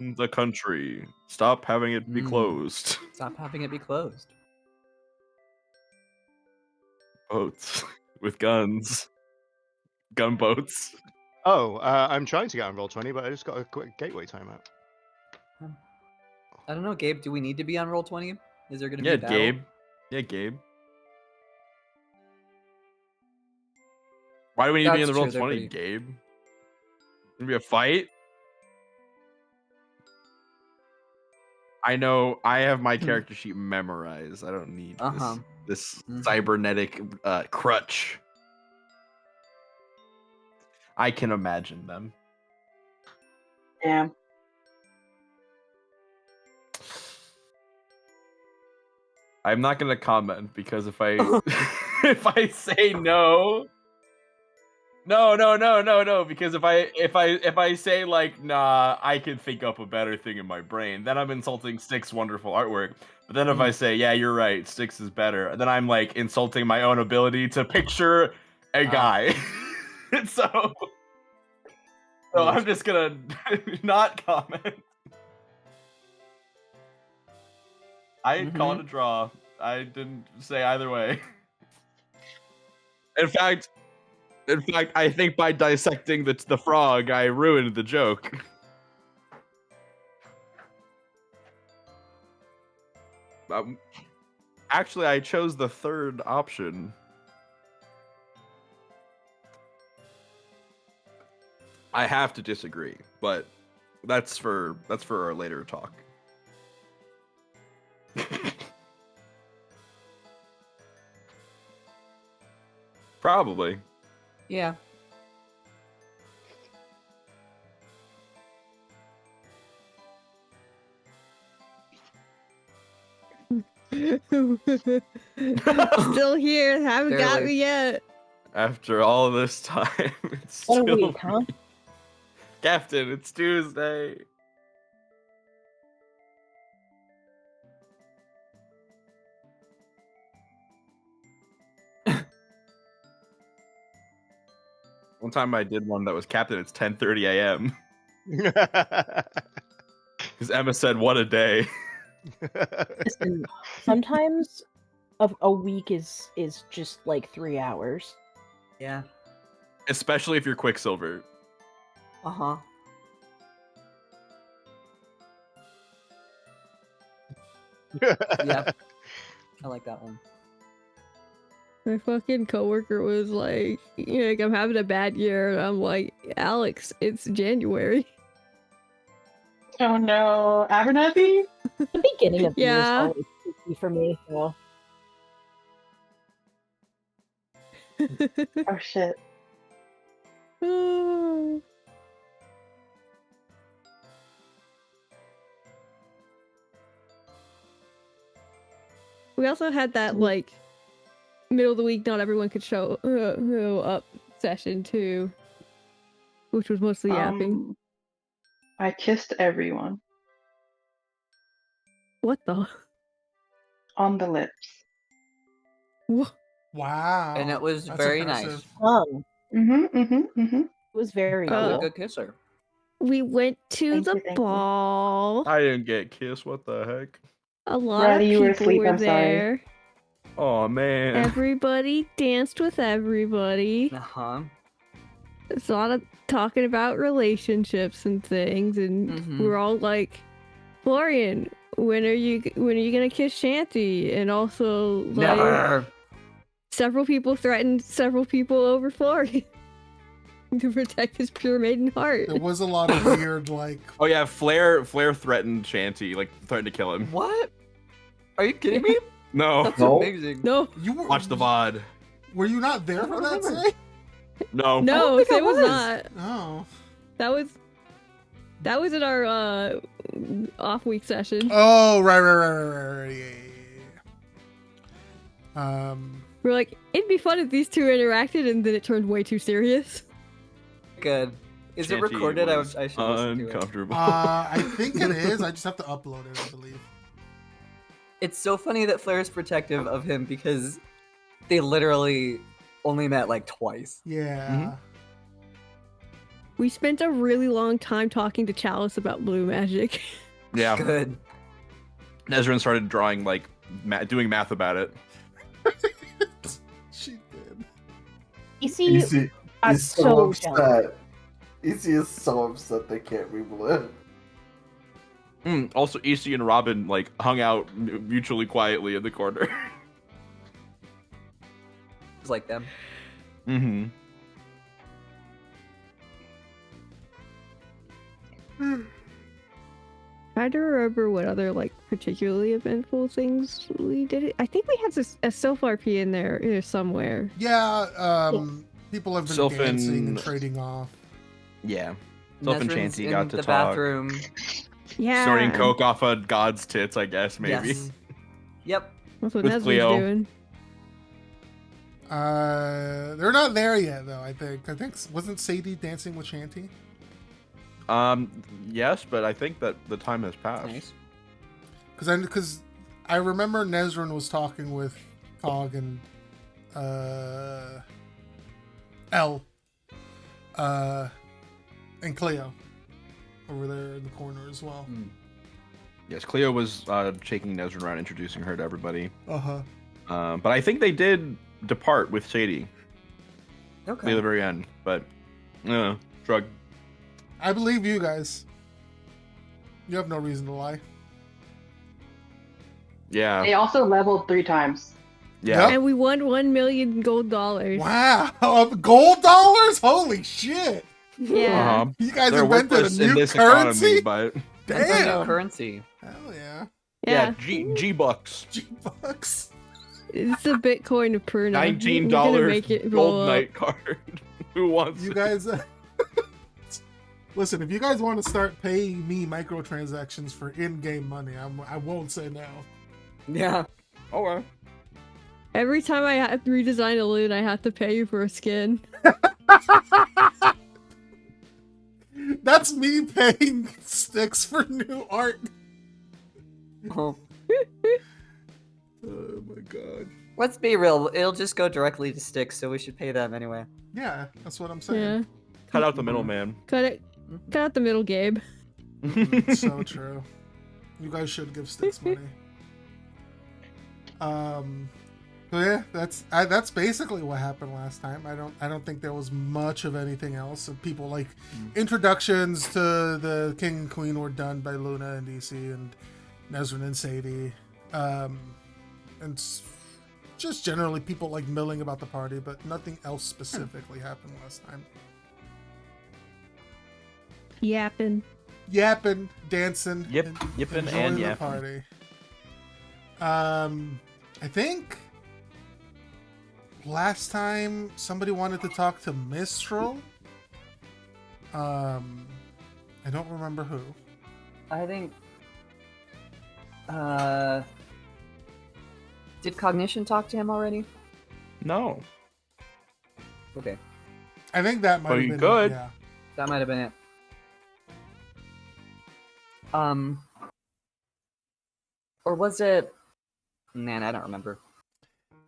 the country. Stop having it be Mm. closed. Stop having it be closed. Boats with guns. Gunboats. Oh, I'm trying to get on Roll20, but I just got a quick gateway timeout. I don't know, Gabe. Do we need to be on Roll20? Is there going to be Yeah, a battle? Gabe. Yeah, Gabe. Why do we need to be in the That's true, they're Roll20, pretty- Gabe? Gonna be a fight? I know. I have my character sheet memorized. I don't need this cybernetic crutch. I can imagine them. Damn. I'm not gonna comment because if I if I say no, because if I say like nah, I can think up a better thing in my brain, then I'm insulting Styx's wonderful artwork. But then if I say yeah, you're right, Styx is better, then I'm like insulting my own ability to picture a guy. so I'm just gonna not comment. I call it a draw. I didn't say either way. In fact, I think by dissecting the frog, I ruined the joke. Actually, I chose the third option. I have to disagree, but that's for our later talk. Probably. Yeah. Still here. Haven't got me yet. After all this time, it's What a still week, huh? Captain, it's Tuesday. One time I did one that was Captain, it's 10:30 a.m. Because Emma said, what a day. Listen, sometimes a week is just like 3 hours. Yeah. Especially if you're Quicksilver. Uh-huh. Yeah. I like that one. My fucking coworker was like, I'm having a bad year. And I'm like, Alex, it's January. Oh no, Abernathy? The beginning of the year is Yeah. always tricky for me, so. Oh shit. We also had that like middle of the week, not everyone could show up session too, which was mostly yapping. I kissed everyone What the? on the lips. Wow. And it was That's very impressive. nice. It was very I was a cool. good kisser. We went to Thank the you, thank you. ball. I didn't get kissed. What the heck? A lot Riley, of you were people asleep, were I'm sorry. there. Oh man. Everybody danced with everybody. Uh-huh. There's a lot of talking about relationships and things, and we're all like, Florian, when are you gonna kiss Shanty? And also like Never. several people threatened several people over Florian to protect his pure maiden heart. There was a lot of weird, like... Oh yeah, Flair threatened Shanty, like threatened to kill him. What? Are you kidding me? No. That's amazing. No. You were, Watch the VOD. Were you not there for that remember. say? No. No, think I it was was. not. Oh. That was in our off week session. Oh, right. Yeah. We're like, it'd be fun if these two interacted, and then it turned way too serious. Good. Is it Shanty recorded? I was should listen to it. uncomfortable. I think it is. I just have to upload it, I believe. It's so funny that Flair is protective of him because they literally only met like twice. Yeah. We spent a really long time talking to Chalice about blue magic. Yeah. Good. Nezrin started drawing, like, doing math about it. She did. Easy, I'm He's so so jealous. upset. Easy is so upset they can't be blue. Also, Issy and Robin, like, hung out mutually quietly in the corner. It's like them. Mm-hmm. Trying to remember what other like particularly eventful things we did. I think we had a Sylph RP in there somewhere. Yeah, people have been Sylphin- dancing and trading off. Yeah. Sylph and Nezrin's Chanty in got to the talk. bathroom. Yeah. Snorting coke off of God's tits, I guess, maybe. Yes. Yep. That's what with Nezrin's Cleo. doing. They're not there yet, though. I think wasn't Sadie dancing with Shanty? Yes, but I think that the time has passed. Nice. Because I remember Nezrin was talking with Cog and Elle, and Cleo over there in the corner as well. Yes, Cleo was shaking Nezrin around, introducing her to everybody. Uh-huh. But I think they did depart with Sadie Okay. near the very end. But, shrug. I believe you guys. You have no reason to lie. Yeah. They also leveled 3 times. Yeah. And we won $1 million gold dollars. Wow, gold dollars! Holy shit! Yeah. You guys They're invented a worthless in new this currency? economy, but Depends on your Damn! currency. Hell yeah. yeah, Yeah. G bucks. G-Bucks. It's a Bitcoin of Purna. $19 We're gonna make it roll gold up. knight card. Who wants You it? guys... Listen, if you guys want to start paying me microtransactions for in-game money, I won't say no. Yeah. Okay. Every time I have to redesign a loot, I have to pay you for a skin. That's me paying Sticks for new art. Oh. Oh my god. Let's be real. It'll just go directly to Styx, so we should pay them anyway. Yeah, that's what I'm Yeah. saying. Cut out the middleman. Cut out the middle, Gabe. So true. You guys should give Sticks money. So yeah, that's basically what happened last time. I don't think there was much of anything else. So people like introductions to the King and Queen were done by Luna and DC and Nezrin and Sadie. Just generally people like milling about the party, but nothing else specifically happened last time. Yapping. Yapping, dancing, Yip, yipping enjoying and the yapping. party. I think last time somebody wanted to talk to Mistral. I don't remember who. I think. Did Cognition talk to him already? No. Okay, I think that might Well, have you been could. It, yeah. that might have been it. Or was it? Man, I don't remember.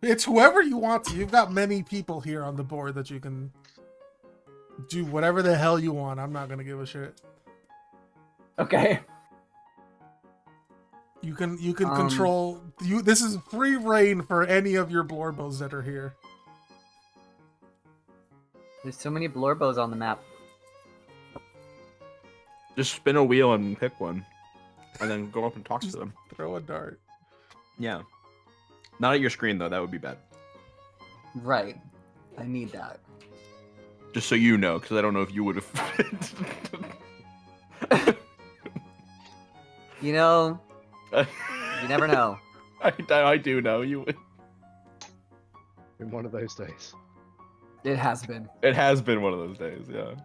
It's whoever you want to. You've got many people here on the board that you can do whatever the hell you want. I'm not gonna give a shit. Okay. You can control you. This is free reign for any of your Blorbos that are here. There's so many Blorbos on the map. Just spin a wheel and pick one. And then go up and talk to them. Throw a dart. Yeah. Not at your screen, though. That would be bad. Right. I need that. Just so you know, because I don't know if you would have. You know, you never know. I do know. You would. In one of those days. It has been. It has been one of those days, yeah.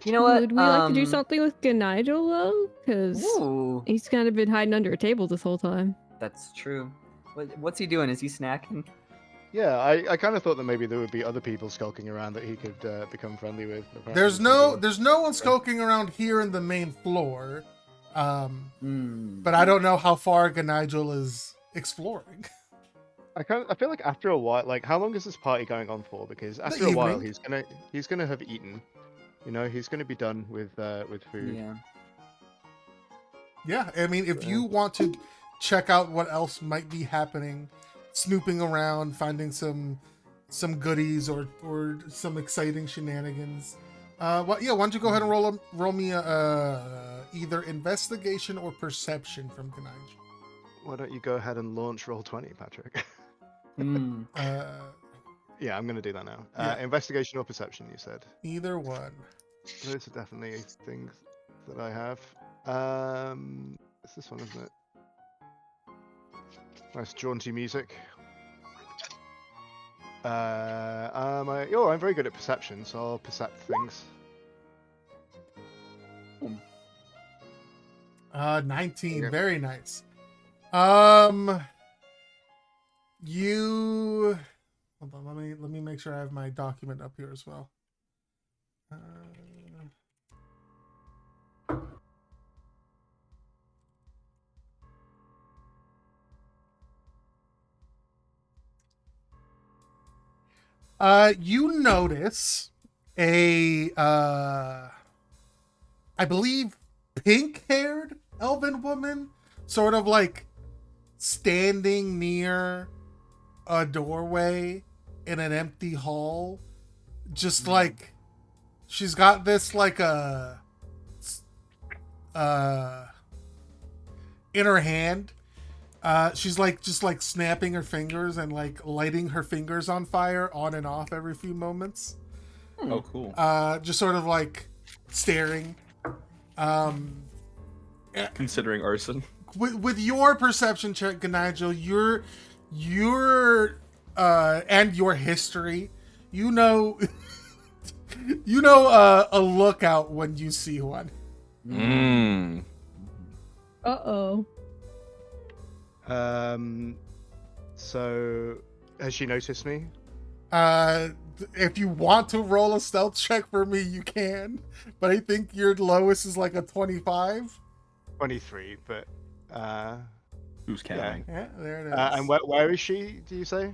You know what? Would we like to do something with Ganigel though? Because Ooh, he's kind of been hiding under a table this whole time. that's true. What's he doing? Is he snacking? Yeah, I kind of thought that maybe there would be other people skulking around that he could become friendly with. Apparently There's no one skulking around here in the main floor. But I don't know how far Ganigel is exploring. I feel like after a while, like how long is this party going on for? Because after a while, he's gonna have eaten. You know, he's going to be done with food. Yeah. Yeah, I mean, if you want to check out what else might be happening, snooping around, finding some goodies or some exciting shenanigans, why don't you go ahead and roll me either investigation or perception from Kanai. Why don't you go ahead and launch roll 20, Patrick? Yeah, I'm going to do that now. Yeah. Investigation or perception, you said. Either one. Those are definitely things that I have. It's this one, isn't it? Nice jaunty music. I'm very good at perception, so I'll percept things. 19, Yeah. very nice. You hold on, let me make sure I have my document up here as well. You notice a I believe pink-haired elven woman sort of like standing near a doorway in an empty hall, just like she's got this like a in her hand. She's like just like snapping her fingers and like lighting her fingers on fire on and off every few moments. Oh, cool. Just sort of like staring. Considering arson. With your perception check, Ganigel, your and your history, you know a lookout when you see one. Mm. Uh-oh. So has she noticed me? If you want to roll a stealth check for me, you can. But I think your lowest is like a 25. 23, but Who's counting? Yeah, there it is. and where is she? Do you say?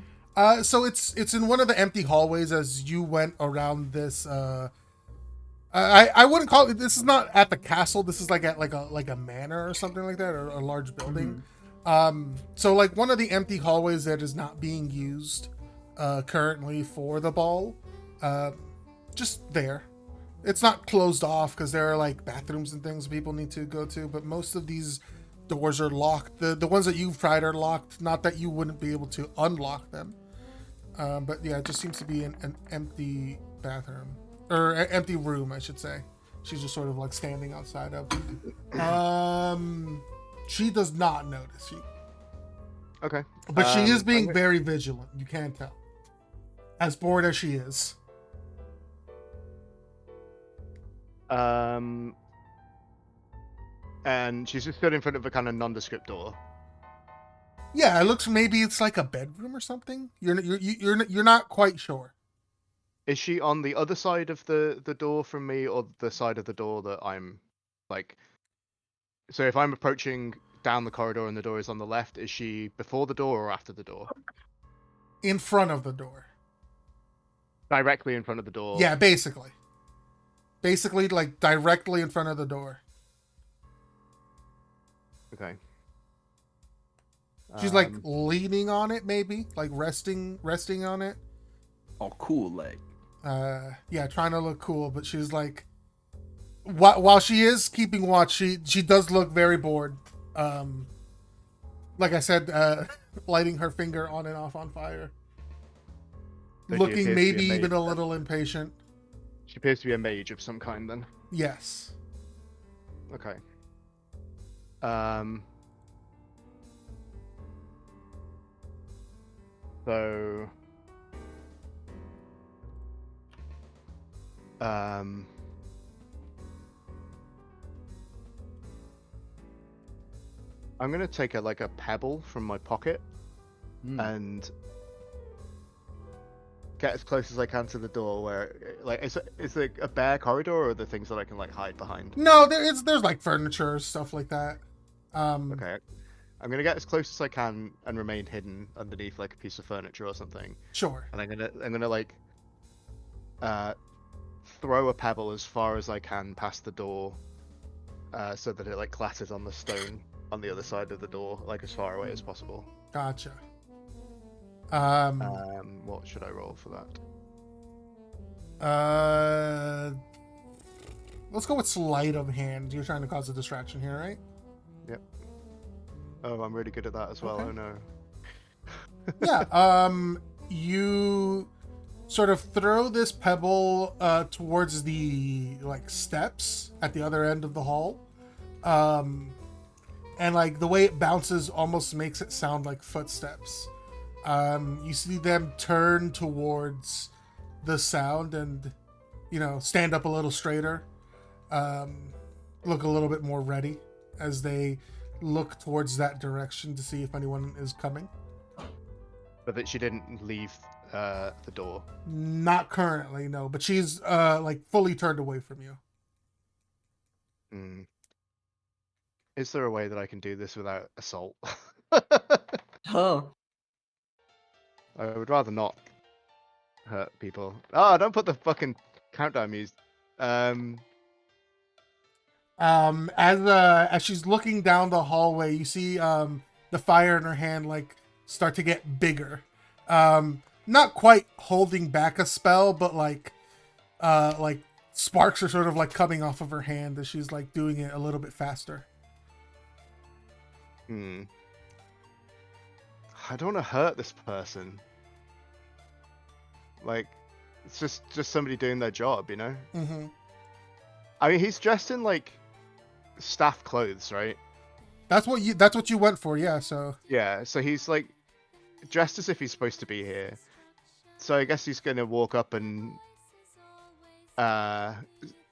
So it's in one of the empty hallways as you went around this. I wouldn't call it. This is not at the castle. This is like at like a manor or something like that, or a large building. So like one of the empty hallways that is not being used currently for the ball. Just there. It's not closed off because there are like bathrooms and things people need to go to, but most of these doors are locked. The ones that you've tried are locked. Not that you wouldn't be able to unlock them. But yeah, it just seems to be an empty bathroom. Or an empty room, I should say. She's just sort of like standing outside of. She does not notice you. Okay. But she is being very vigilant. You can tell. As bored as she is. And she's just stood in front of a kind of nondescript door. Yeah, it looks maybe it's like a bedroom or something. You're not quite sure. Is she on the other side of the door from me, or the side of the door that I'm like? So if I'm approaching down the corridor and the door is on the left, is she before the door or after the door? In front of the door. Directly in front of the door. Yeah, basically. Basically, like directly in front of the door. Okay. She's like leaning on it, maybe like resting on it. Oh, cool leg. Yeah, trying to look cool, but she's like, while she is keeping watch, she does look very bored. Like I said, lighting her finger on and off on fire, So she looking appears to maybe be a even mage, a little impatient. She appears to be a mage of some kind, then. Yes. Okay. So. I'm gonna take a pebble from my pocket and get as close as I can to the door. Where is it a bare corridor, or are there things that I can hide behind? No, there's like furniture stuff like that. Okay, I'm gonna get as close as I can and remain hidden underneath like a piece of furniture or something. Sure. And I'm gonna throw a pebble as far as I can past the door, so that it like clatters on the stone on the other side of the door, like as far away as possible. Gotcha. What should I roll for that? Let's go with sleight of hand. You're trying to cause a distraction here, right? Yep. Oh, I'm really good at that as well. Okay. Oh no. Yeah. You sort of throw this pebble towards the like steps at the other end of the hall, and like the way it bounces almost makes it sound like footsteps. You see them turn towards the sound and, you know, stand up a little straighter, look a little bit more ready as they look towards that direction to see if anyone is coming. But that she didn't leave the door. Not currently, no, but she's like fully turned away from you. Hmm. Is there a way that I can do this without assault? Oh. I would rather not hurt people. Oh, don't put the fucking countdown music. As she's looking down the hallway, you see the fire in her hand like start to get bigger. Not quite holding back a spell, but like sparks are sort of like coming off of her hand as she's like doing it a little bit faster. I don't want to hurt this person. Like, it's just somebody doing their job, you know? Mm-hmm. I mean, he's dressed in like staff clothes, right? That's what you went for, yeah. So Yeah, so he's like dressed as if he's supposed to be here. So I guess he's gonna walk up and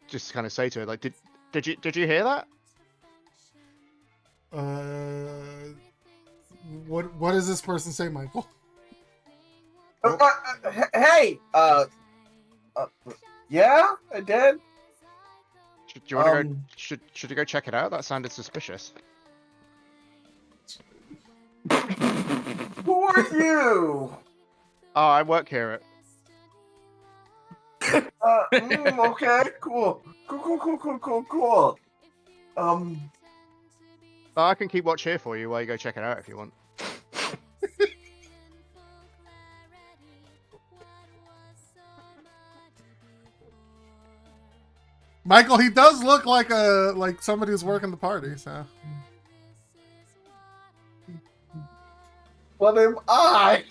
just kind of say to her, like, did you hear that? what does this person say, Michael? Hey, yeah, I did. Do you want to go? Should you go check it out? That sounded suspicious. Who are you? Oh, I work here at. Okay, cool. Oh, I can keep watch here for you while you go check it out if you want. Michael, he does look like somebody who's working the party, so. What am I?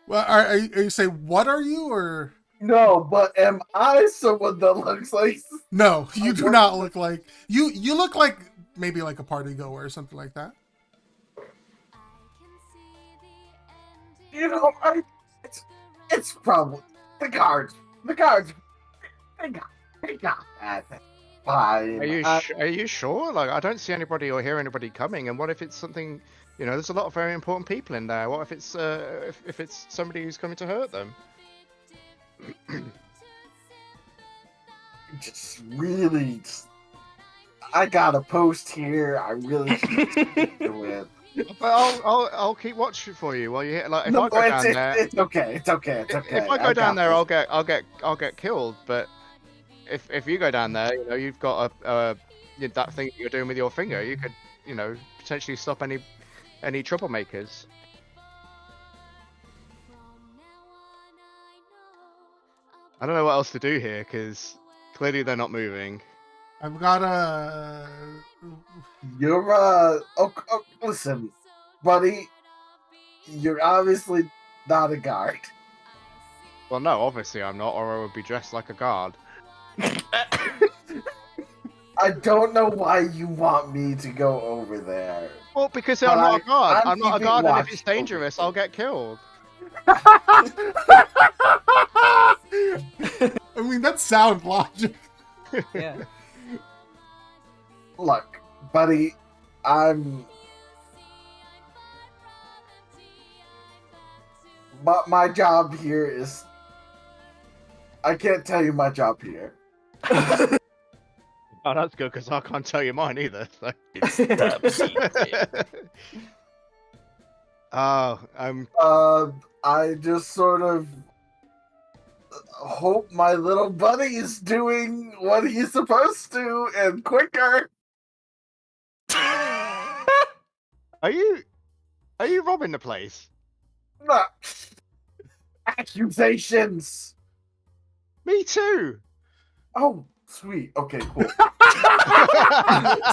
Well, are you saying what are you or? No, but am I someone that looks like? No, you do not look like you. You look like maybe like a party goer or something like that. You know, it's probably the guards. The guards. They got that. Fine. Are you sure? Like, I don't see anybody or hear anybody coming. And what if it's something? You know, there's a lot of very important people in there. What if it's if it's somebody who's coming to hurt them? Just really, I got a post here. I really should stick to it. But I'll keep watching for you while you hit. Like, if No, I go down there, it's okay. It's okay. It's okay. If I go down there, this. I'll get killed. But if you go down there, you know, you've got that thing that you're doing with your finger. You could, you know, potentially stop any troublemakers. I don't know what else to do here because clearly they're not moving. I've got a. You're listen, buddy. You're obviously not a guard. Well, no, obviously I'm not, or I would be dressed like a guard. I don't know why you want me to go over there. Well, because I'm not a guard. I'm not a guard, and if it's dangerous, I'll get killed. I mean, that's sound logic. Yeah. Look, buddy, my job here is. I can't tell you my job here. Oh, that's good because I can't tell you mine either. So. It's top secret. Oh, I just sort of hope my little buddy is doing what he's supposed to and quicker. Are you robbing the place? Nah. Accusations. Me too. Oh, sweet. Okay, cool.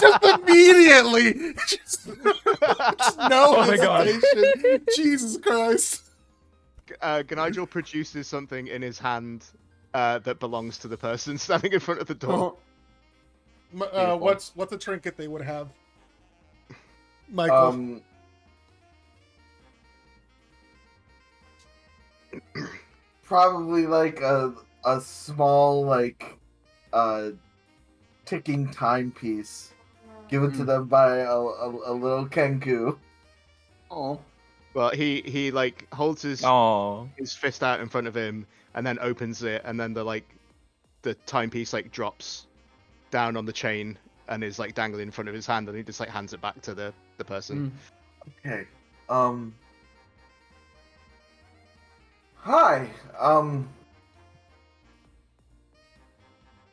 Just immediately. Just no Oh my God. hesitation. Jesus Christ. Ganigel produces something in his hand that belongs to the person standing in front of the door. What's a trinket they would have? Michael. Probably like a small ticking timepiece given to them by a little Kenku. Oh. Well, he like holds his fist out in front of him and then opens it, and then the timepiece like drops down on the chain and is like dangling in front of his hand, and he just like hands it back to the person. Okay. Hi.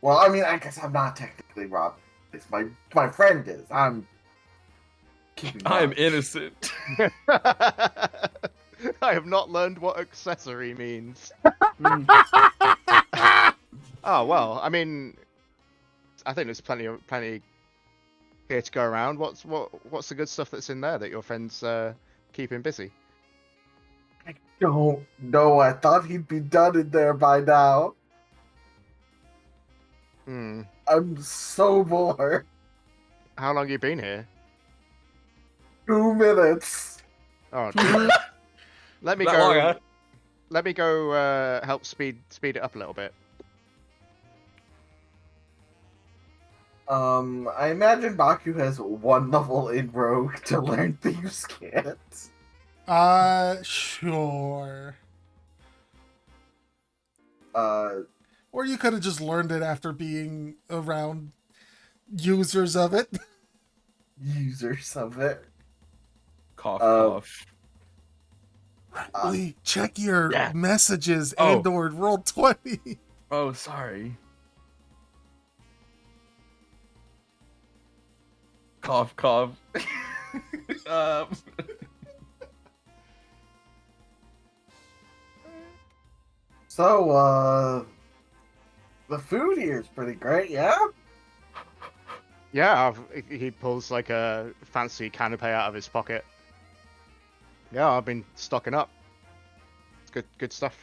Well, I mean, I guess I'm not technically Rob. It's my friend is. I'm innocent. I have not learned what accessory means. Oh well, I mean, I think there's plenty here to go around. What's the good stuff that's in there that your friend's keeping busy? I don't know. I thought he'd be done in there by now. I'm so bored. How long you been here? 2 minutes. Oh, let me That go. long, huh? Let me go. Help speed it up a little bit. I imagine Baku has 1 level in Rogue to learn Thieves' Cant. Sure. Or you could have just learned it after being around users of it. Users of it. Cough, cough. Lee, check your messages Oh. and or roll 20. Oh, sorry. Cough, cough. So, the food here is pretty great, yeah? Yeah, he pulls like a fancy canapé out of his pocket. Yeah, I've been stocking up. It's good stuff.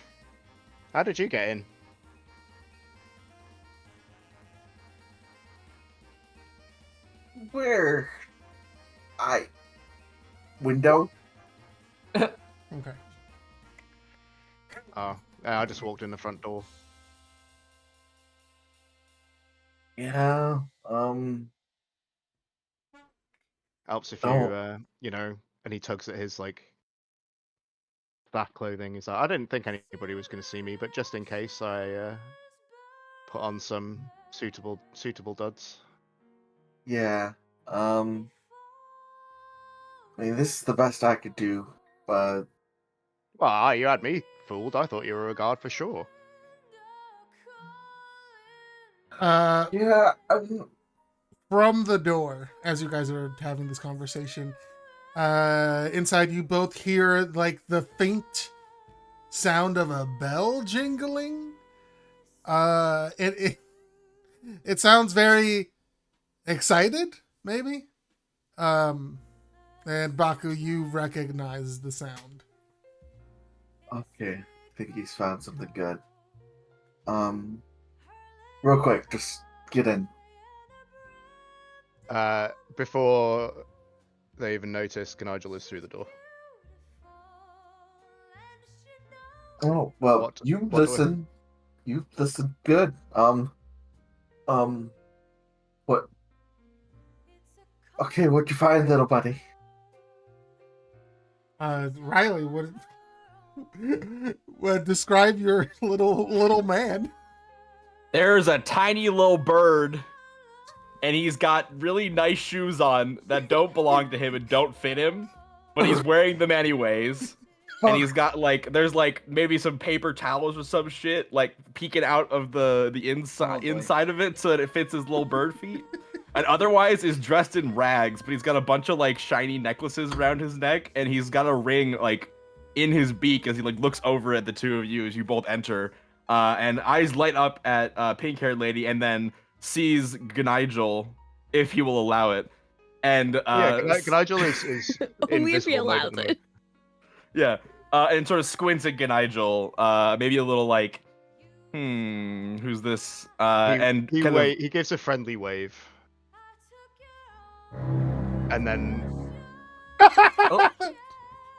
How did you get in? Where? Window? Okay. Oh, yeah, I just walked in the front door. Yeah, Helps if you, and he tugs at his like back clothing. He's like, I didn't think anybody was going to see me, but just in case, I put on some suitable duds. yeah, I mean, this is the best I could do, but... Well, you had me fooled. I thought you were a guard for sure. Yeah, From the door, as you guys are having this conversation, inside you both hear like the faint sound of a bell jingling. It sounds very excited, maybe. And Baku, you recognize the sound. Okay, I think he's found something good. Real quick, just get in. Before they even notice, Ganigel is through the door. Oh, well, What listen. You listen good. What? Okay, what'd you find, little buddy? Riley, what describe your little man? There's a tiny little bird, and he's got really nice shoes on that don't belong to him and don't fit him, but he's wearing them anyways. and he's got like there's like maybe some paper towels or some shit like peeking out of the inside of it so that it fits his little bird feet. And otherwise is dressed in rags, but he's got a bunch of like shiny necklaces around his neck, and he's got a ring like in his beak as he like looks over at the two of you as you both enter. And eyes light up at pink-haired lady, and then sees Gnigel, if he will allow it. And Gnigel is Only if he invisible mode at allows the moment. it. Yeah, and sort of squints at Gnigel, maybe a little like, who's this? And He gives a friendly wave, and then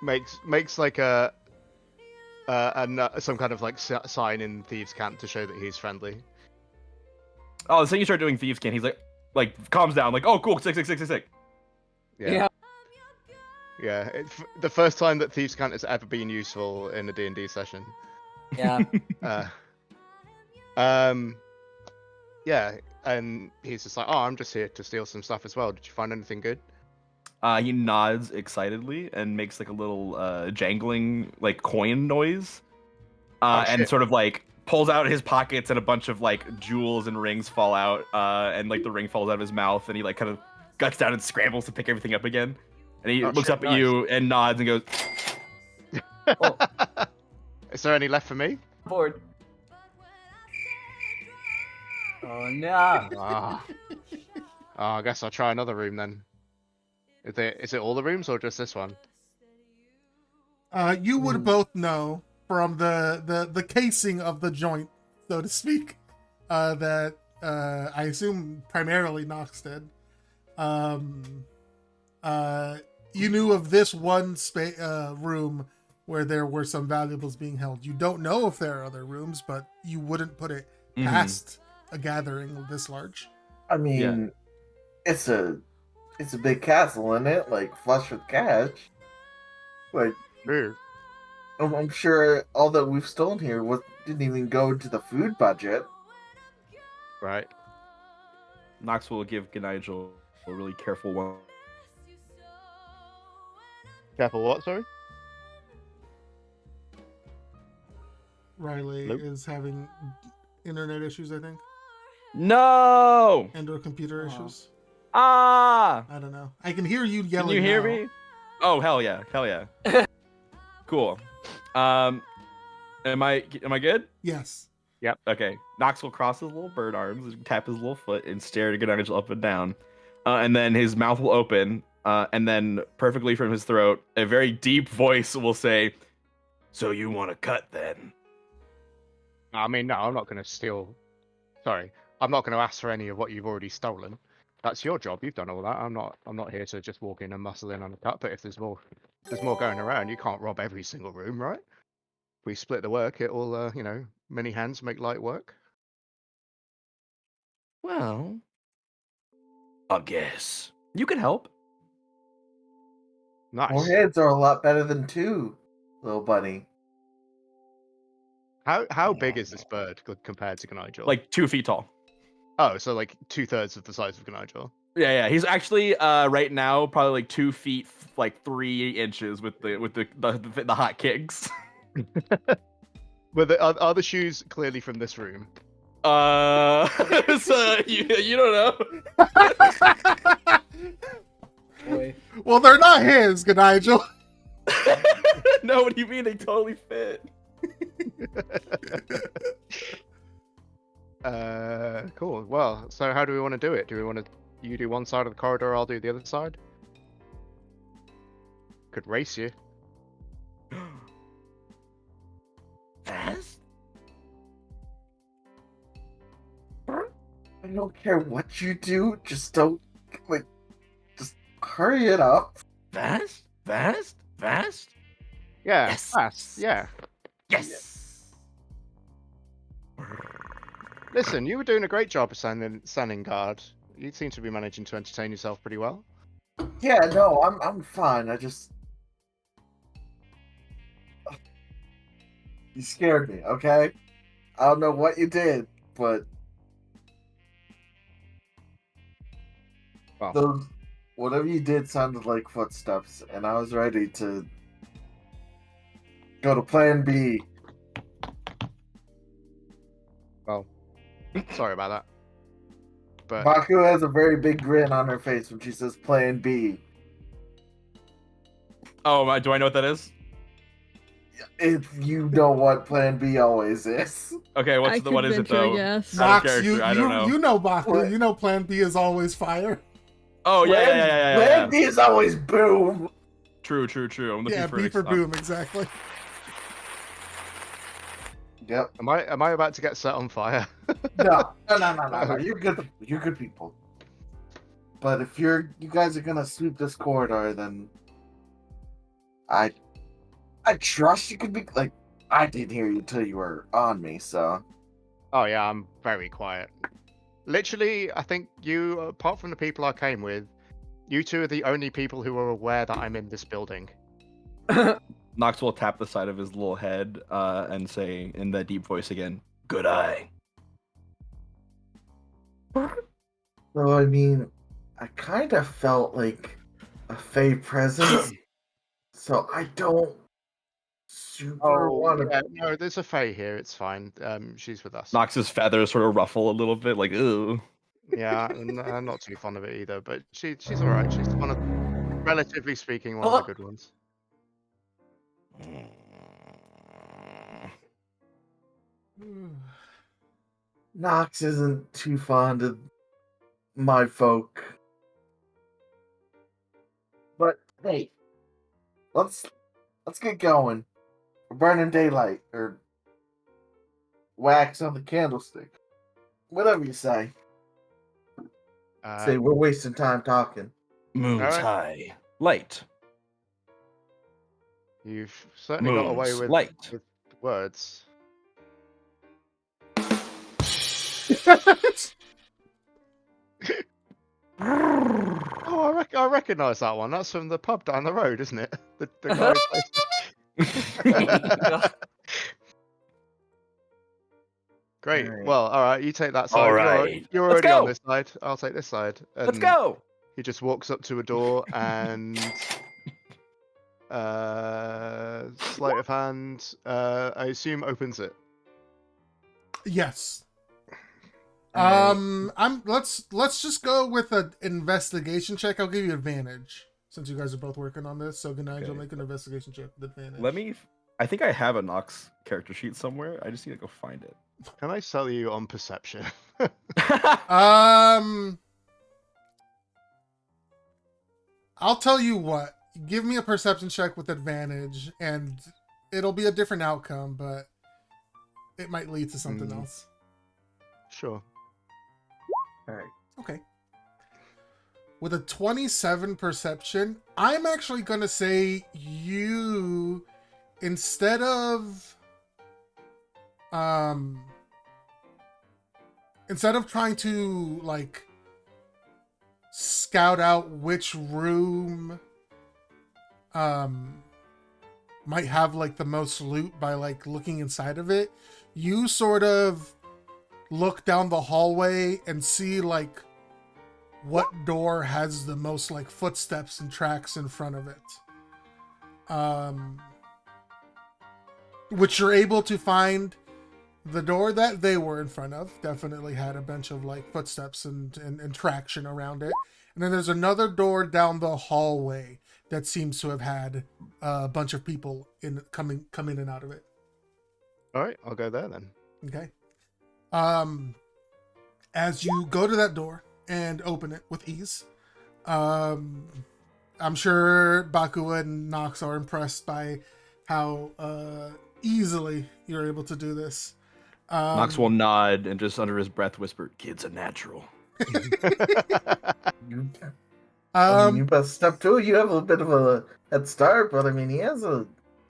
makes like some kind of like sign in thieves' camp to show that he's friendly. Oh, so you start doing thieves' camp. He's like calms down, like, oh, cool, sick. Yeah. The first time that thieves' camp has ever been useful in a D&D session. Yeah. Yeah, and he's just like, oh, I'm just here to steal some stuff as well. Did you find anything good? He nods excitedly and makes like a little jangling like coin noise, and sort of like pulls out his pockets, and a bunch of like jewels and rings fall out, and like the ring falls out of his mouth, and he like kind of guts down and scrambles to pick everything up again, and he looks up at you and nods and goes, Oh, Is there any left for me? board. Oh no. Ah. Oh, I guess I'll try another room then. Is it all the rooms or just this one? You would both know from the casing of the joint, so to speak, that I assume primarily Nox did. You knew of this one room where there were some valuables being held. You don't know if there are other rooms, but you wouldn't put it past a gathering this large. I mean, it's a big castle, isn't it? Like flush with cash. Like, I'm sure all that we've stolen here didn't even go into the food budget. Right. Nox will give Gnigel a really careful one. Careful what, sorry? Riley Nope. is having internet issues, I think, No! and/or computer issues. Ah! I don't know. I can hear you yelling. Can you hear now. me? Oh, hell yeah. Cool. Am I good? Yes. Okay. Nox will cross his little bird arms, tap his little foot, and stare at Gnigel up and down. And then his mouth will open, and then perfectly from his throat, a very deep voice will say, "So you want to cut then?" I mean, no, I'm not going to steal. Sorry, I'm not going to ask for any of what you've already stolen. That's your job. You've done all that. I'm not here to just walk in and muscle in on a cut. But if there's more going around, you can't rob every single room, right? If we split the work, it will, many hands make light work. Well, I guess you could help. Nice. More heads are a lot better than two, little bunny. How big is this bird compared to Gnigel? Like 2 feet tall. Oh, so like 2/3 of the size of Gnigel. Yeah. He's actually right now probably like 2 feet, like 3 inches with the hot kicks. But are the shoes clearly from this room? So you don't know. Boy. Well, they're not his, Gnigel. No, what do you mean? They totally fit. Cool. Well, so how do we want to do it? Do we want to you do one side of the corridor, I'll do the other side? Could race you. Fast? I don't care what you do, just don't, just hurry it up. Fast? Yeah. Yes. Fast. Yeah. Yes. Listen, you were doing a great job of standing guard. You seem to be managing to entertain yourself pretty well. Yeah, no, I'm fine. I just you scared me. Okay, I don't know what you did, but Well. those whatever you did sounded like footsteps, and I was ready to Go to Plan B. Well, sorry about that. But Baku has a very big grin on her face when she says Plan B. Oh, do I know what that is? If you know what Plan B always is. Okay, I what is it could venture a though? guess. Out of Nox, character, I don't know. you know Baku. What? You know Plan B is always fire. Oh yeah. Plan B is always boom. True. I'm looking Yeah, for B for ex- boom, exactly. Yep. am I about to get set on fire? No. You're good people. But if you guys are gonna sweep this corridor, then I trust you could be like, I didn't hear you until you were on me, so. Oh yeah, I'm very quiet. Literally, I think you, apart from the people I came with, you two are the only people who are aware that I'm in this building. Nox will tap the side of his little head and say in that deep voice again, "Good eye." So I mean, I kind of felt like a Fey presence, so I don't super want to. yeah, no, there's a Fae here. It's fine. She's with us. Nox's feathers sort of ruffle a little bit, like, ooh. Yeah, I'm not too fond of it either, but she's all right. She's one of, relatively speaking, one of the good ones. Nox isn't too fond of my folk, but hey, let's get going. We're burning daylight or wax on the candlestick, whatever you say. Say we're wasting time talking. Moon's Alright. high, light. You've certainly got away Moon's with light. words. Oh, I recognise that one. That's from the pub down the road, isn't it? The guy who plays. Great. Alright. Well, all right. You take that side. Alright. You're Let's already on go. this side. I'll take this side. Let's And go. He just walks up to a door and sleight of hand. I assume opens it. Yes. Alright. Let's just go with an investigation check. I'll give you advantage since you guys are both working on this. So Ganaj, you'll Okay. make an investigation check with advantage. Let me. I think I have a Nox character sheet somewhere. I just need to go find it. Can I sell you on perception? I'll tell you what. Give me a perception check with advantage, and it'll be a different outcome, but it might lead to something else. Sure. Alright. Okay. With a 27 perception, I'm actually going to say you, instead of trying to, like, scout out which room might have, like, the most loot by, like, looking inside of it, you sort of look down the hallway and see, like, what door has the most, like, footsteps and tracks in front of it. Which you're able to find. The door that they were in front of definitely had a bunch of, like, footsteps and traction around it. And then there's another door down the hallway that seems to have had a bunch of people come in and out of it. All right. I'll go there then. Okay. As you go to that door and open it with ease, I'm sure Baku and Nox are impressed by how easily you're able to do this. Nox will nod and just under his breath whisper, "Kid's a natural." I mean, you best step two. You have a bit of a head start, but I mean, he's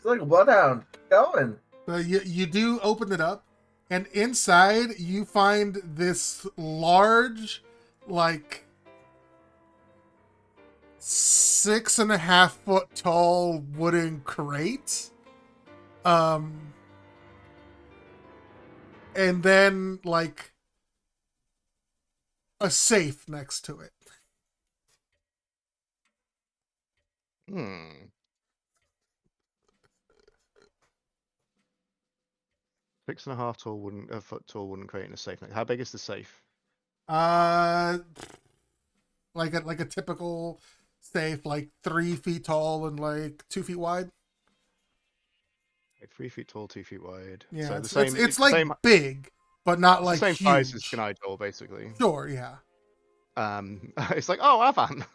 like a bloodhound. Keep going. But you do open it up, and inside you find this large, like, 6.5 foot tall wooden crate. And then, like, a safe next to it. 6.5 tall foot tall wooden crate in a safe. How big is the safe? Like a typical safe, like 3 feet tall and like 2 feet wide. Like 3 feet tall, 2 feet wide. Yeah, So it's, the same. it's the like same, big, but not it's like the same huge. size as Skinidor, basically. Sure, yeah. It's like, oh, Avan.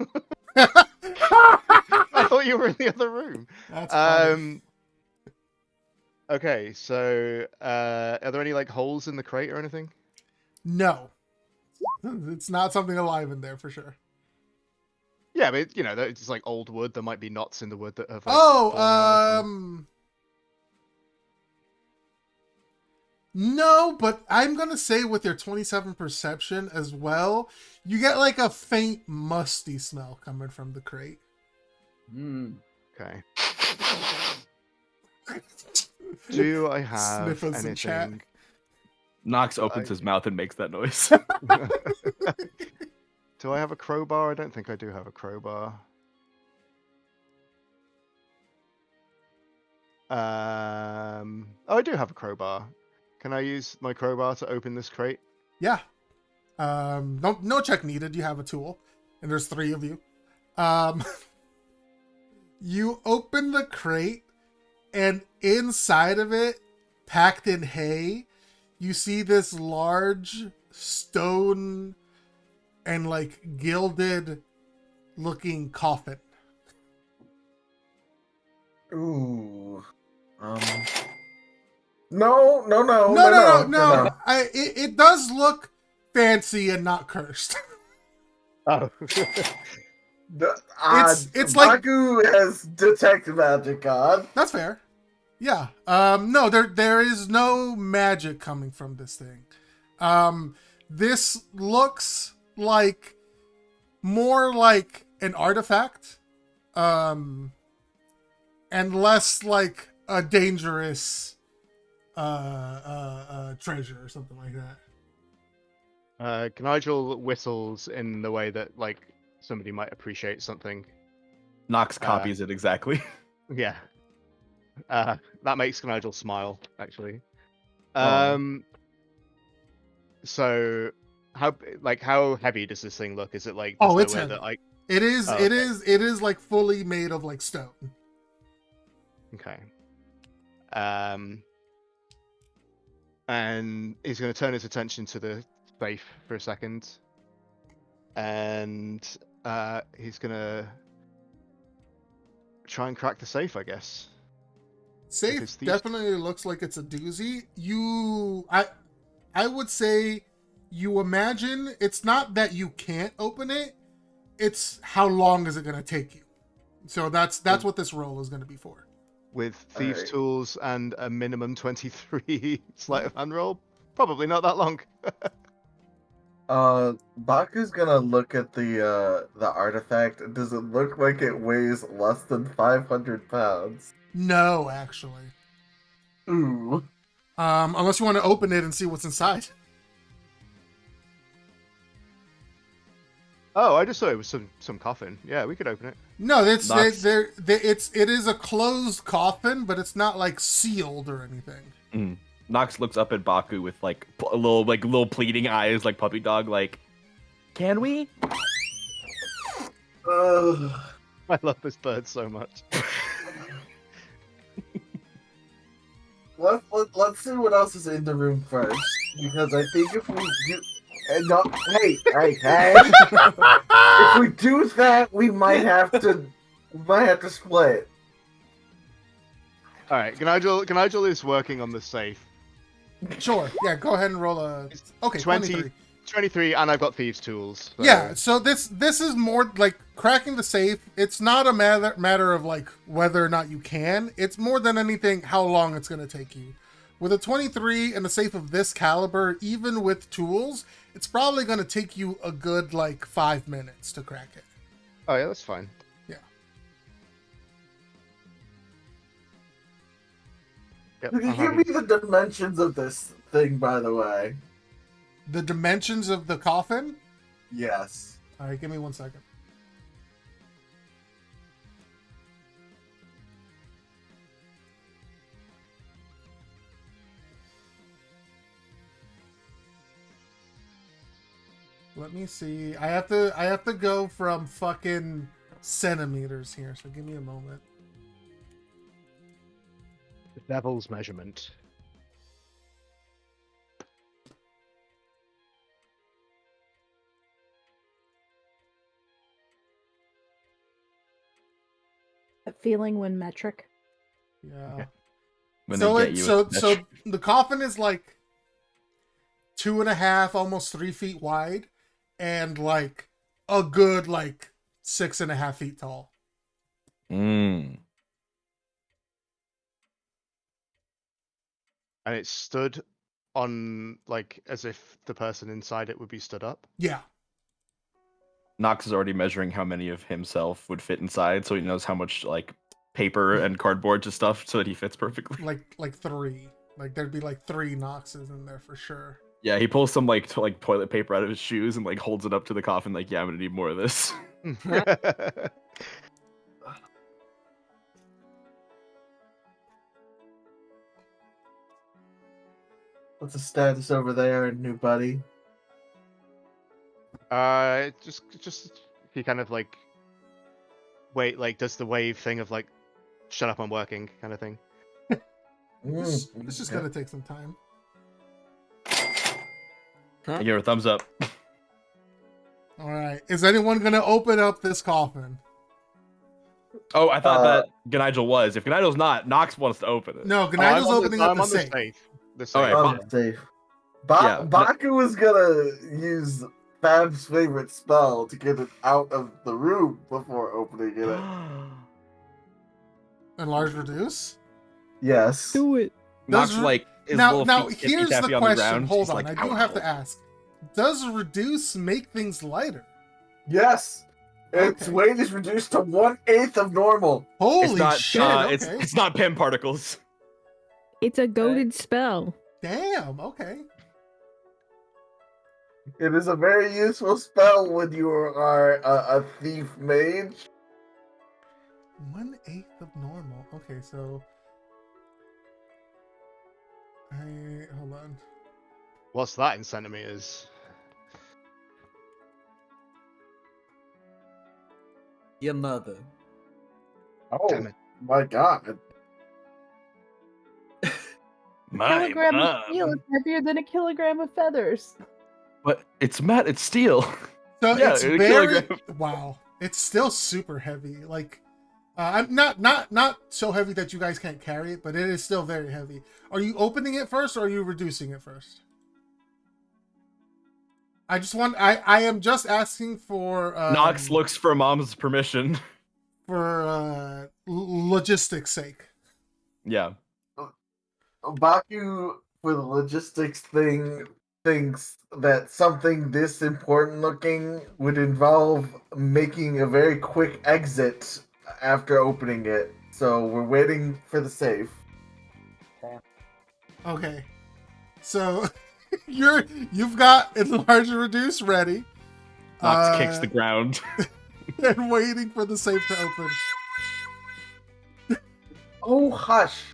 I thought you were in the other room. That's funny. Okay, so are there any like holes in the crate or anything? No, it's not something alive in there for sure. Yeah, but it's like old wood. There might be knots in the wood that have like fallen out. No, but I'm gonna say with your 27 perception as well, you get like a faint musty smell coming from the crate. Okay. Do I have Sniffers in chat. anything? Nox opens his mouth and makes that noise. Do I have a crowbar? I don't think I do have a crowbar. Oh, I do have a crowbar. Can I use my crowbar to open this crate? Yeah. No check needed. You have a tool, and there's 3 of you. You open the crate, and inside of it, packed in hay, you see this large stone and like gilded looking coffin. Ooh. No. It does look fancy and not cursed. Oh. It's like Baku has detect magic god. That's fair. Yeah. No, there is no magic coming from this thing. This looks like more like an artifact. And less like a dangerous treasure or something like that. Nigel whistles in the way that like somebody might appreciate something. Nox copies it exactly. Yeah. That makes Nigel smile, actually. So how heavy does this thing look? Is it like it's heavy. It is like fully made of like stone. Okay. And he's going to turn his attention to the safe for a second. And he's going to try and crack the safe, I guess. Safe definitely looks like it's a doozy. I would say you imagine it's not that you can't open it, it's how long is it going to take you. So that's what this roll is going to be for. With thieves' tools and a minimum 23 sleight of hand roll, probably not that long. Baku's gonna look at the artifact. Does it look like it weighs less than 500 pounds? No, actually. Ooh. Unless you want to open it and see what's inside. Oh, I just thought it was some coffin. Yeah, we could open it. No, it is a closed coffin, but it's not like sealed or anything. Nox looks up at Baku with like little pleading eyes, like puppy dog. Like, can we? I love this bird so much. Let's see what else is in the room first, because I think if we do, hey, if we do that, we might have to split. All right, Nigel is working on the safe. Sure. Yeah, go ahead and roll a. Okay, 23, and I've got thieves' tools. So. Yeah, so this is more like cracking the safe. It's not a matter of like whether or not you can. It's more than anything how long it's going to take you. With a 23 and a safe of this caliber, even with tools, it's probably going to take you a good like 5 minutes to crack it. Oh yeah, that's fine. Yeah. Yep, Can you give me the dimensions of this thing, by the way? The dimensions of the coffin? Yes. All right, give me 1 second. let me see. I have to go from fucking centimeters here, so give me a moment. The devil's measurement. That feeling when metric. Yeah. Okay. When So they get you with so the coffin is like 2.5, almost 3 feet wide, and like a good like 6.5 feet tall. Mm. And it's stood on, like, as if the person inside it would be stood up. Yeah. Knox is already measuring how many of himself would fit inside, so he knows how much like paper and cardboard to stuff so that he fits perfectly. Like 3. Like there'd be like 3 Noxes in there for sure. Yeah, he pulls some like toilet paper out of his shoes and like holds it up to the coffin, like, yeah, I'm gonna need more of this. What's the status over there, new buddy? Just he kind of like does the wave thing of like, shut up, I'm working, kind of thing. It's just gonna take some time. I give her a thumbs up. All right. Is anyone gonna open up this coffin? Oh, I thought that Ganigel was. If Ganigel's not, Knox wants to open it. No, Gnigel's opening up I'm the on safe. The safe. Okay, Oh, safe. Yeah, Baku was gonna use Fab's favorite spell to get it out of the room before opening it. Enlarge reduce? Yes. Do it. Knox Does- like his Now little feet here's tappy the on question. ground. Hold He's on, like, I do "Ow, have ow." to ask. Does reduce make things lighter? Yes. Its Okay. weight is reduced to 1/8 of normal. Holy It's not. shit! Okay. It's not PEM particles. It's a goaded spell. Damn. Okay. It is a very useful spell when you are a thief mage. 1/8 of normal. Okay, so hold on. What's that in centimeters? Your mother. Oh Damn it. my god. Kilogram of steel is heavier than a kilogram of feathers. But it's metal. It's steel. So Yeah, it's a very kilogram. wow. It's still super heavy. Like I'm not so heavy that you guys can't carry it, but it is still very heavy. Are you opening it first or are you reducing it first? I am just asking for Knox looks for mom's permission. for logistics sake. Yeah. Baku, for the logistics thing, thinks that something this important looking would involve making a very quick exit after opening it. So we're waiting for the safe. Okay. So you've got enlarge and reduce ready. Knox kicks the ground. And waiting for the safe to open. Oh, hush.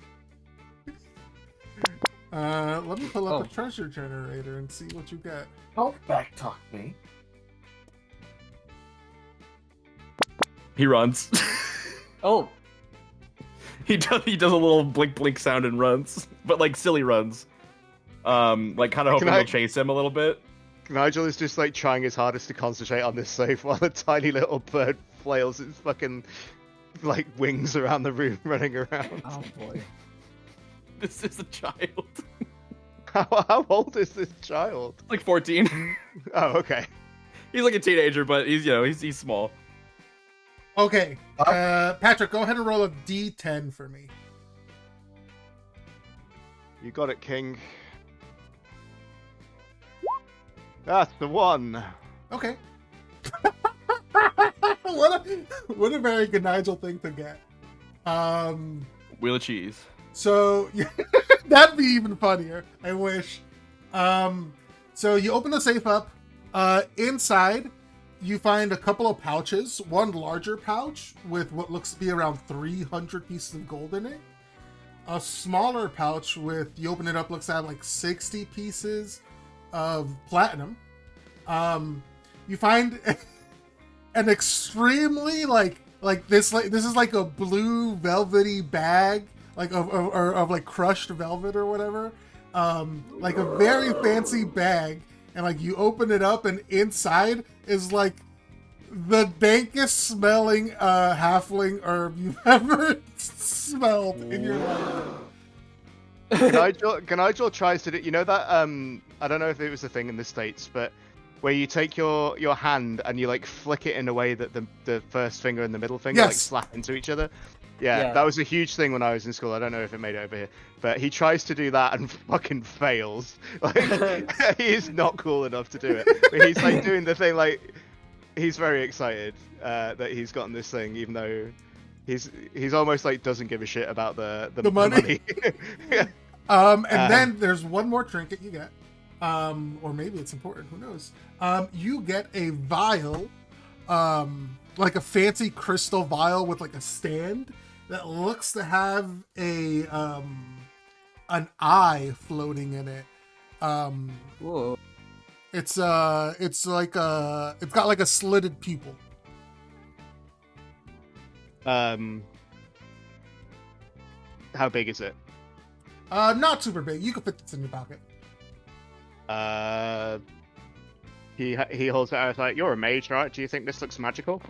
Let me pull up a treasure generator and see what you get. Don't backtalk me. He runs. Oh, He does a little blink blink sound and runs, but like silly runs. Like kind of hoping they'll chase him a little bit. Nigel is just like trying his hardest to concentrate on this safe while a tiny little bird flails its fucking like wings around the room, running around. oh boy. This is a child. How old is this child? Like 14. Oh, okay. He's like a teenager, but he's small. Okay. Patrick, go ahead and roll a D10 for me. You got it, King. That's the one. Okay. what a very good Nigel thing to get. Wheel of cheese. So that'd be even funnier. I wish. So you open the safe up. Inside, you find a couple of pouches. One larger pouch with what looks to be around 300 pieces of gold in it. A smaller pouch with, you open it up, looks at like 60 pieces of platinum. you find an extremely like this is like a blue velvety bag like of like crushed velvet or whatever, like a very fancy bag, and like you open it up and inside is like the dankest smelling halfling herb you've ever smelled in your life. Nigel tries to do, you know that I don't know if it was a thing in the States, but where you take your hand and you like flick it in a way that the first finger and the middle finger like slap into each other. Yeah, that was a huge thing when I was in school. I don't know if it made it over here, but he tries to do that and fucking fails. Like he is not cool enough to do it. But he's like doing the thing, like he's very excited that he's gotten this thing, even though he's almost like doesn't give a shit about the money. And then there's one more trinket you get, or maybe it's important. Who knows? You get a vial, like a fancy crystal vial with like a stand that looks to have a an eye floating in it. Whoa. It's like it's got like a slitted pupil. How big is it? Not super big. You can fit this in your pocket. He holds it out like, you're a mage, right? Do you think this looks magical?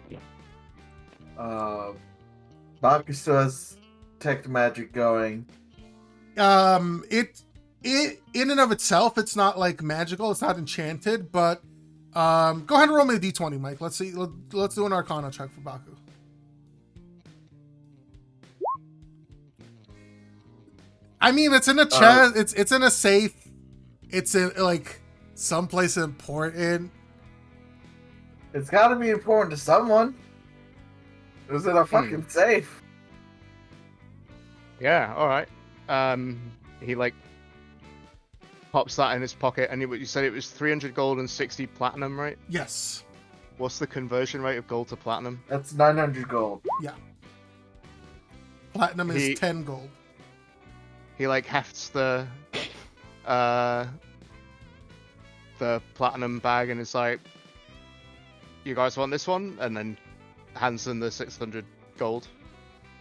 Bobby still has detect magic going. It in and of itself, it's not like magical. It's not enchanted, but go ahead and roll me a d20, Mike. Let's see. Let's do an Arcana check for Baku. I mean, it's in a chest. It's in a safe. It's in like someplace important. It's got to be important to someone. Is it a fucking safe? Yeah. All right. He like pops that in his pocket, and you said it was 300 gold and 60 platinum, right? Yes. What's the conversion rate of gold to platinum? That's 900 gold. Yeah. Platinum is 10 gold. He like hefts the platinum bag and is like, "You guys want this one?" And then hands them the 600 gold.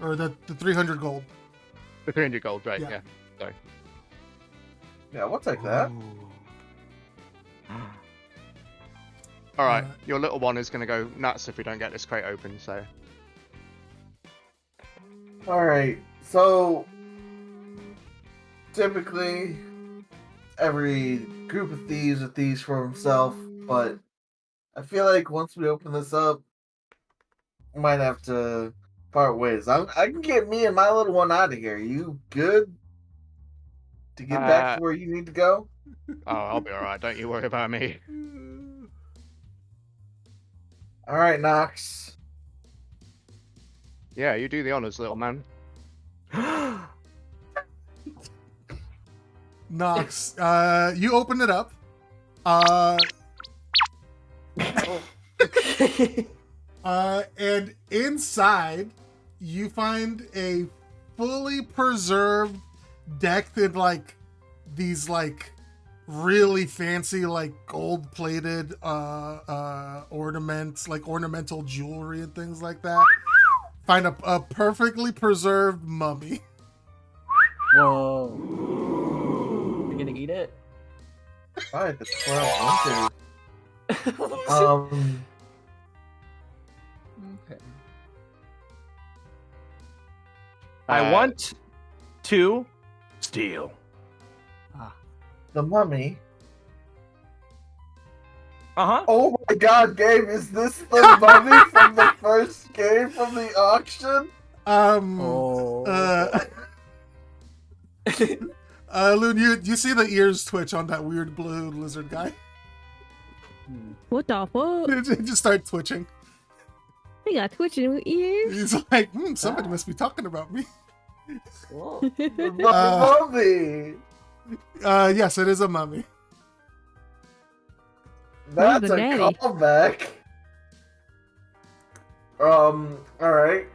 Or the 300 gold. The 300 gold, right? Yeah. Sorry. Yeah, we'll take that. All right, your little one is gonna go nuts if we don't get this crate open. So. All right, so typically every group of thieves are thieves for himself, but I feel like once we open this up, we might have to part ways. I can get me and my little one out of here. You good to get back to where you need to go? Oh, I'll be all right. Don't you worry about me. All right, Nox. Yeah, you do the honors, little man. Nox, you open it up. And inside, you find a fully preserved, decked in like these like really fancy like gold-plated ornaments, like ornamental jewelry and things like that. Find a perfectly preserved mummy. Whoa. You gonna eat it? Alright, that's what I want to. Okay. I want to steal. The mummy. Uh-huh. Oh my god, Gabe, is this the mummy from the first game from the auction? Loon, you see the ears twitch on that weird blue lizard guy? What the fuck? It just start twitching. They got twitching ears. He's like, somebody must be talking about me. The mummy! Yes, it is a mummy. That's a callback. Alright.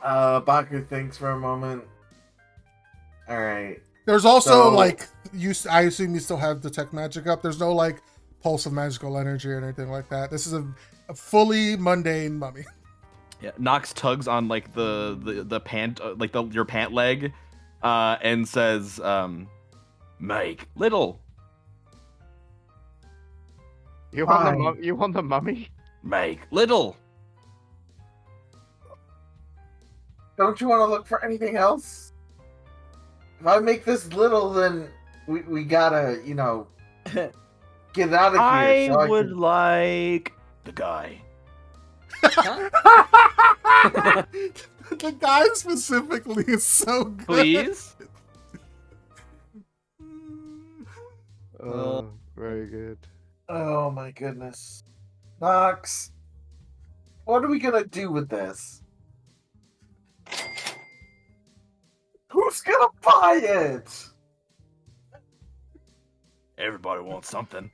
Baku thinks for a moment. Alright. There's also like I assume you still have detect magic up. There's no like pulse of magical energy or anything like that. This is a fully mundane mummy. Yeah, Nox tugs on like the pant, like your pant leg, and says, "Make little, You want the mummy? make little." Don't you want to look for anything else? If I make this little, then we gotta, get out of here. I so would can... like the guy. The guy specifically is so good. Please. Oh, very good. Oh my goodness. Nox, what are we gonna do with this? Who's gonna buy it? Everybody wants something.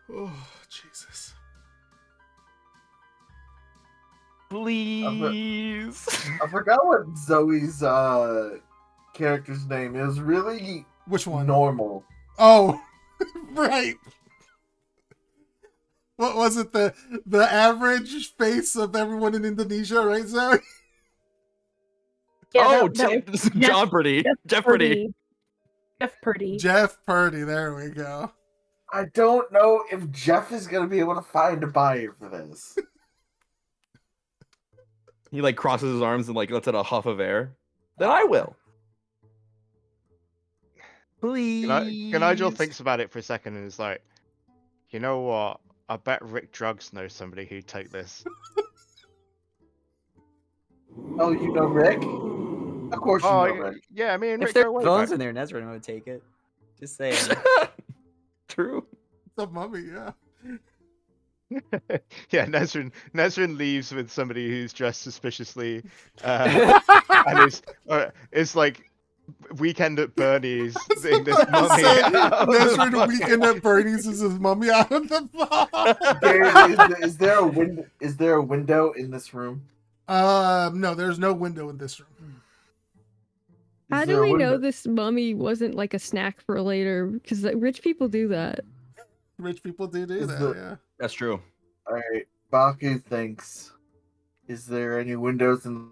Oh, Jesus. Please. I forgot what Zoe's character's name is. Really Which one? normal. Oh, right. What was it? The average face of everyone in Indonesia, right, Zoe? Oh, that was John Purdy. Jeff Purdy. Jeff Purdy. Jeff Purdy. There we go. I don't know if Jeff is gonna be able to find a buyer for this. He like crosses his arms and like lets out a huff of air. Then I will. Please. Nigel thinks about it for a second and is like, you know what? I bet Rick Drugs knows somebody who'd take this. Oh, you know Rick? Of course you know Rick. Yeah, I mean, If Rick, there go are way bones back. in there, Nezrin would take it. Just saying. True. The mummy, yeah. Yeah, Nezrin leaves with somebody who's dressed suspiciously, and is like Weekend at Bernie's in this mummy. Nezrin Weekend at Bernie's is his mummy out of the box. Gary, is there a window? Is there a window in this room? No, there's no window in this room. How Is do there a we know window? this mummy wasn't like a snack for later? Because like, rich people do that. Rich people do Is that, the- yeah. That's true. All right, Baku thinks. Is there any windows in?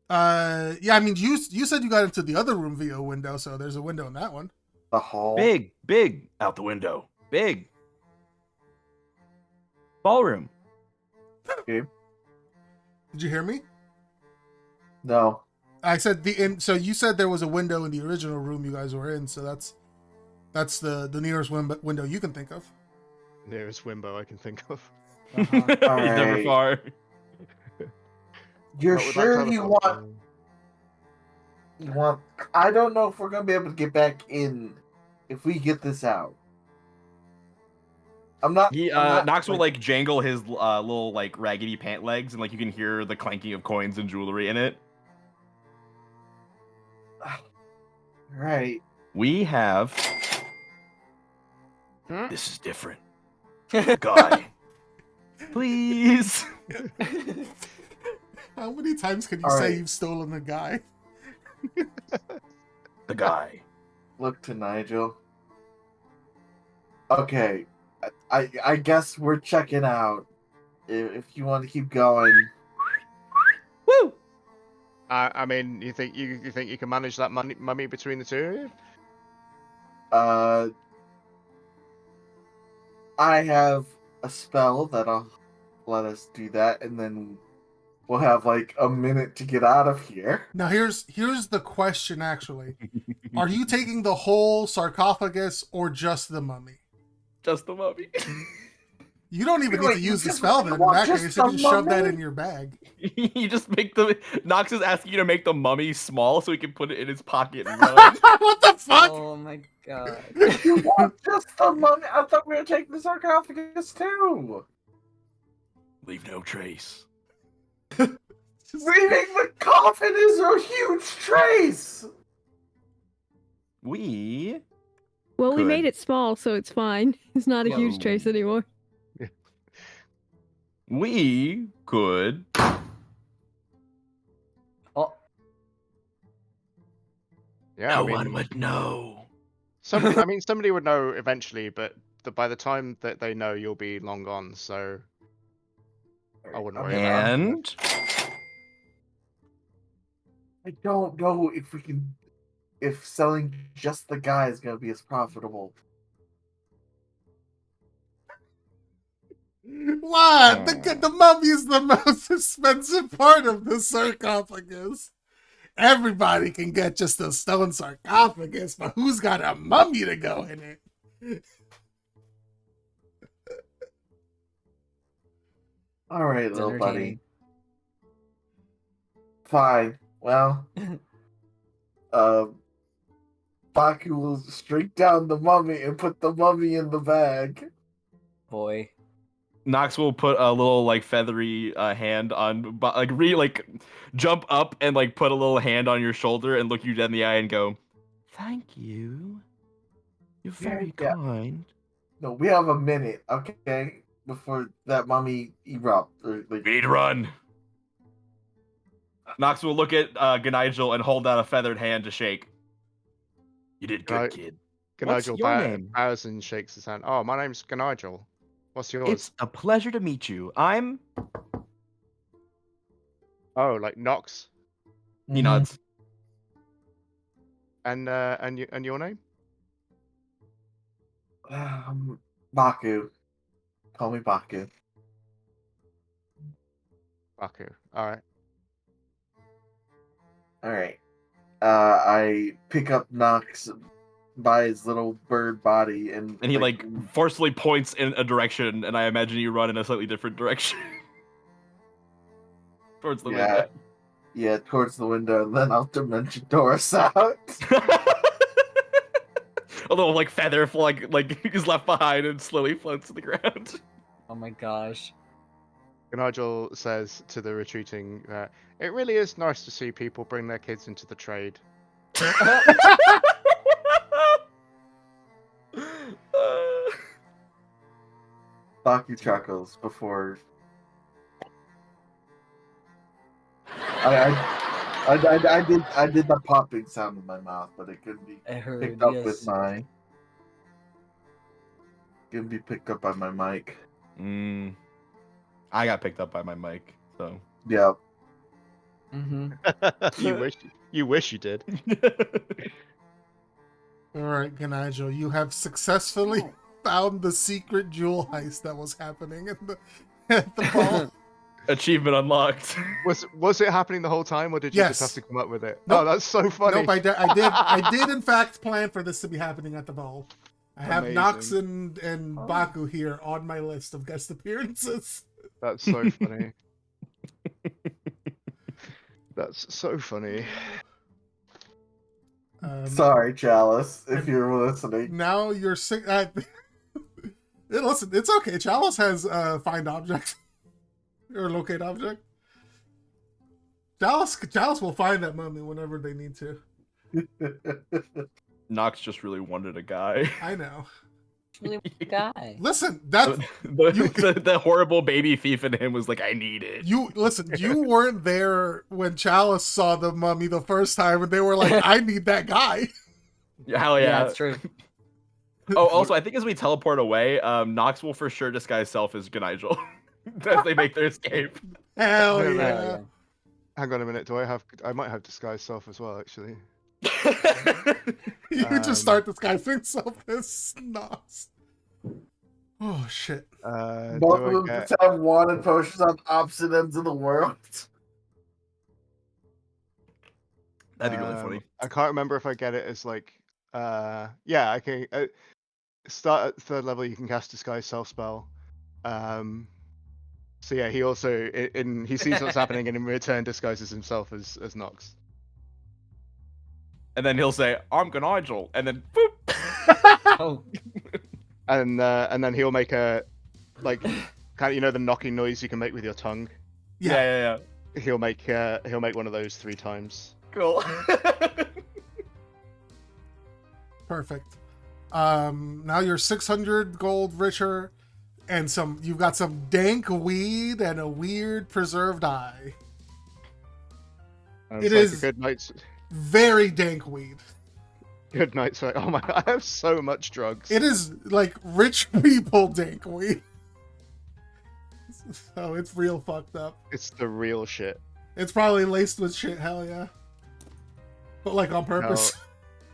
Yeah, I mean, you said you got into the other room via a window, so there's a window in that one. The hall. Big out the window. Big. Ballroom. Okay. Did you hear me? No. I said so you said there was a window in the original room you guys were in, so that's the nearest window you can think of. Nearest Wimbo I can think of. All He's never right. far. You're Not with that sure kind of you stuff, want? You want? I don't know if we're gonna be able to get back in if we get this out. I'm not. He I'm not, Nox will like jangle his little like raggedy pant legs, and like you can hear the clanking of coins and jewelry in it. Right. We have. This is different. Guy. Please. How many times can you All say right. you've stolen a guy? The guy. Look to Nigel. Okay. I guess we're checking out. If you want to keep going. Woo. I mean, you think you can manage that mummy between the two of you? I have a spell that'll let us do that, and then we'll have like a minute to get out of here. Now here's the question actually. Are you taking the whole sarcophagus or just the mummy? Just the mummy. You don't even need Wait, to you use the just spell then. In want that just case, you can the just shove that mummy? in your bag. You just make the Nox is asking you to make the mummy small so he can put it in his pocket and run. What the fuck? Oh my god. You want just the mummy? I thought we were taking the sarcophagus too. Leave no trace. Leaving the coffin is a huge trace. We Well, we Good. made it small, so it's fine. It's not a huge Whoa. trace anymore. could Oh, Yeah, No I mean, one would know. somebody would know eventually, but by the time that they know, you'll be long gone. So I wouldn't worry about it. And I don't know if selling just the guy is gonna be as profitable. What? The mummy is the most expensive part of the sarcophagus. Everybody can get just a stone sarcophagus, but who's got a mummy to go in it? All right, little buddy. Fine. Well, Baku will strike down the mummy and put the mummy in the bag. Boy. Nox will put a little like feathery hand on, jump up and like put a little hand on your shoulder and look you dead in the eye and go, "Thank you. You're very kind." No, we have a minute, okay, before that mummy erupts. We need to run. Nox will look at Ganigel and hold out a feathered hand to shake. You did good, kid. What's Ganigel your name? bows and shakes his hand. Oh, my name's Ganigel. What's yours? It's a pleasure to meet you. I'm. Oh, like Nox. He nods. And your name? Baku. Call me Baku. Baku. All right. All right. I pick up Nox by his little bird body and he like forcefully points in a direction, and I imagine you run in a slightly different direction. Towards the window. Yeah, towards the window, and then I'll dimension door us out. A little like feather like is left behind and slowly floats to the ground. Oh my gosh. Ganigel says to the retreating, it really is nice to see people bring their kids into the trade. Baku chuckles before I did the popping sound in my mouth, but it couldn't be picked up with my. Couldn't be picked up by my mic. I got picked up by my mic, so. Yeah. You wish you did. All right, Ganigel, you have successfully found the secret jewel heist that was happening at the ball. Achievement unlocked. Was it happening the whole time, or did you just have to come up with it? Nope. Oh, that's so funny. Nope, I did in fact plan for this to be happening at the ball. I have Nox and Baku here on my list of guest appearances. That's so funny. That's so funny. Sorry, Chalice, if you're listening. Now you're sick. Listen, it's okay. Chalice has find object or locate object. Chalice will find that mummy whenever they need to. Nox just really wanted a guy. I know. Really a guy. Listen, that the horrible baby thief in him was like, I need it. You weren't there when Chalice saw the mummy the first time, and they were like, I need that guy. Yeah, hell yeah. Yeah, that's true. Oh, also, I think as we teleport away, Nox will for sure disguise self as Ganigel as they make their escape. Hell yeah. Hang on a minute. I might have disguise self as well, actually. You just start disguising self as Nox. Oh shit. Both of them just have wanted potions on opposite ends of the world. That'd be really funny. I can't remember if I get it as like I can start at third level. You can cast disguise self spell. So yeah, he also he sees what's happening and in return disguises himself as Nox. And then he'll say, "I'm Ganigel," and then boop. Oh. And then he'll make a kind of the knocking noise you can make with your tongue. Yeah. He'll make one of those 3 times. Cool. Perfect. Now you're 600 gold richer, and you've got some dank weed and a weird preserved eye. And It it's is a good night's. very dank weed. Good night, sir. Oh my god, I have so much drugs. It is like rich people dinkweed. So it's real fucked up. It's the real shit. It's probably laced with shit, hell yeah. But like on purpose.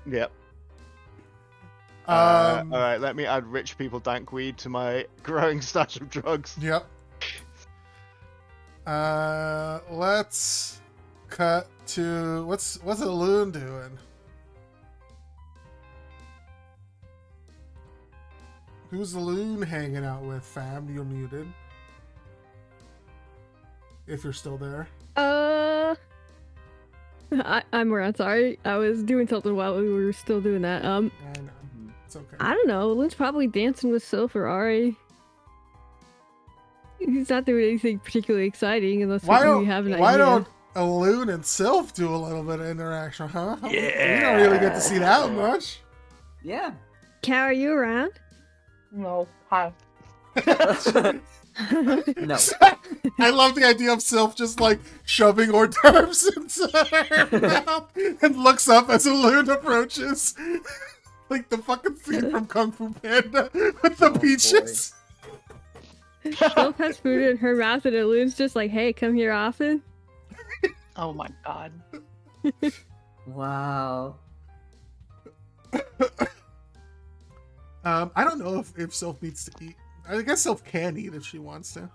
Yep. Um, Alright, let me add rich people dankweed to my growing stash of drugs. Yep. Let's cut to what's a loon doing? Who's the loon hanging out with, fam? You're muted. If you're still there. I'm around. Sorry, I was doing something while we were still doing that. I know. It's okay. I don't know. Lynn's probably dancing with Soph or Ari. He's not doing anything particularly exciting unless we have an idea. Why don't a loon and Sylph do a little bit of interaction, huh? Yeah. We don't really get to see that much. Yeah. Kat, are you around? No. Hi. No. I love the idea of Sylph just like shoving hors d'oeuvres into her mouth and looks up as a loon approaches. Like the fucking scene from Kung Fu Panda with the peaches. Soph has food in her mouth and a loon's just like, hey, come here often. Oh my god. Wow. I don't know if Sylph needs to eat. I guess Sylph can eat if she wants to.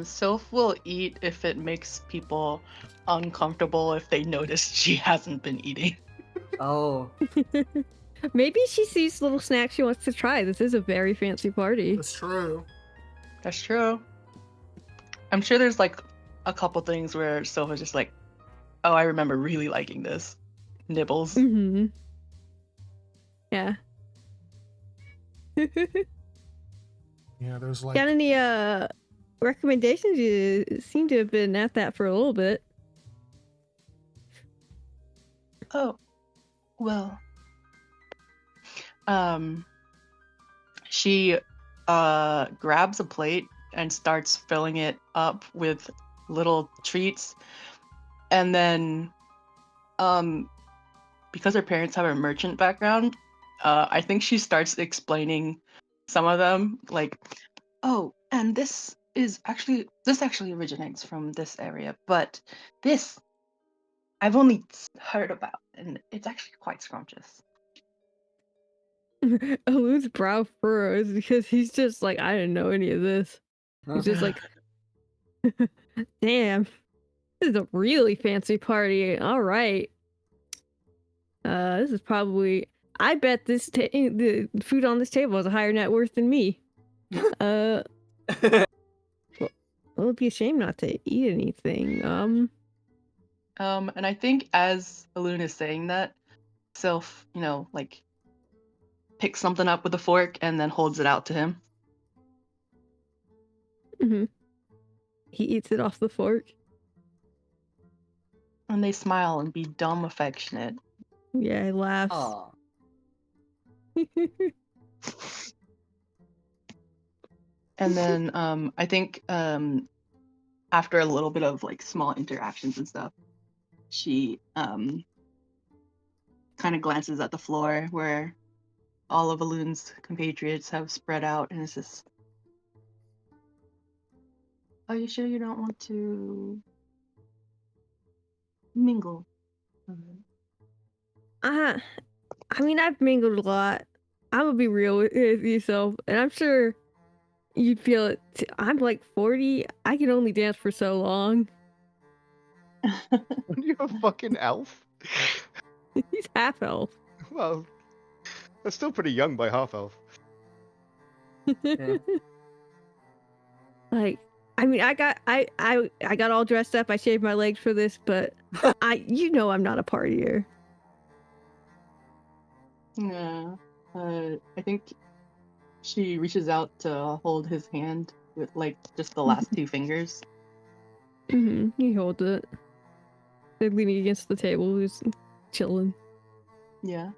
Sylph will eat if it makes people uncomfortable if they notice she hasn't been eating. Oh. Maybe she sees little snacks she wants to try. This is a very fancy party. That's true. That's true. I'm sure there's like a couple things where Sylph is just like, oh, I remember really liking this. Nibbles. Mm-hmm. Yeah. Yeah, there's like... Got any recommendations? You seem to have been at that for a little bit. Oh, well. She grabs a plate and starts filling it up with little treats. And then, because her parents have a merchant background, I think she starts explaining some of them, like, oh, and this actually originates from this area, but this I've only heard about, and it's actually quite scrumptious. Alu's brow furrows because he's just like, I didn't know any of this. He's just like, damn, this is a really fancy party. All right. This is probably, I bet the food on this table has a higher net worth than me. Well, it'd be a shame not to eat anything. And I think as Alun is saying that, Sylph, like, picks something up with a fork and then holds it out to him. Mm-hmm. He eats it off the fork. And they smile and be dumb affectionate. Yeah, he laughs. Aw. And then I think after a little bit of like small interactions and stuff, she kind of glances at the floor where all of Alun's compatriots have spread out, and it's just, are you sure you don't want to mingle? I mean, I've mingled a lot. I'm gonna be real with you, so, and I'm sure you'd feel it. I'm like 40. I can only dance for so long. Are you a fucking elf? He's half elf. Well, that's still pretty young by half elf. Yeah. Like, I mean, I got all dressed up. I shaved my legs for this, but I'm not a partier. Yeah. I think she reaches out to hold his hand with like just the last two fingers. Mm-hmm. He holds it. They're leaning against the table, just chilling. Yeah.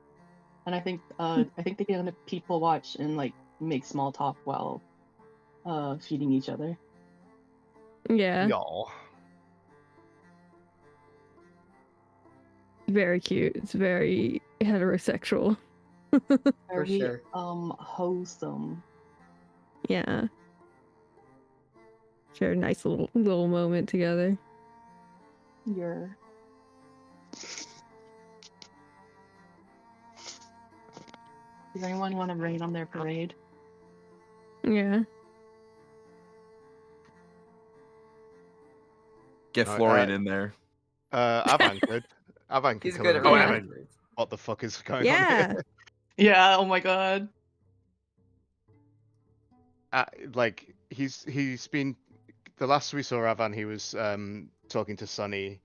And I think they can people watch and like make small talk while feeding each other. Yeah. Y'all. very cute. It's very heterosexual. Very, sure. wholesome. Yeah. Share a nice little moment together. Yeah. Does anyone want to rain on their parade? Yeah. Get No, Florian in there. Avan could. Avan could He's come good in at and Yeah. be running. like, what the fuck is going on Yeah. here? Yeah. Oh my god. Like he's been the last we saw Avan, he was talking to Sunny,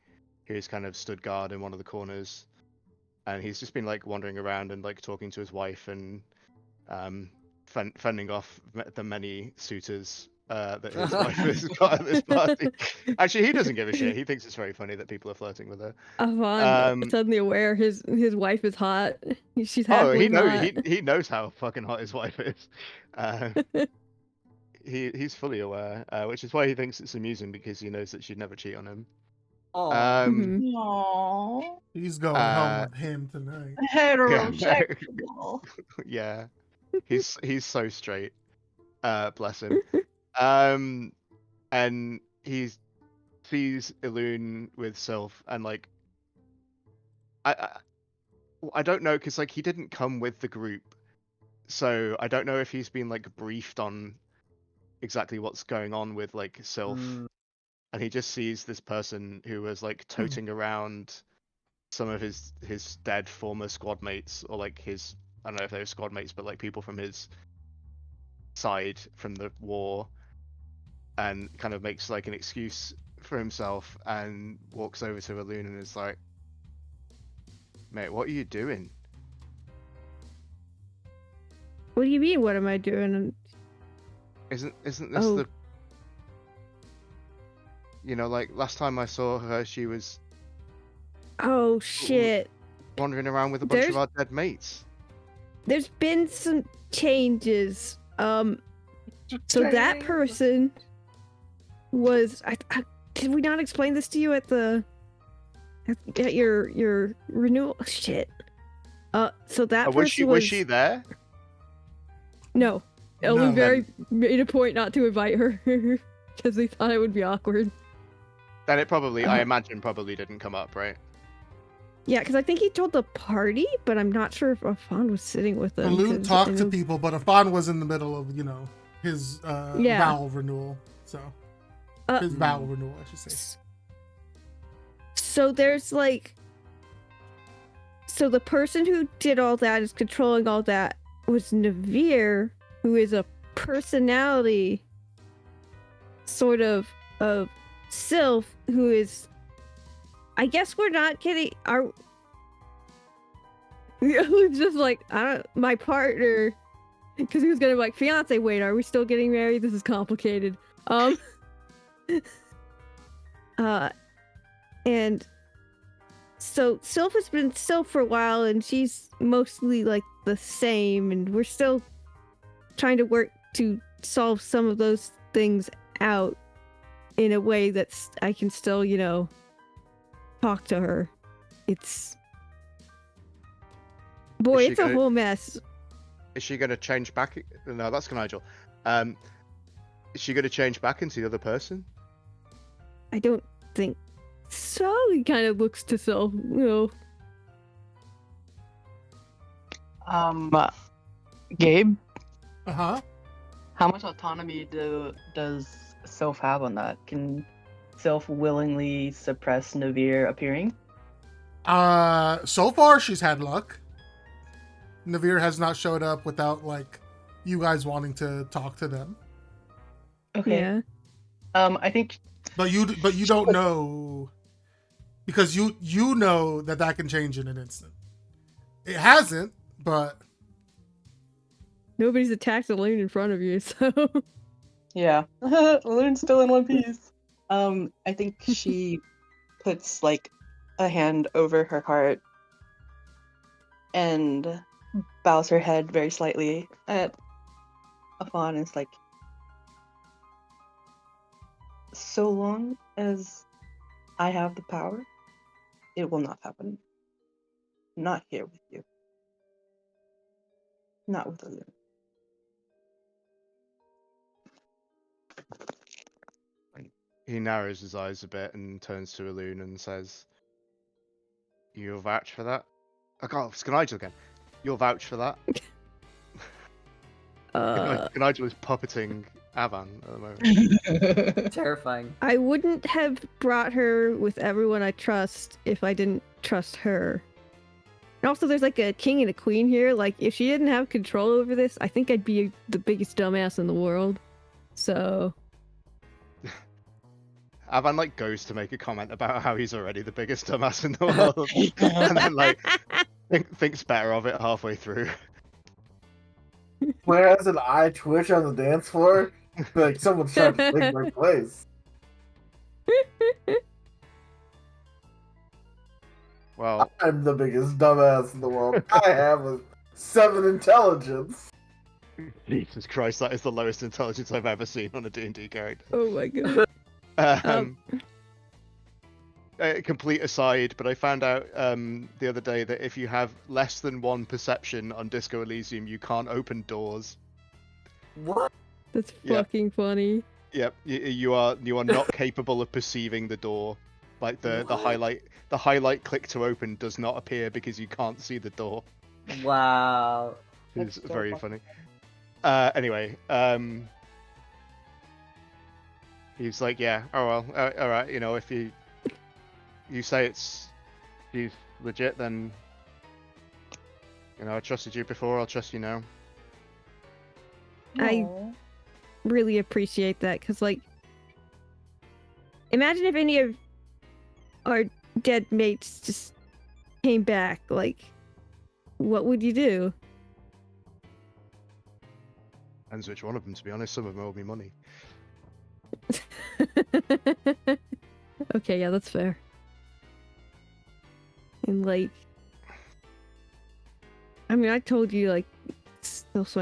who's kind of stood guard in one of the corners, and he's just been like wandering around and like talking to his wife and fending off the many suitors that his wife has got at this party. Actually, he doesn't give a shit. He thinks it's very funny that people are flirting with her. Avon suddenly aware his wife is hot. She's Oh, halfway he hot. he knows how fucking hot his wife is. He's fully aware, which is why he thinks it's amusing because he knows that she'd never cheat on him. Aw. Um, Mhm. Aww. He's going home with him tonight. Heterosexual. yeah, he's so straight. Bless him. And he sees Elune with Sylph, and like, I don't know because like he didn't come with the group, so I don't know if he's been like briefed on exactly what's going on with like Sylph. Mm. And he just sees this person who was like toting around some of his dead former squad mates, or like his, I don't know if they were squad mates, but like people from his side from the war, and kind of makes like an excuse for himself and walks over to Elune and is like, mate, what are you doing? What do you mean? What am I doing? Isn't this Oh. the, you know, like last time I saw her, she was Oh shit! wandering around with a bunch of There's- our dead mates. There's been some changes. So that person was. Did we not explain this to you at your renewal? Shit. So that person Was she there? No. No. Ellie made a point not to invite her because they thought it would be awkward. Then it probably, I Uh, imagine, probably didn't come up, right? Yeah, because I think he told the party, but I'm not sure if Afan was sitting with them. Baloo 'cause talked I to know- people, but Afan was in the middle of, his Yeah. vow renewal. So his Uh, vow renewal, I should say. So there's like, so the person who did all that is controlling all that was Navir, who is a personality sort of Sylph, who is, I guess we're not getting our. It's just like, my partner, because he was gonna be like, fiance, wait, are we still getting married? This is complicated. And so Sylph has been Sylph for a while, and she's mostly like the same, and we're still trying to work to solve some of those things out in a way that's I can still, talk to her. It's boy, Is she it's a gonna- whole mess. Is she going to change back? No, that's Nigel. Is she going to change back into the other person? I don't think so. He kind of looks to Sylph, Gabe, Uh-huh. how much autonomy does Sylph have on that? Can Sylph willingly suppress Navir appearing? So far she's had luck. Navir has not showed up without like you guys wanting to talk to them. Okay. Yeah. I think But you don't know, because you know that can change in an instant. It hasn't, but Nobody's attacked the lane in front of you, so yeah. Luna's still in one piece. I think she puts like a hand over her heart and bows her head very slightly at Afan and is like, so long as I have the power, it will not happen. Not here with you. Not with Alun. He narrows his eyes a bit and turns to Alun and says, "You'll vouch for that?" I got Skanigel again. You'll vouch for that? Skanigel is puppeting Avan at the moment. Terrifying. I wouldn't have brought her with everyone I trust if I didn't trust her. And also, there's like a king and a queen here. Like, if she didn't have control over this, I think I'd be the biggest dumbass in the world. So... Avan like goes to make a comment about how he's already the biggest dumbass in the world, and then like thinks better of it halfway through. Whereas an eye twitch on the dance floor, like someone's trying to take my place. Well, I'm the biggest dumbass in the world. I have a 7 intelligence. Jesus Christ, that is the lowest intelligence I've ever seen on a D&D character. Oh my god. Complete aside, but I found out the other day that if you have less than 1 perception on Disco Elysium, you can't open doors. What? That's fucking funny. Yep, you are not capable of perceiving the door. Like the highlight click to open does not appear because you can't see the door. Wow. It's That's so very funny. funny. Anyway, he's like, yeah, oh well, all right, you know, if you say she's legit, then you know, I trusted you before, I'll trust you now. I Aw. really appreciate that, because, like, imagine if any of our dead mates just came back. Like, what would you do? Depends which one of them, to be honest. Some of them owe me money. Okay, yeah, that's fair. And, like, I mean, I told you, like, Sylph's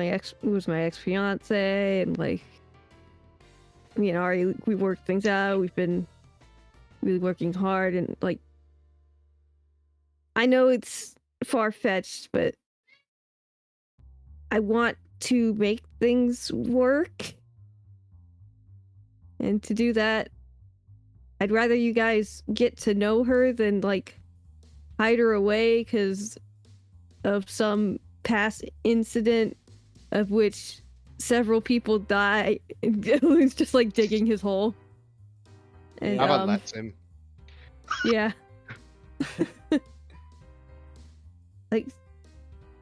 was my ex-fiance, and, like, you know, we worked things out. We've been really working hard, and, like, I know it's far-fetched, but I want to make things work. And to do that, I'd rather you guys get to know her than, like, hide her away because of some past incident of which several people die. He's just, like, digging his hole. And, Avan lets him. yeah. Like,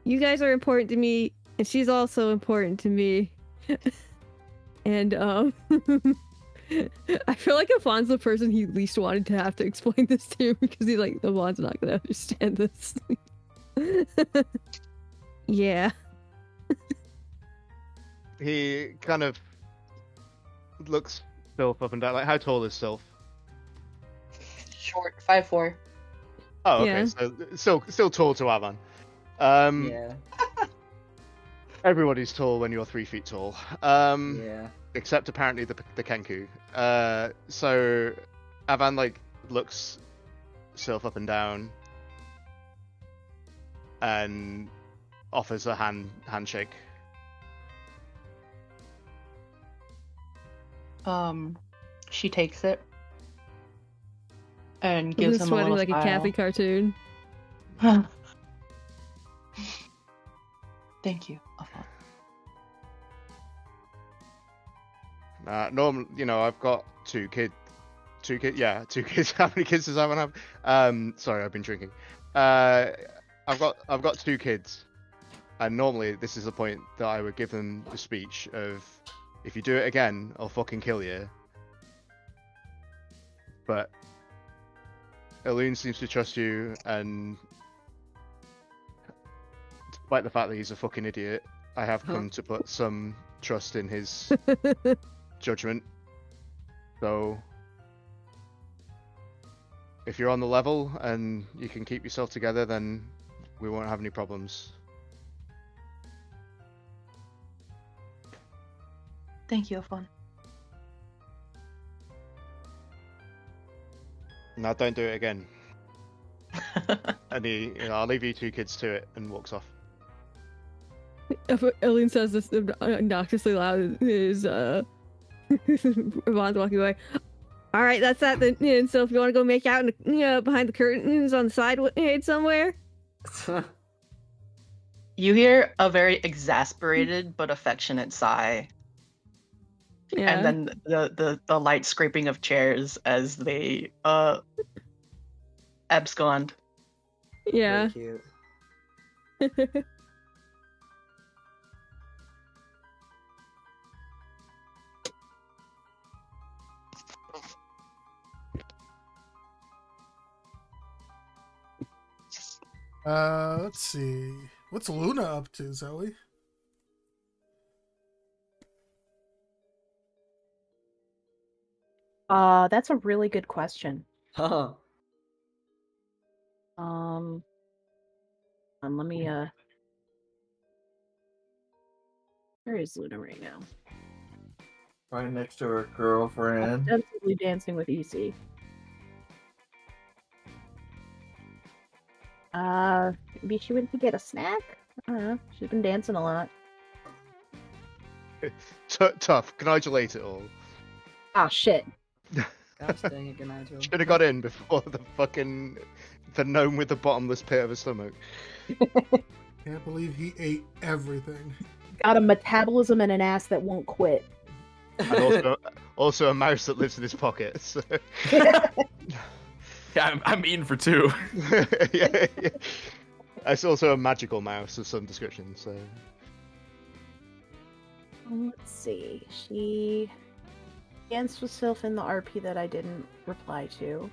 you guys are important to me, and she's also important to me. And, I feel like Afon's the person he least wanted to have to explain this to, because he's like, Afon's not gonna understand this. Yeah. He kind of looks Sylph up and down. Like, how tall is Sylph? Short, 5'4". Oh, okay. Yeah. So still tall to Avan. Yeah. Everybody's tall when you're 3 feet tall. Yeah. Except apparently the Kenku. So Avan like looks Sylph up and down and offers a handshake. She takes it and gives him a sweating little like smile. a Kathy cartoon. Thank you, Afon. Normally, you know, I've got two kids. Yeah, 2 kids. How many kids does Avan have? Sorry, I've been drinking. I've got 2 kids, and normally this is the point that I would give them the speech of, if you do it again, I'll fucking kill you. But Elune seems to trust you, and despite the fact that he's a fucking idiot, I have come to put some trust in his judgment. So if you're on the level and you can keep yourself together, then we won't have any problems. Thank you, Afon. Now don't do it again. And I'll leave you two kids to it, and walks off. Eileen says this obnoxiously loud is Yvonne's walking away. All right, that's that then. So if you want to go make out in the, behind the curtains on the side somewhere. You hear a very exasperated but affectionate sigh. Yeah. And then the light scraping of chairs as they abscond. Very Yeah. cute. Let's see. What's Luna up to, Zoe? That's a really good question. Huh. Let me where is Luna right now? Right next to her girlfriend. Ostensibly dancing with EC. Maybe she went to get a snack? I don't know. She's been dancing a lot. Tough. Congratulate it all. Oh shit. Gosh dang it, good night, Joe. Should have got in before the gnome with the bottomless pit of a stomach. Can't believe he ate everything. Got a metabolism and an ass that won't quit. And also a mouse that lives in his pocket. So. Yeah, I'm eating for two. Yeah. It's also a magical mouse of some description. So. Let's see. She danced with Sylph in the RP that I didn't reply to.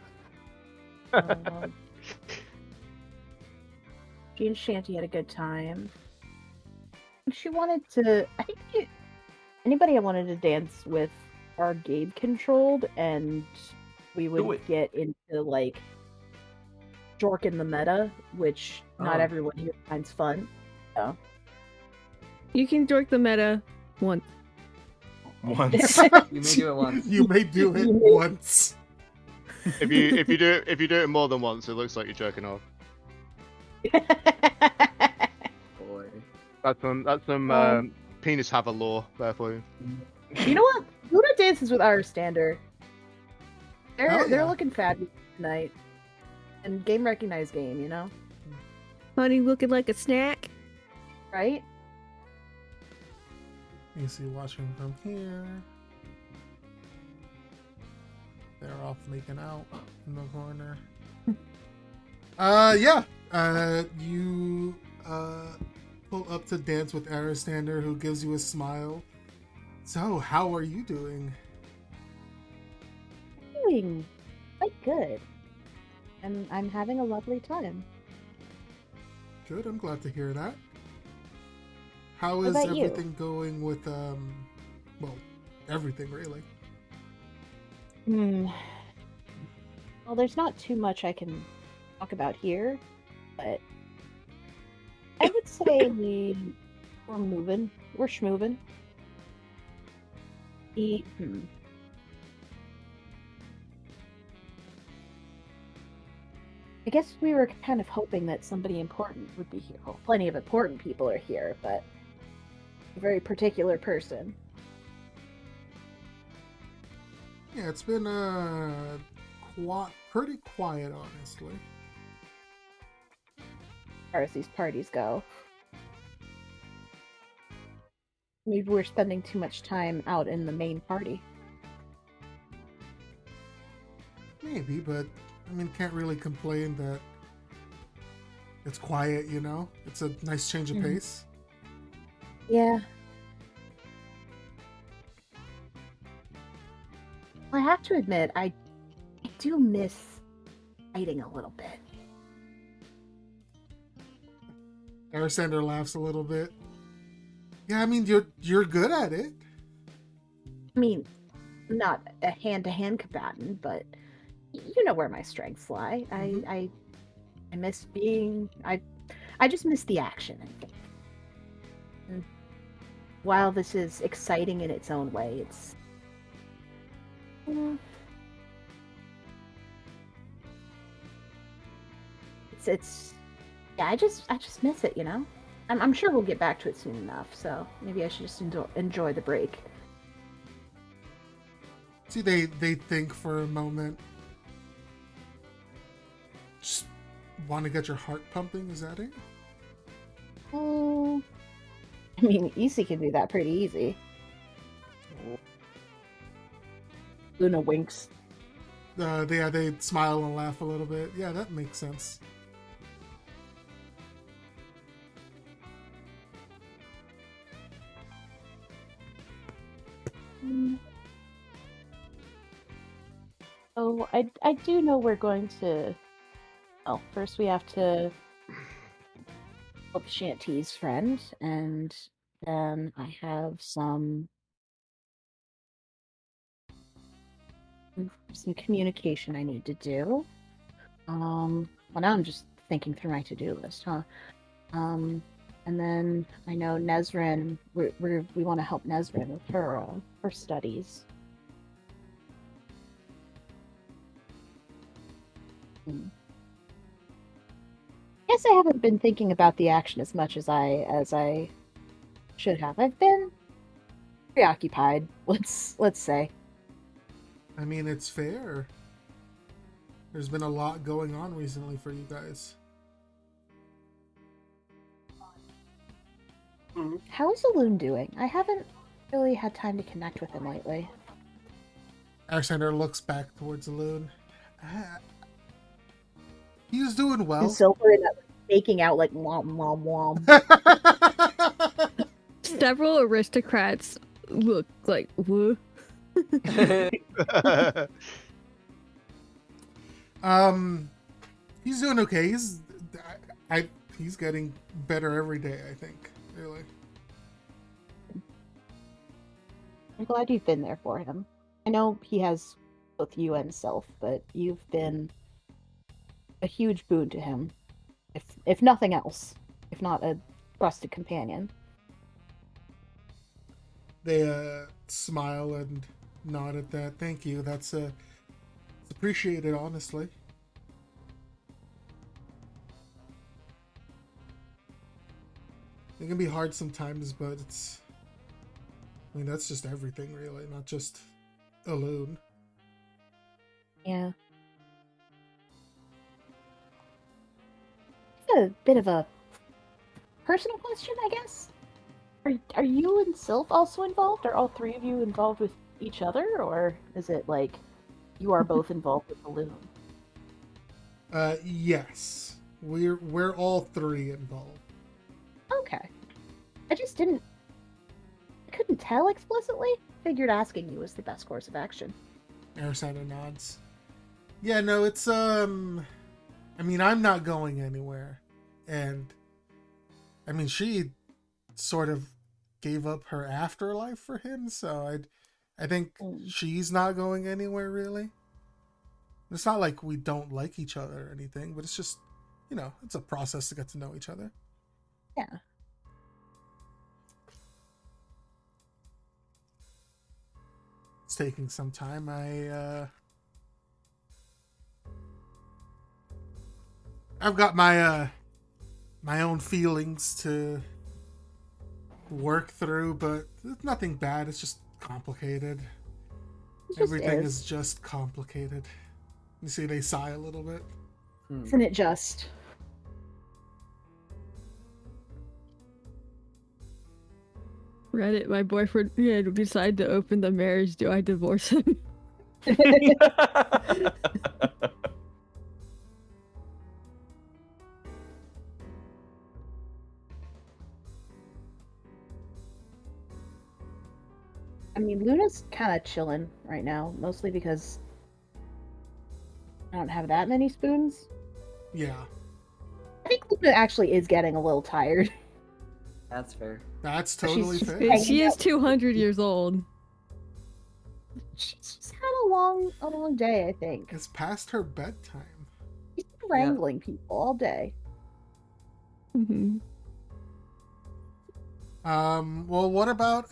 She and Shanty had a good time. She wanted to. I think anybody I wanted to dance with are game controlled, and we would get into like jork in the meta, which not everyone here finds fun. So. You can dork the meta once. Once. You may do it once. You may do it once. If you do it more than once, it looks like you're jerking off. Boy. That's some penis have a law there for you. You know what? Luna dances with our standard. They're yeah. looking fabulous tonight. And game recognized game, you know? Honey looking like a snack. Right? You see watching from here. They're off making out in the corner. You pull up to dance with Aristander, who gives you a smile. So, how are you doing? Doing quite good. And I'm having a lovely time. Good, I'm glad to hear that. How What is about you? everything going with, well, everything really? Well, there's not too much I can talk about here, but I would say we're moving. We're schmoving. I guess we were kind of hoping that somebody important would be here. Well, plenty of important people are here, but a very particular person. Yeah, it's been pretty quiet, honestly. As far as these parties go. Maybe we're spending too much time out in the main party. Maybe, but I mean, can't really complain that it's quiet, you know? It's a nice change of pace. Yeah. Well, I have to admit, I do miss fighting a little bit. Aristander laughs a little bit. Yeah, I mean, you're good at it. I mean, not a hand-to-hand combatant, but you know where my strengths lie. I miss being... I just miss the action, I think. And while this is exciting in its own way, it's... it's yeah, I just miss it, you know. I'm sure we'll get back to it soon enough. So maybe I should just enjoy the break. See, they think for a moment. Just want to get your heart pumping. Is that it? Oh, I mean, Easy can do that pretty easy. Luna winks. They smile and laugh a little bit. Yeah, that makes sense. Oh, I do know we're going to. Oh, first we have to help Shanty's friend, and then I have some communication I need to do. Well, now I'm just thinking through my to-do list, huh? And then I know Nezrin. We want to help Nezrin with her studies. Guess I haven't been thinking about the action as much as I should have. I've been preoccupied. Let's say. I mean, it's fair. There's been a lot going on recently for you guys. How's Saloon doing? I haven't really had time to connect with him lately. Alexander looks back towards the loon. He's doing well. And Silver and making out like womp womp womp. Several aristocrats look like woo. He's doing okay. He's getting better every day, I think. Really. I'm glad you've been there for him. I know he has both you and Self, but you've been a huge boon to him. If nothing else. If not a trusted companion. They smile and nod at that. Thank you. That's it's appreciated, honestly. It can be hard sometimes, but it's... I mean, that's just everything, really, not just alone. Yeah. A bit of a personal question, I guess. Are you and Sylph also involved? Are all three of you involved with each other, or is it like you are both involved with the loom? Yes. We're all three involved. Okay. I couldn't tell explicitly. Figured asking you was the best course of action. Arisana nods. Yeah, no, it's I mean, I'm not going anywhere. And I mean, she sort of gave up her afterlife for him, so I think she's not going anywhere, really. It's not like we don't like each other or anything, but it's just, you know, it's a process to get to know each other. Yeah. It's taking some time. I've got my my own feelings to work through, but it's nothing bad. It's just complicated. Everything is just complicated. You see, they sigh a little bit. Isn't it just? Reddit, my boyfriend decided to open the marriage. Do I divorce him? I mean, Luna's kind of chilling right now, mostly because I don't have that many spoons. Yeah. I think Luna actually is getting a little tired. That's fair. That's totally She's fair. She is 200 years old. She's had a long day, I think. It's past her bedtime. She's been wrangling people all day. Mm-hmm. Well, what about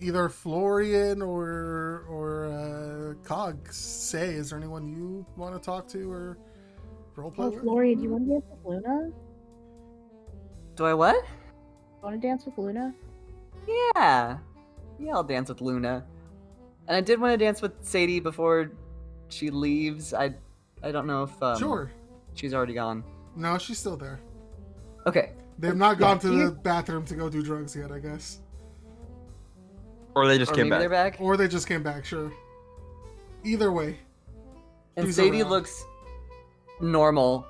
either Florian or Cog? Say, is there anyone you want to talk to or roleplay Oh, with? Florian, do you want to dance with Luna? Do I what? Want to dance with Luna? Yeah. Yeah, I'll dance with Luna. And I did want to dance with Sadie before she leaves. I don't know if Sure. she's already gone. No, she's still there. Okay. They've not gone to you- the bathroom to go do drugs yet, I guess. Or they just Or came maybe back. they're back. Or they just came back, sure. Either way. And she's Sadie around. looks normal.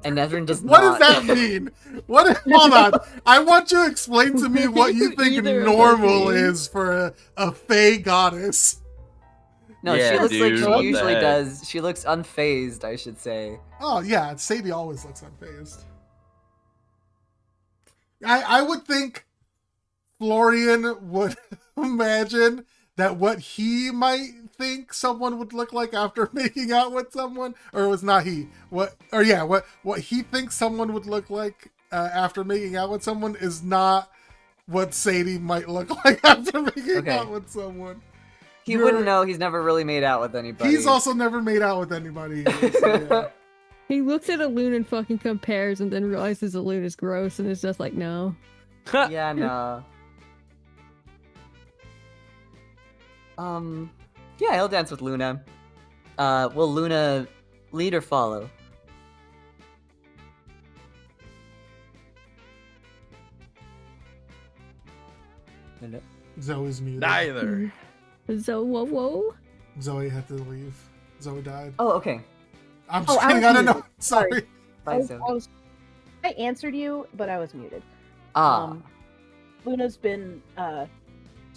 And Nezrin does What not. does that mean? Hold on. I want you to explain to me what you think Either of normal those is for a fae goddess. No, Yeah, she looks dude, like what she the usually heck? does. She looks unfazed, I should say. Oh, yeah. Sadie always looks unfazed. I would think Florian would imagine that what he might think someone would look like after making out with someone, or it was not he. What he thinks someone would look like after making out with someone is not what Sadie might look like after making Okay. out with someone. He wouldn't know. He's never really made out with anybody. He's also never made out with anybody either, so yeah. He looks at a loon and fucking compares and then realizes a loon is gross and is just like, no. Yeah, no. Yeah, he'll dance with Luna. Will Luna lead or follow? Hello? Zoe's muted. Neither. So, whoa. Zoe had to leave. Zoe died. Oh, okay. I'm Oh, just I kidding. was I don't know. muted. Sorry. Bye, Zoe. I answered you, but I was muted. Ah, Luna's been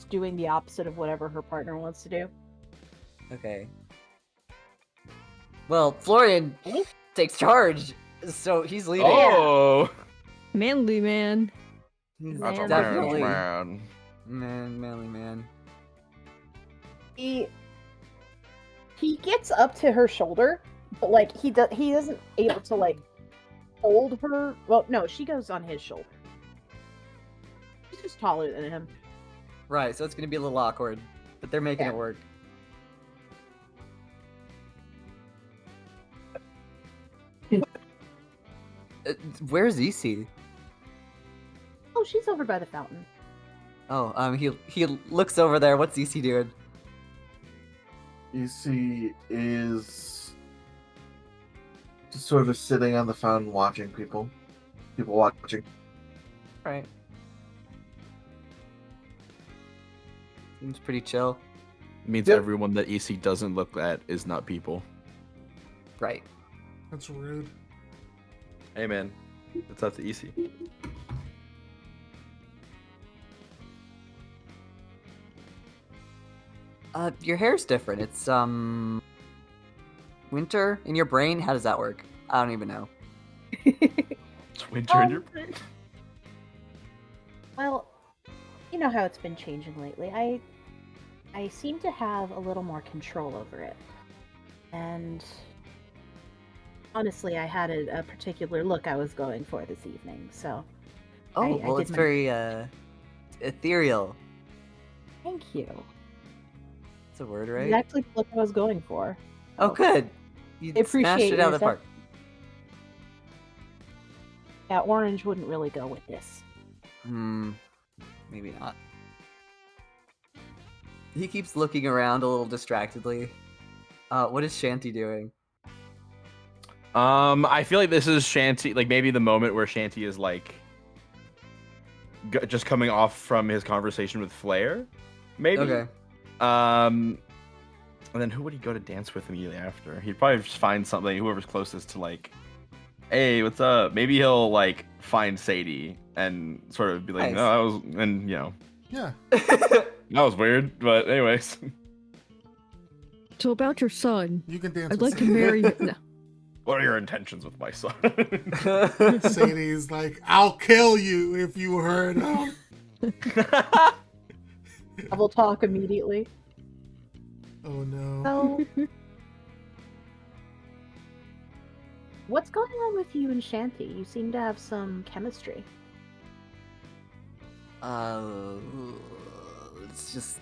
doing the opposite of whatever her partner wants to do. okay. Well, Florian takes charge, so he's leading. Oh. Manly man. He's That's a definitely man. manly man. He gets up to her shoulder, but like he isn't able to like hold her. Well, no, she goes on his shoulder. She's just taller than him. Right, so it's gonna be a little awkward, but they're making Yeah. it work. Where's EC? Oh, she's over by the fountain. Oh, he looks over there. What's EC doing? EC is just sort of sitting on the fountain watching people. People watching. Right. Seems pretty chill. Means Yep. everyone that EC doesn't look at is not people. Right. That's rude. Hey man, it's up to EC. Your hair's different. It's winter in your brain. How does that work? I don't even know. It's winter in your Um, Well, you know how it's been changing lately. I seem to have a little more control over it. And honestly, I had a particular look I was going for this evening, so Oh, I well, did it's my- very ethereal. thank you. That's a word, right? Exactly what I was going for. Oh, good. You I smashed appreciate it out of the yourself. park. Yeah, orange wouldn't really go with this. Maybe not. He keeps looking around a little distractedly. What is Shanty doing? I feel like this is Shanty, like maybe the moment where Shanty is like just coming off from his conversation with Flair, maybe. Okay. And then who would he go to dance with immediately after? He'd probably just find something, whoever's closest to like, hey, what's up? Maybe he'll like find Sadie and sort of be like, Nice. no, that was, and you know, Yeah. that was weird. But anyways, So about your son. You can dance I'd with like to marry him. No. what are your intentions with my son? Sadie's like, I'll kill you if you hurt him. I will talk immediately. Oh no. So, what's going on with you and Shanty? You seem to have some chemistry. It's just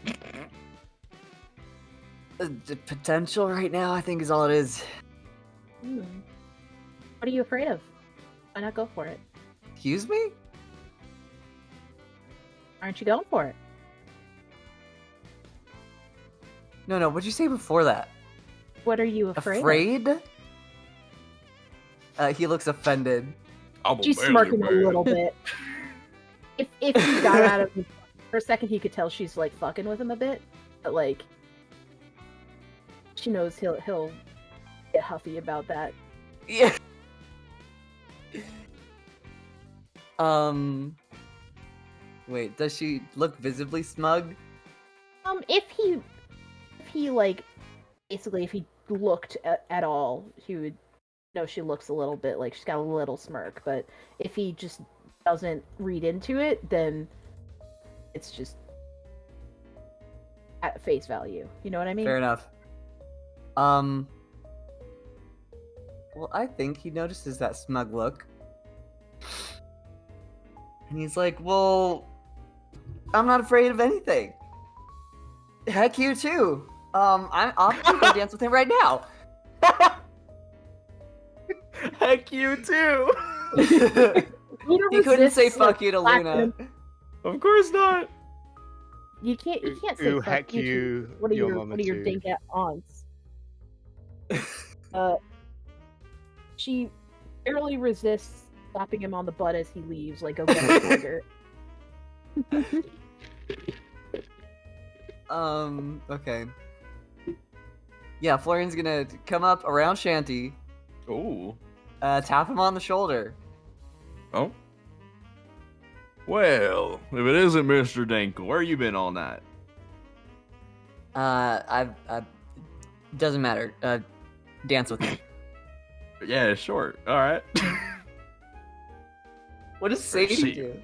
the potential right now. I think is all it is. Hmm. What are you afraid of? Why not go for it? Excuse me? Aren't you going for it? No, what'd you say before that? What are you afraid of? Afraid? He looks offended. She's smirking a little bit. If he got out of for a second, he could tell she's like fucking with him a bit, but like she knows he'll get huffy about that. Yeah. Wait, does she look visibly smug? If he like basically if he looked at all, he would know she looks a little bit like she's got a little smirk. But if he just doesn't read into it, then it's just at face value. You know what I mean? Fair enough. Well, I think he notices that smug look. And he's like, well, I'm not afraid of anything. Heck, you too. I'll go dance with him right now. Heck you too. He couldn't say fuck you to Luna. Of course not. You can't say Ooh, fuck heck you. you, To one of your your mama one of your too. dink aunts. She barely resists slapping him on the butt as he leaves, like a good trigger. Okay. Yeah, Florian's gonna come up around Shanty, Ooh. tap him on the shoulder. Oh. Well, if it isn't Mr. Dinkle, where you been all night? Doesn't matter. Dance with me. Yeah, sure. All right. What does Sadie See. do?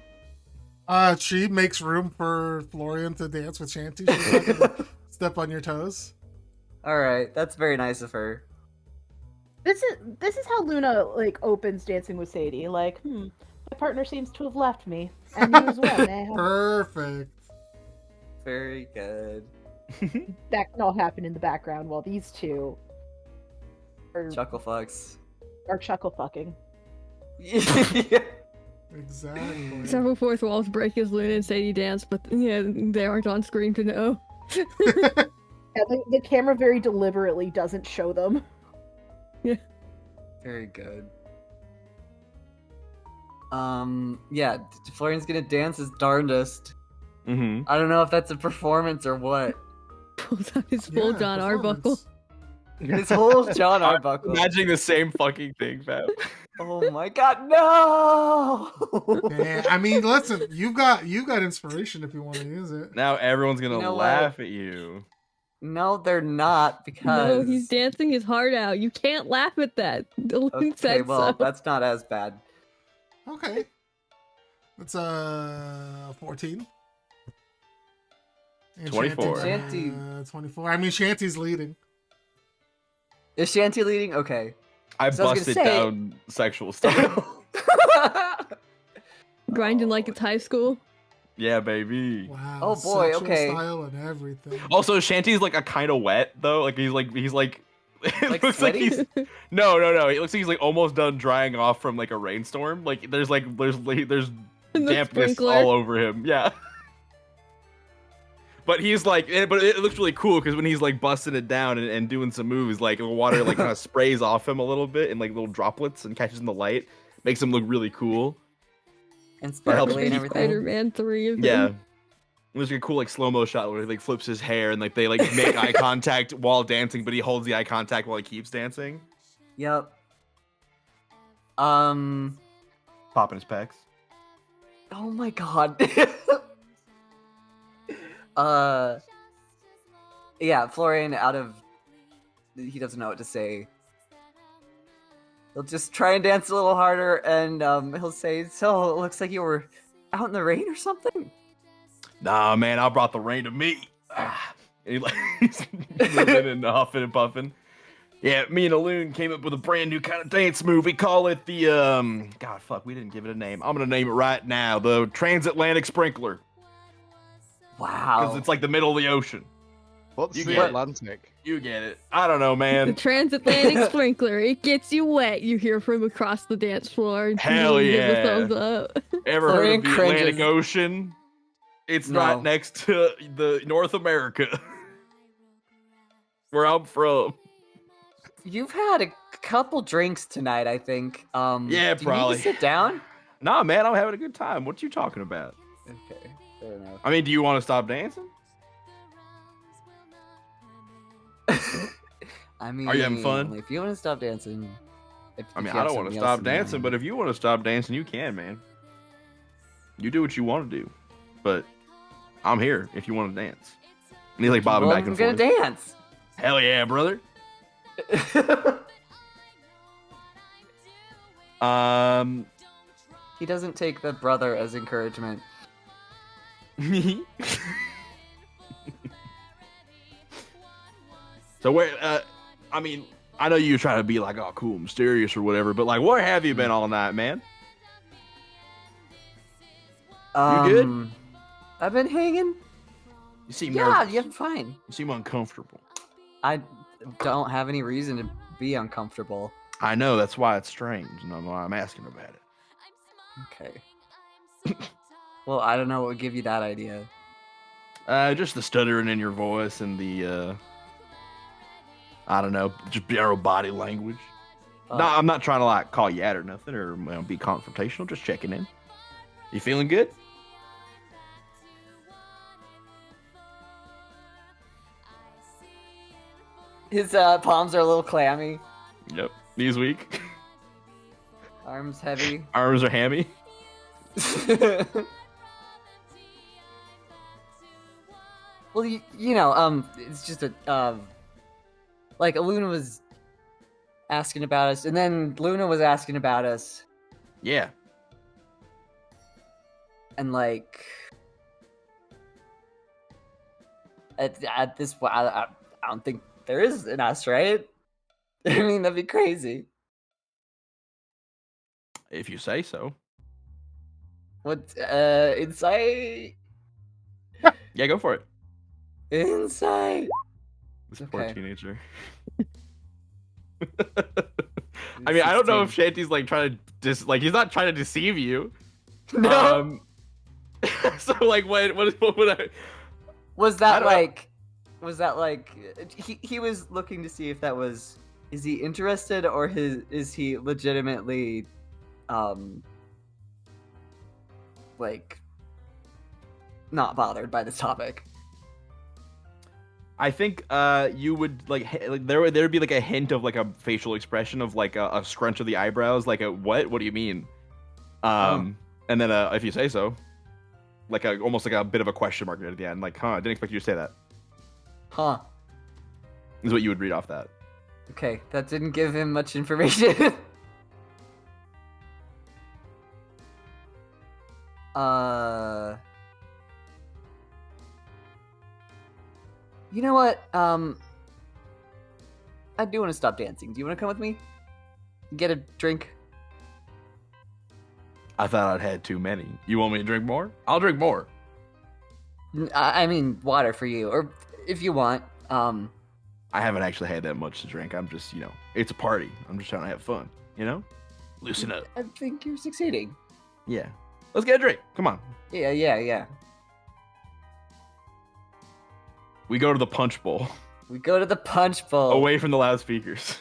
She makes room for Florian to dance with Shanty. She's not gonna step on your toes. Alright, that's very nice of her. This is how Luna like opens Dancing with Sadie. Like, my partner seems to have left me, and you as well, man. Perfect. Very good. That can all happen in the background while these two Chuckle fucks. are chuckle fucking. Yeah. Exactly. Several fourth walls break as Luna and Sadie dance, but yeah, they aren't on screen to know. Yeah, the camera very deliberately doesn't show them. Very good. Yeah, Florian's gonna dance his darndest. Mm-hmm. I don't know if that's a performance or what. Pulls out his full Yeah, John Arbuckle. performance. His whole John Arbuckle. Imagining the same fucking thing, fam. Oh my god, no! Yeah, I mean, listen, you got inspiration if you want to use it. Now everyone's gonna You know laugh at you. No, they're not, No, because... he's dancing his heart out. You can't laugh at that. Dylan Okay, said well, so. that's not as bad. Okay. That's 14. And 24. Shanty, 24. I mean, Shanty's leading. Is Shanty leading? Okay. I So I was busted gonna say- down sexual stuff. Grinding like it's high school. Yeah, baby. Wow. Oh, boy, sexual okay. Style and everything. Also, Shanty's like a kind of wet though. Like he's like it Like looks like sweaty? he's no. It looks like he's like almost done drying off from like a rainstorm. Like there's The dampness sprinkler. all over him. Yeah. But he's like, but it looks really cool because when he's like busting it down and doing some moves, like the water like kind of sprays off him a little bit in like little droplets and catches in the light, makes him look really cool. And That helps sparkly and me. everything. Spider-Man 3 of Yeah. them. There's like a cool like slow-mo shot where he like flips his hair and like they like make eye contact while dancing, but he holds the eye contact while he keeps dancing. Yep. Popping his pecs. Oh my god. Yeah, Florian he doesn't know what to say. He'll just try and dance a little harder and he'll say, so it looks like you were out in the rain or something? Nah, man, I brought the rain to me. And he like he's moving and huffing and puffing. Yeah, me and Aloon came up with a brand new kind of dance move. We call it the God, fuck, we didn't give it a name. I'm gonna name it right now. The transatlantic sprinkler, because Wow. it's like the middle of the ocean. What's You the get it. Atlantic? You get it. I don't know, The man. transatlantic sprinkler. It gets you wet. You hear from across the dance floor. And Hell Julie gives a yeah. thumbs up. Ever heard Florian of the Atlantic cringes. Ocean? It's No. right next to the North America, where I'm from. You've had a couple drinks tonight, I think. Yeah, do you probably. need to sit down? Nah, man, I'm having a good time. What you talking about? Okay, fair enough. I mean, do you want to stop dancing? I mean, Are you having fun? if you want to stop dancing. I mean, I don't want to stop dancing, but if you want to stop dancing, you can, man. You do what you want to do, but I'm here if you want to dance. And he's like bobbing back and I'm forth. gonna dance. Hell yeah, brother. He doesn't take the brother as encouragement. So where? I mean, I know you try to be like, oh, cool, mysterious or whatever, but like, where have you been all night, man? You good? I've been hanging. You seem Yeah, nervous. yeah, I'm fine. You seem uncomfortable. I don't have any reason to be uncomfortable. I know, that's why it's strange, and I'm asking about it. Okay. Well, I don't know what would give you that idea. Just the stuttering in your voice and the, I don't know, just general body language. No, I'm not trying to like call you out or nothing or be confrontational. Just checking in. You feeling good? His palms are a little clammy. Yep. Knees weak. Arms heavy. Arms are hammy. Well, you know, it's just a, like Luna was asking about us, and then Luna was asking about us, Yeah. and like, at this point, I don't think there is an us, right? I mean, that'd be crazy. If you say so. What, insight? Yeah, go for it. Insight. This poor Okay. teenager. I mean, I don't know if Shanty's like trying to he's not trying to deceive you. No. So like what would I Was I that don't- like? Was that like? He was looking to see if that was. Is he interested or is he legitimately, like, not bothered by this topic? I think you would like there'd be like a hint of like a facial expression of like a scrunch of the eyebrows, like a what do you mean? And then if you say so, like almost like a bit of a question mark at the end, like I didn't expect you to say that. Huh. Is what you would read off that. Okay, that didn't give him much information. You know what? I do want to stop dancing. Do you want to come with me? Get a drink? I thought I'd had too many. You want me to drink more? I'll drink more. I mean, water for you, or if you want. I haven't actually had that much to drink. I'm just, it's a party. I'm just trying to have fun, Loosen up. I think you're succeeding. Yeah. Let's get a drink. Come on. Yeah. We go to the punch bowl. We go to the punch bowl. Away from the loudspeakers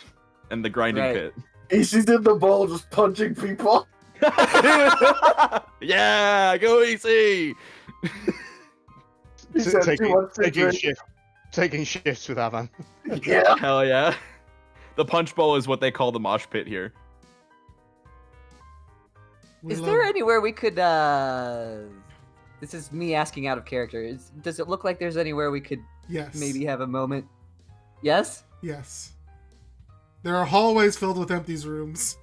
and the grinding Right. pit. She's in the bowl just punching people. Yeah, go easy. He said she wants to drink. Taking shifts with Avan. Yeah. Hell yeah. The punch bowl is what they call the mosh pit here. Is there anywhere we could, this is me asking out of character. Does it look like there's anywhere we could Yes. maybe have a moment? Yes? Yes. There are hallways filled with empty rooms.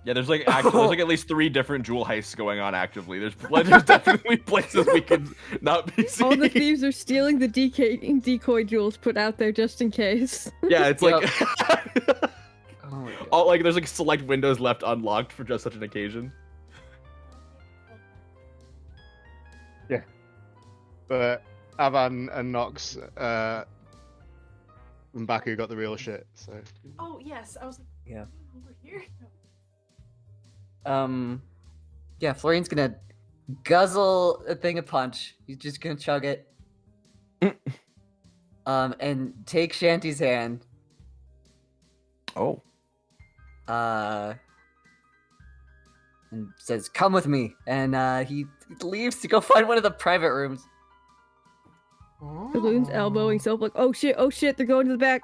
Yeah, there's like at least 3 different jewel heists going on actively. There's definitely places we could not be seen. All the thieves are stealing the decoy jewels put out there just in case. Yeah, it's Yep. like Oh my god. all like there's like select windows left unlocked for just such an occasion. But Avan and Nox And Baku got the real shit. So. Oh yes, I was like, Yeah. over here. Yeah, Florian's gonna guzzle a thing of punch. He's just gonna chug it. And take Shanty's hand. Oh. And says, "Come with me." And he leaves to go find one of the private rooms. Balloon's elbowing himself like, oh shit, they're going to the back.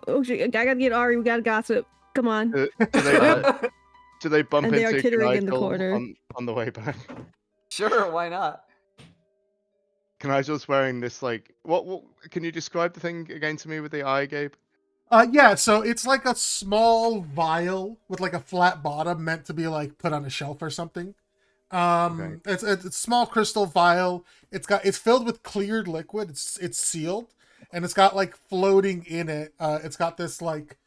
Oh shit, I gotta get Ari, we gotta gossip. Come on. Do they bump And they are into tittering in the Nigel corner. on the way back? Sure, why not? Nigel's wearing this like what? Can you describe the thing again to me with the eye, Gabe? Yeah, so it's like a small vial with like a flat bottom meant to be like put on a shelf or something. Okay. It's a small crystal vial. It's filled with cleared liquid. It's sealed, and it's got like floating in it. It's got this like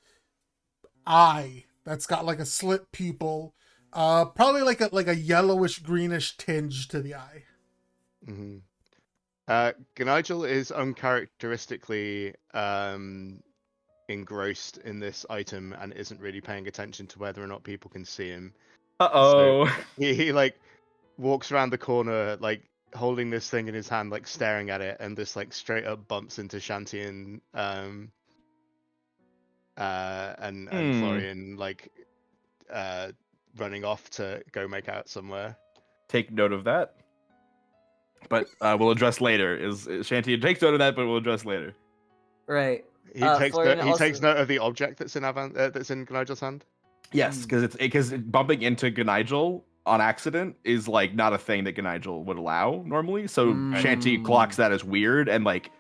eye that's got like a slit pupil. Probably like a yellowish greenish tinge to the eye. Mm-hmm. Nigel is uncharacteristically engrossed in this item and isn't really paying attention to whether or not people can see him. Uh-oh. So he like walks around the corner like holding this thing in his hand, like staring at it, and this like straight up bumps into Shanty and Florian like running off to go make out somewhere. Take note of that. But we'll address later. Is Shanty takes note of that, but we'll address later. Right. He takes Florian he takes also- note of the object that's in Nigel's hand. Yes, because bumping into Ganigel on accident is like not a thing that Ganigel would allow normally. So Shanty clocks that as weird and like,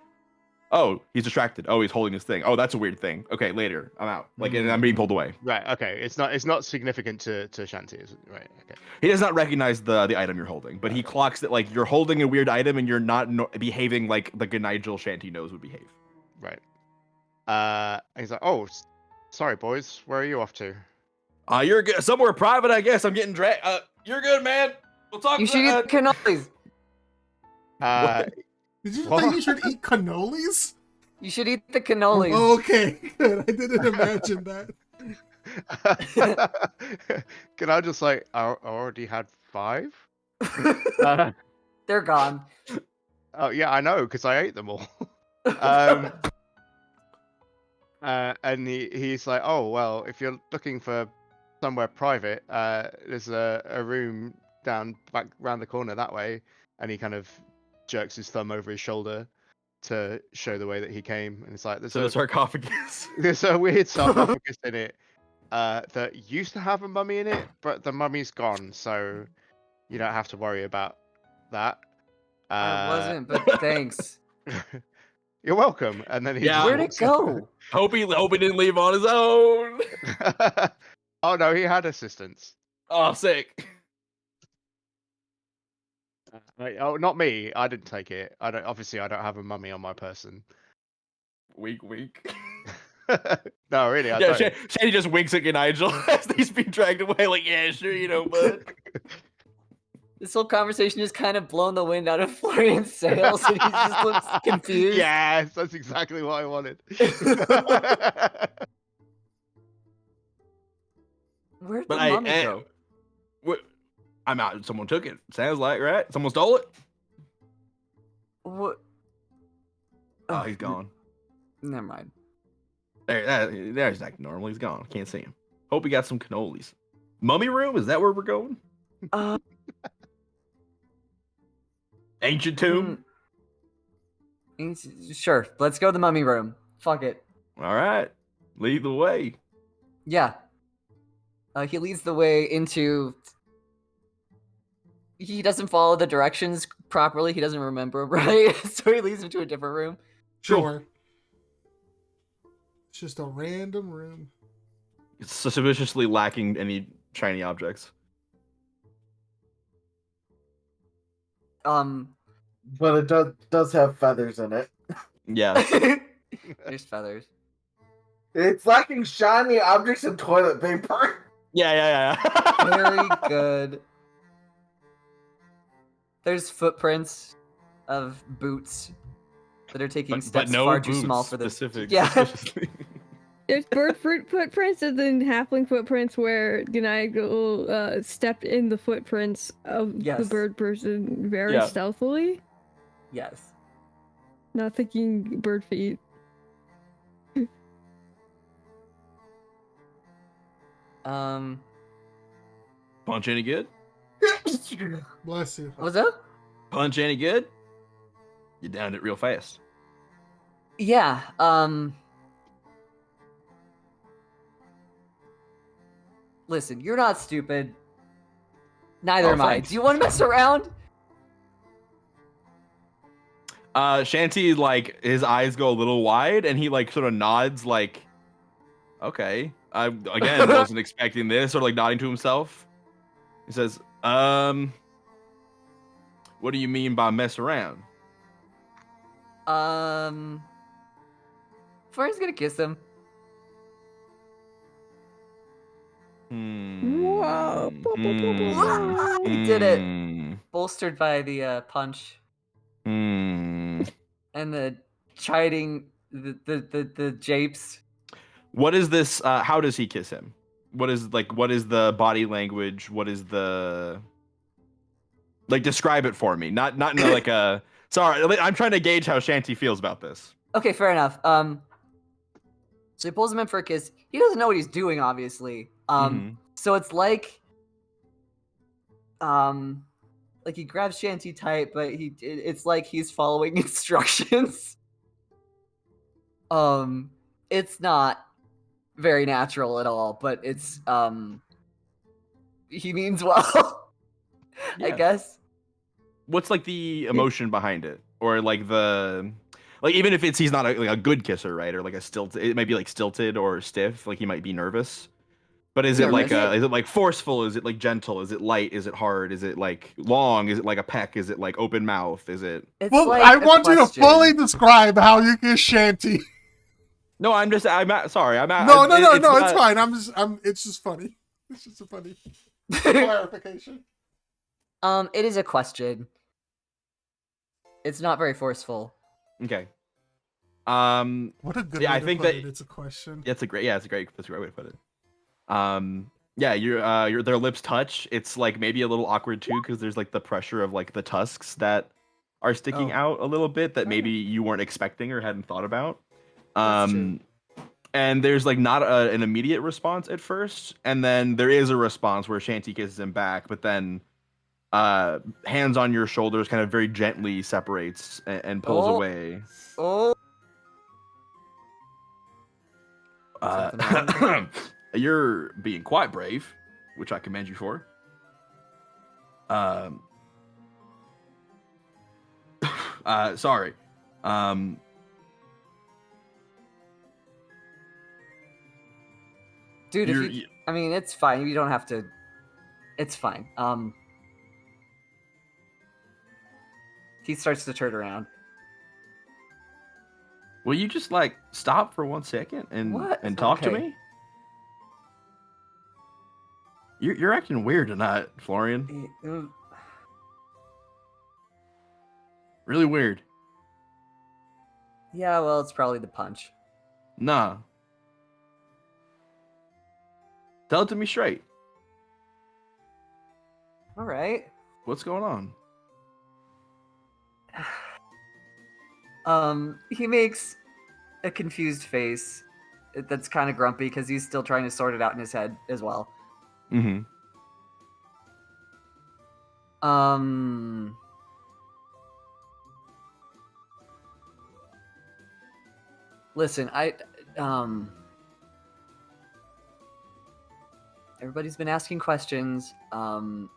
oh, he's distracted. Oh, he's holding his thing. Oh, that's a weird thing. Okay, later, I'm out. Like, and I'm being pulled away. Right. Okay. It's not significant to Shanty, is it? Right. Okay. He does not recognize the item you're holding, but he clocks that like you're holding a weird item and you're not behaving like the Ganigel Shanty knows would behave. Right. And he's like, oh, sorry, boys. Where are you off to? You're good. Somewhere private, I guess. I'm getting dragged. You're good, man. We'll talk. You should eat cannolis. Did you think you should eat cannolis? You should eat the cannolis. Okay, good. I didn't imagine that. Can I just like, I already had 5? They're gone. Oh yeah, I know because I ate them all. And he's like, oh well, if you're looking for somewhere private, there's a room down back round the corner that way, and he kind of jerks his thumb over his shoulder to show the way that he came, and it's like the sarcophagus. There's a weird sarcophagus in it that used to have a mummy in it, but the mummy's gone, so you don't have to worry about that. I wasn't, but thanks. You're welcome. And then he Where'd it go? Hope he didn't leave on his own. Oh no, he had assistance. Oh, sick. Oh, not me. I didn't take it. I don't have a mummy on my person. Wink, wink. No, really. I Yeah, don't. Shady just winks at Nigel as he's being dragged away. Like, yeah, sure, you know, bud. This whole conversation has kind of blown the wind out of Florian's sails, and he just looks confused. Yes, that's exactly what I wanted. Where'd the mummy go? I'm out. Someone took it. Sounds like, right? Someone stole it? What? Oh, he's gone. Never mind. There's acting normal. He's gone. Can't see him. Hope he got some cannolis. Mummy room? Is that where we're going? Ancient tomb? Sure. Let's go to the mummy room. Fuck it. All right. Lead the way. Yeah. He leads the way into... He doesn't follow the directions properly. He doesn't remember, right? So he leads him to a different room. Sure. It's just a random room. It's suspiciously lacking any shiny objects. But it does have feathers in it. Yeah. There's feathers. It's lacking shiny objects and toilet paper. Yeah. Very good. There's footprints of boots that are taking But steps no far too boots small for the specific. Yeah. Suspiciously. There's bird fruit footprints and then halfling footprints where Gunai stepped in the footprints of the Yes. bird person very Yeah. stealthily. Yes. Not thinking bird feet. Um. Punch any good? Bless you. What's up? Punch any good? You downed it real fast. Yeah. Listen, you're not stupid. Neither Oh, am I. thanks. Do you want to mess around? Shanty, like, his eyes go a little wide, and he, like, sort of nods, like, okay. I, again, wasn't expecting this, or, like, nodding to himself. He says, what do you mean by mess around? Florian's gonna kiss him. Whoa. He did it. Bolstered by the punch and the chiding the japes. What is this? How does he kiss him? What is the body language? What is the describe it for me? Not in a, like a sorry. I'm trying to gauge how Shanty feels about this. Okay, fair enough. So he pulls him in for a kiss. He doesn't know what he's doing, obviously. So it's like he grabs Shanty tight, but it's like he's following instructions. It's not very natural at all, but it's he means well. I Yeah. guess. What's like the emotion behind it, or like the even if he's not a good kisser, right? Or like a stilted, it might be like stilted or stiff, like he might be nervous. But is it like is it like forceful? Is it like gentle? Is it light? Is it hard? Is it like long? Is it like a peck? Is it like open mouth? Is it? It's like I want you to fully describe how you kiss Shanty. No, I'm sorry. No, it's fine. It's just funny. It's just a funny clarification. It is a question. It's not very forceful. Okay. What a good way I to think put that it. It's a question. That's a great way to put it. Yeah, their lips touch. It's like maybe a little awkward too, because there's like the pressure of like the tusks that are sticking out a little bit that maybe you weren't expecting or hadn't thought about. And there's like not an immediate response at first, and then there is a response where Shanty kisses him back, but then hands on your shoulders kind of very gently separates and pulls away. You're being quite brave, which I commend you for. Sorry. Dude, I mean, it's fine. You don't have to. It's fine. He starts to turn around. Will you just like stop for 1 second and talk to me? You're acting weird tonight, Florian. Really weird. Yeah, well, it's probably the punch. Nah. Tell it to me straight. All right. What's going on? He makes a confused face that's kind of grumpy because he's still trying to sort it out in his head as well. Mm-hmm. Listen, everybody's been asking questions. All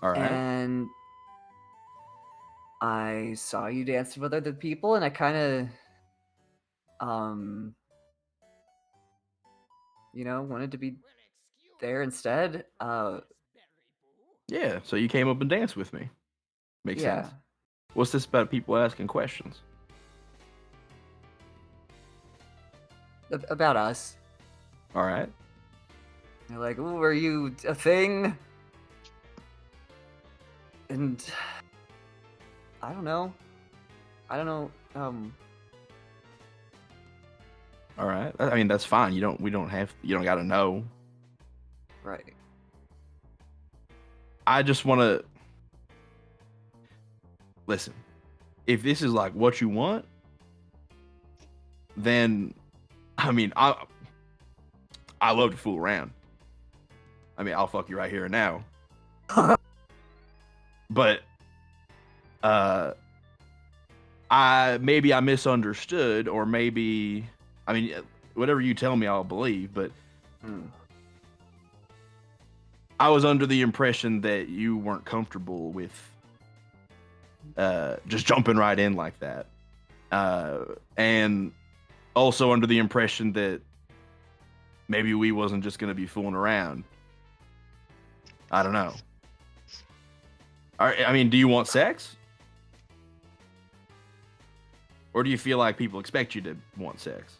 right. And I saw you dancing with other people, and I kind of, wanted to be there instead. Yeah, so you came up and danced with me. Makes Yeah. sense. What's this about people asking questions? About us. All right. They're like, "Ooh, are you a thing?" And I don't know. I don't know. All right. I mean, that's fine. You don't got to know. Right. I just want to listen. If this is like what you want, then I mean, I love to fool around. I mean, I'll fuck you right here and now. But maybe I misunderstood, or maybe, I mean, whatever you tell me, I'll believe. But I was under the impression that you weren't comfortable with just jumping right in like that, and also under the impression that maybe we wasn't just gonna be fooling around. I don't know. I mean, do you want sex? Or do you feel like people expect you to want sex?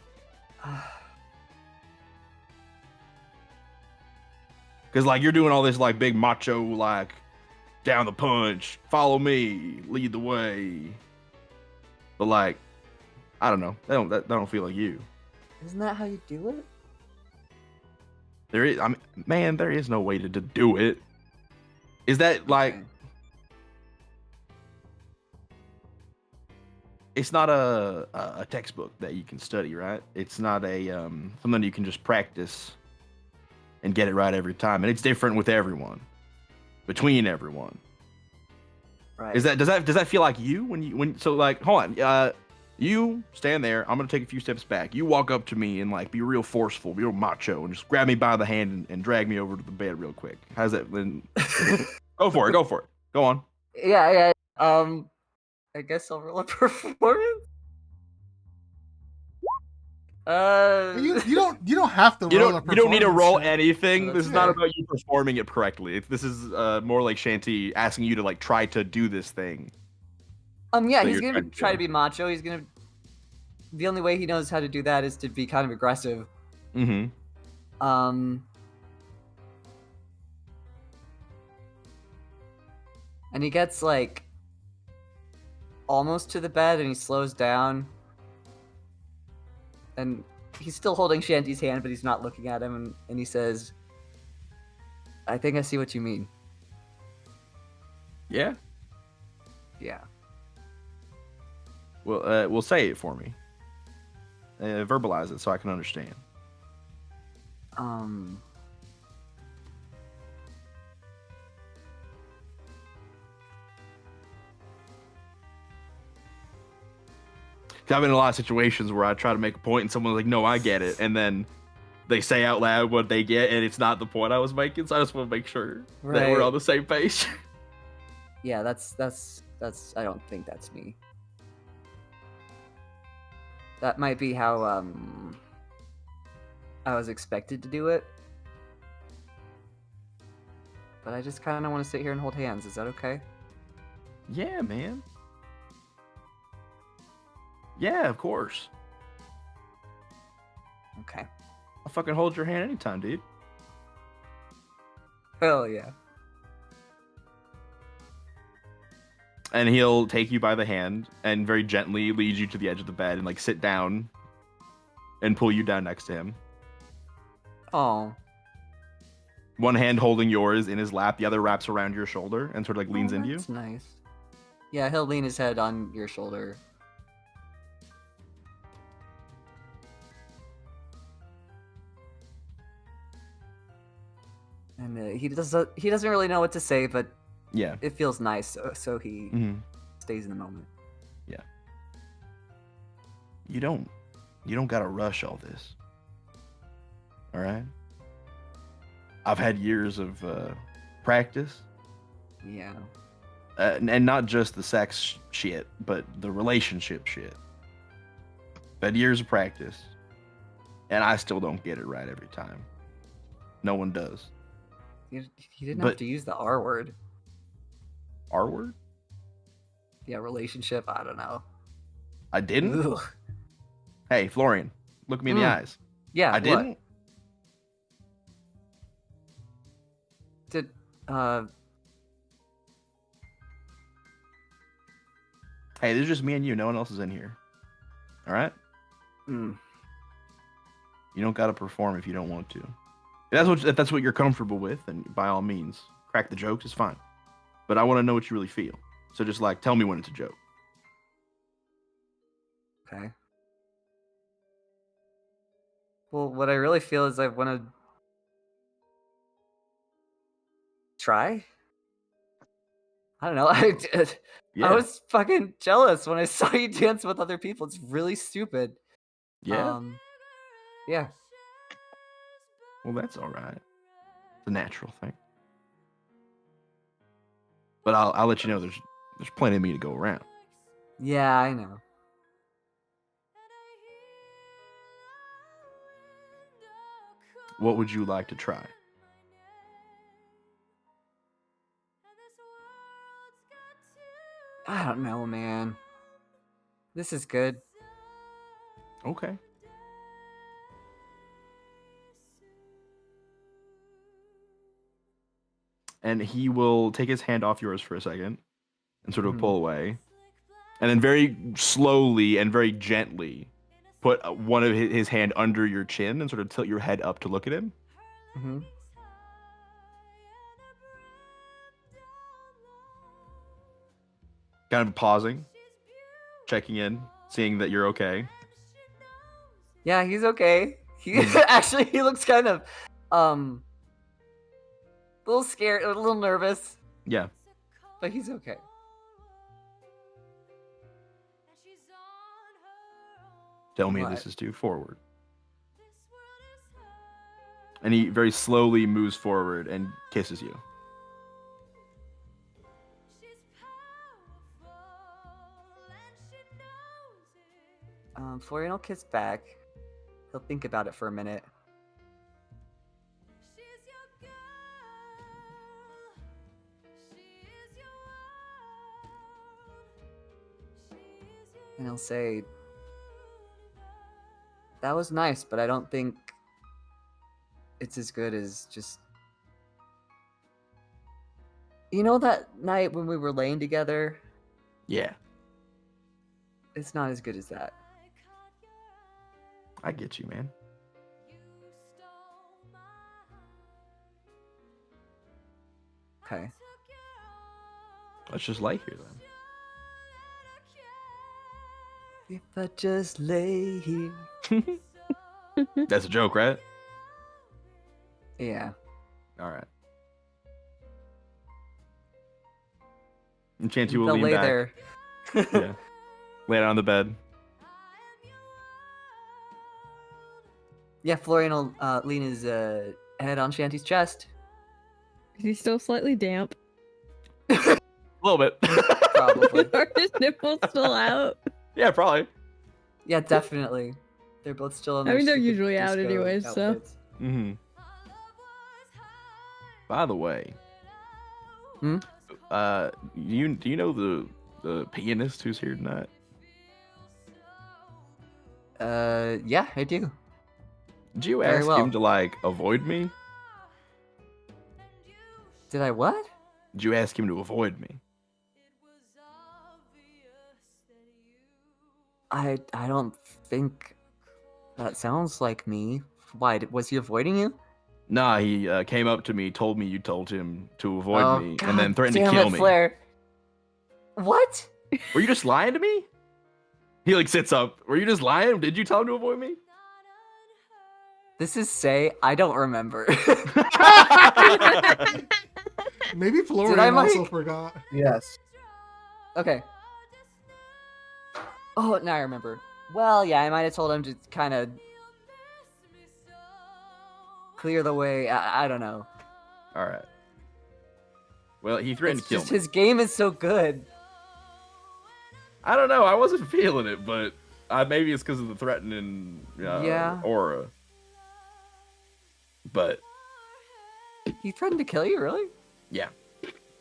Because, like, you're doing all this, like, big macho, like, down the punch, follow me, lead the way. But, like, I don't know. That don't feel like you. Isn't that how you do it? There is, I mean, man, there is no way to do it. Is that, like... Okay. It's not a textbook that you can study, right? It's not a something you can just practice and get it right every time. And it's different with everyone, between everyone. Right. Does that feel like you when so like hold on, you stand there. I'm gonna take a few steps back. You walk up to me and like be real forceful, be real macho, and just grab me by the hand and drag me over to the bed real quick. How's that? Then go for it. Go on. Yeah. I guess I'll roll a performance. You don't have to roll You a don't need to performance roll check. anything. Oh, This is that's not fair. about you performing it correctly. This is more like Shanty asking you to like try to do this thing. Yeah, that he's you're gonna trying to try do. to be macho. He's gonna. The only way he knows how to do that is to be kind of aggressive. Mm-hmm. And he gets like almost to the bed, and he slows down. And he's still holding Shanty's hand, but he's not looking at him. And he says, "I think I see what you mean." Yeah. Yeah. Well, say it for me. Verbalize it so I can understand. I've been in a lot of situations where I try to make a point and someone's like, "No, I get it," and then they say out loud what they get, and it's not the point I was making. So I just want to make sure that we're Right. on the same page. Yeah, that's. I don't think that's me. That might be how I was expected to do it. But I just kind of want to sit here and hold hands. Is that okay? Yeah, man. Yeah, of course. Okay. I'll fucking hold your hand anytime, dude. Hell yeah. And he'll take you by the hand and very gently lead you to the edge of the bed and like sit down and pull you down next to him. Oh. One hand holding yours in his lap, the other wraps around your shoulder and sort of like leans into you. That's nice. Yeah, he'll lean his head on your shoulder. And he doesn't really know what to say, but Yeah. it feels nice, so he Mm-hmm. stays in the moment. Yeah. You don't gotta rush all this. All right. I've had years of practice. Yeah. And not just the sex shit, but the relationship shit. I've had years of practice, and I still don't get it right every time. No one does. You didn't But- have to use the R word. R word? Yeah, relationship. I don't know. I didn't? Ugh. Hey, Florian, look me in the Mm. eyes. Yeah. I what? didn't? Did Hey, this is just me and you. No one else is in here. All right? Mm. You don't gotta perform if you don't want to. If that's what you're comfortable with, then by all means, crack the jokes. It's fine. But I want to know what you really feel. So just like tell me when it's a joke. Okay. Well, what I really feel is I want to try. I don't know. I did. Yeah. I was fucking jealous when I saw you dance with other people. It's really stupid. Yeah. Yeah. Well, that's all right. It's a natural thing. But I'll let you know there's plenty of me to go around. Yeah, I know. What would you like to try? I don't know, man. This is good. Okay. And he will take his hand off yours for a second and sort of Mhm. pull away. And then very slowly and very gently put one of his hand under your chin and sort of tilt your head up to look at him. Mm-hmm. Kind of pausing, checking in, seeing that you're okay. Yeah, he's okay. He Mhm. actually he looks kind of a little scared, a little nervous, Yeah. but he's okay. Tell me What? this is too forward. And he very slowly moves forward and kisses you. Florian will kiss back. He'll think about it for a minute. And he'll say, "That was nice, but I don't think it's as good as just... You know that night when we were laying together? Yeah, It's not as good as that." I get you, man. Okay. Let's just lay here then. If I just lay here. That's a joke, right? Yeah. All right. And Chanty will They'll lean lay back. there. Yeah. Lay down on the bed. Yeah, Florian will lean his head on Shanty's chest. Is he still slightly damp? A little bit. Probably. Are his nipples still out? Yeah, probably. Yeah, definitely. They're both still in I their mean, they're stupid usually out disco anyways, so. outfits. Mm-hmm. By the way, Hmm? do you know the pianist who's here tonight? Yeah, I do. Did you Very ask well. him to like avoid me? Did I what? Did you ask him to avoid me? I don't think that sounds like me. Why? Was he avoiding you? Nah, he came up to me, told me you told him to avoid Oh, me, God and then threatened damn to kill it, me. Flair. What? Were you just lying to me? He like sits up. Were you just lying? Did you tell him to avoid me? This is Say. I don't remember. Maybe Did I, Florian also Mike? forgot. Yes. Okay. Oh, now I remember. Well, yeah, I might have told him to kind of clear the way. I don't know. All right. Well, he threatened It's to kill just me. his game is so good. I don't know. I wasn't feeling it, but maybe it's because of the threatening Yeah. aura. But He threatened to kill you, really? yeah,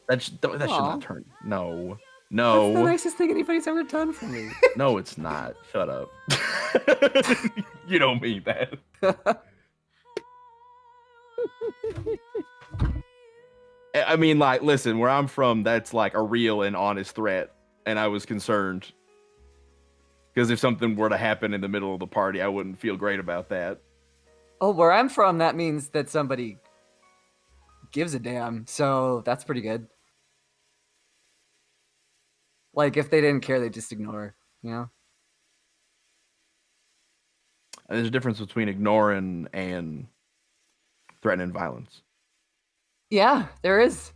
that should Aw. not turn. No, That's the no, nicest thing anybody's ever done for me. no, it's not. Shut up. You don't mean that. I mean, like, listen, where I'm from, that's like a real and honest threat. and I was concerned. Because if something were to happen in the middle of the party, I wouldn't feel great about that. Oh, where I'm from, that means that somebody gives a damn. So that's pretty good. Like, if they didn't care, they just ignore, you know? And there's a difference between ignoring and threatening violence. Yeah, there is.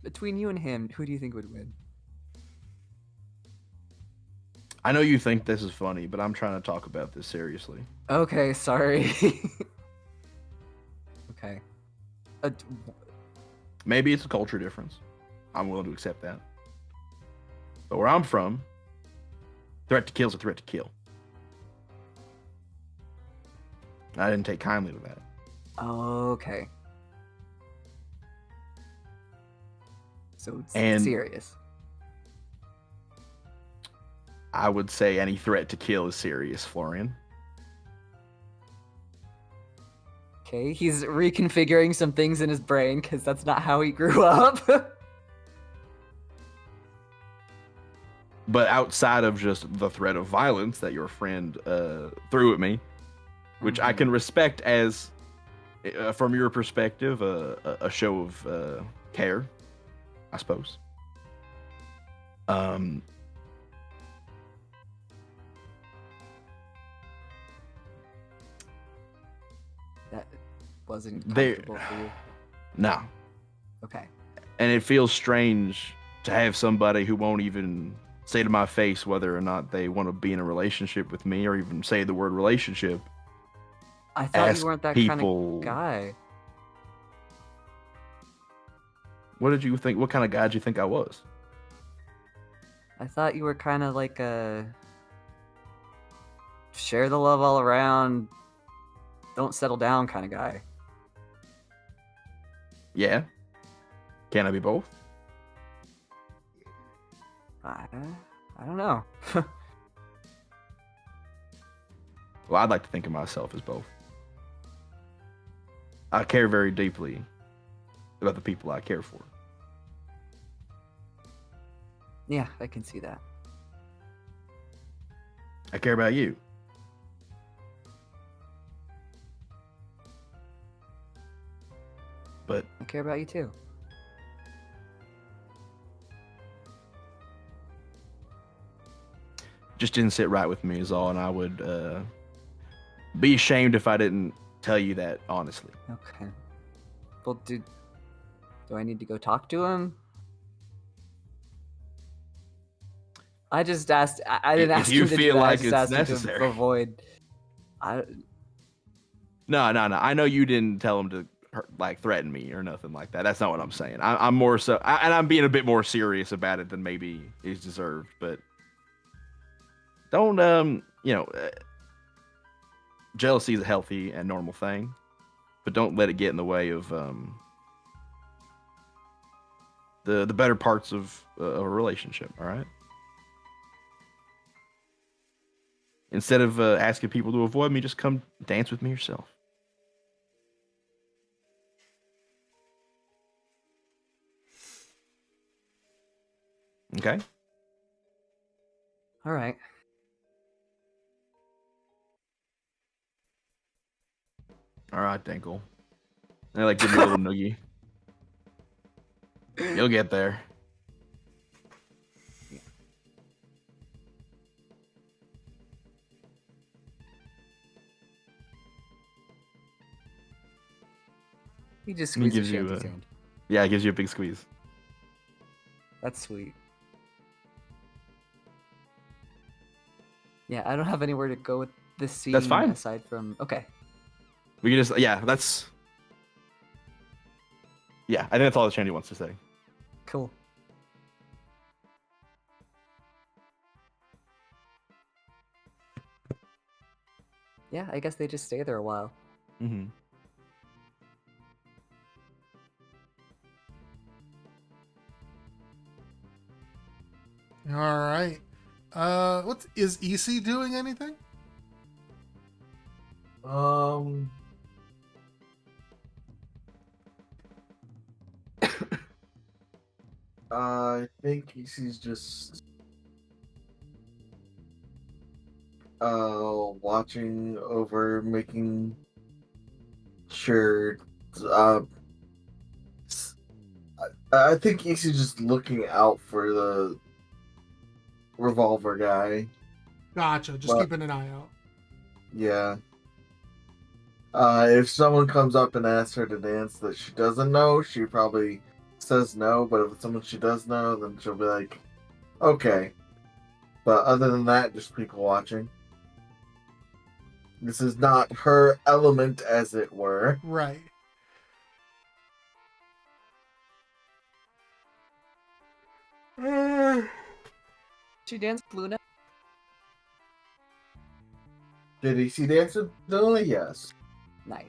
Between you and him, who do you think would win? I know you think this is funny, but I'm trying to talk about this seriously. Okay, sorry. Okay. Maybe it's a culture difference. I'm willing to accept that. But where I'm from, threat to kill is a threat to kill. I didn't take kindly to that. Okay. So it's And- serious. I would say any threat to kill is serious, Florian. Okay, he's reconfiguring some things in his brain because that's not how he grew up. But outside of just the threat of violence that your friend threw at me, which I can respect as, from your perspective, a show of care, I suppose. That wasn't There- comfortable for you. No. Okay. And it feels strange to have somebody who won't even say to my face whether or not they want to be in a relationship with me or even say the word relationship. I thought Ask you weren't that kind people- of guy. What did you think? What kind of guy did you think I was? I thought you were kind of like a share the love all around, don't settle down kind of guy. Yeah. Can I be both? I don't know. Well, I'd like to think of myself as both. I care very deeply about the people I care for. Yeah, I can see that. I care about you. But I care about you too. just didn't sit right with me is all, and I would be ashamed if I didn't tell you that honestly. Okay. Well, do I need to go talk to him? I just asked. I didn't If ask you him to do feel that. I like just it's asked him necessary. to avoid. No. I know you didn't tell him to like threaten me or nothing like that. That's not what I'm saying. I'm more so, and I'm being a bit more serious about it than maybe is deserved. But don't jealousy is a healthy and normal thing, but don't let it get in the way of the better parts of a relationship. All right. Instead of asking people to avoid me, just come dance with me yourself. Okay? All right. All right, Dinkle. And I like give me a little noogie. You'll get there. He just He squeezes gives you Shanty's a- hand. Yeah, it gives you a big squeeze. That's sweet. Yeah, I don't have anywhere to go with this scene. That's fine. Aside from We can just, yeah, that's. Yeah, I think that's all that Shandy wants to say. cool. Yeah, I guess they just stay there a while. Mm-hmm. All right. What is EC doing anything? I think he's just watching over, making sure. I think he's just looking out for the revolver guy. Gotcha. Just But keeping an eye out. yeah. If someone comes up and asks her to dance that she doesn't know, she probably says no. But if it's someone she does know, then she'll be like, okay. But other than that, just people watching. This is not her element, as it were. Right. She danced with Luna. Did he see dance with Luna? Yes. Nice.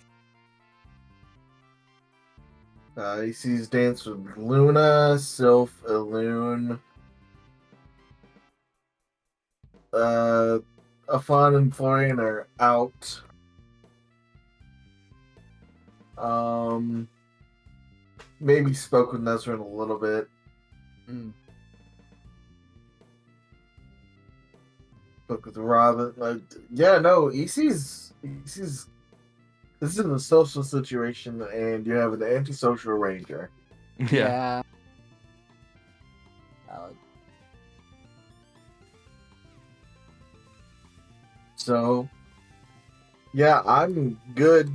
He sees dance with Luna, Sylph, Elune, Afan and Florian are out. Maybe spoke with Nezrin a little bit. Spoke with Robin. Yeah, no, EC's. This is a social situation, and you have an antisocial ranger. Yeah. So, yeah, I'm good.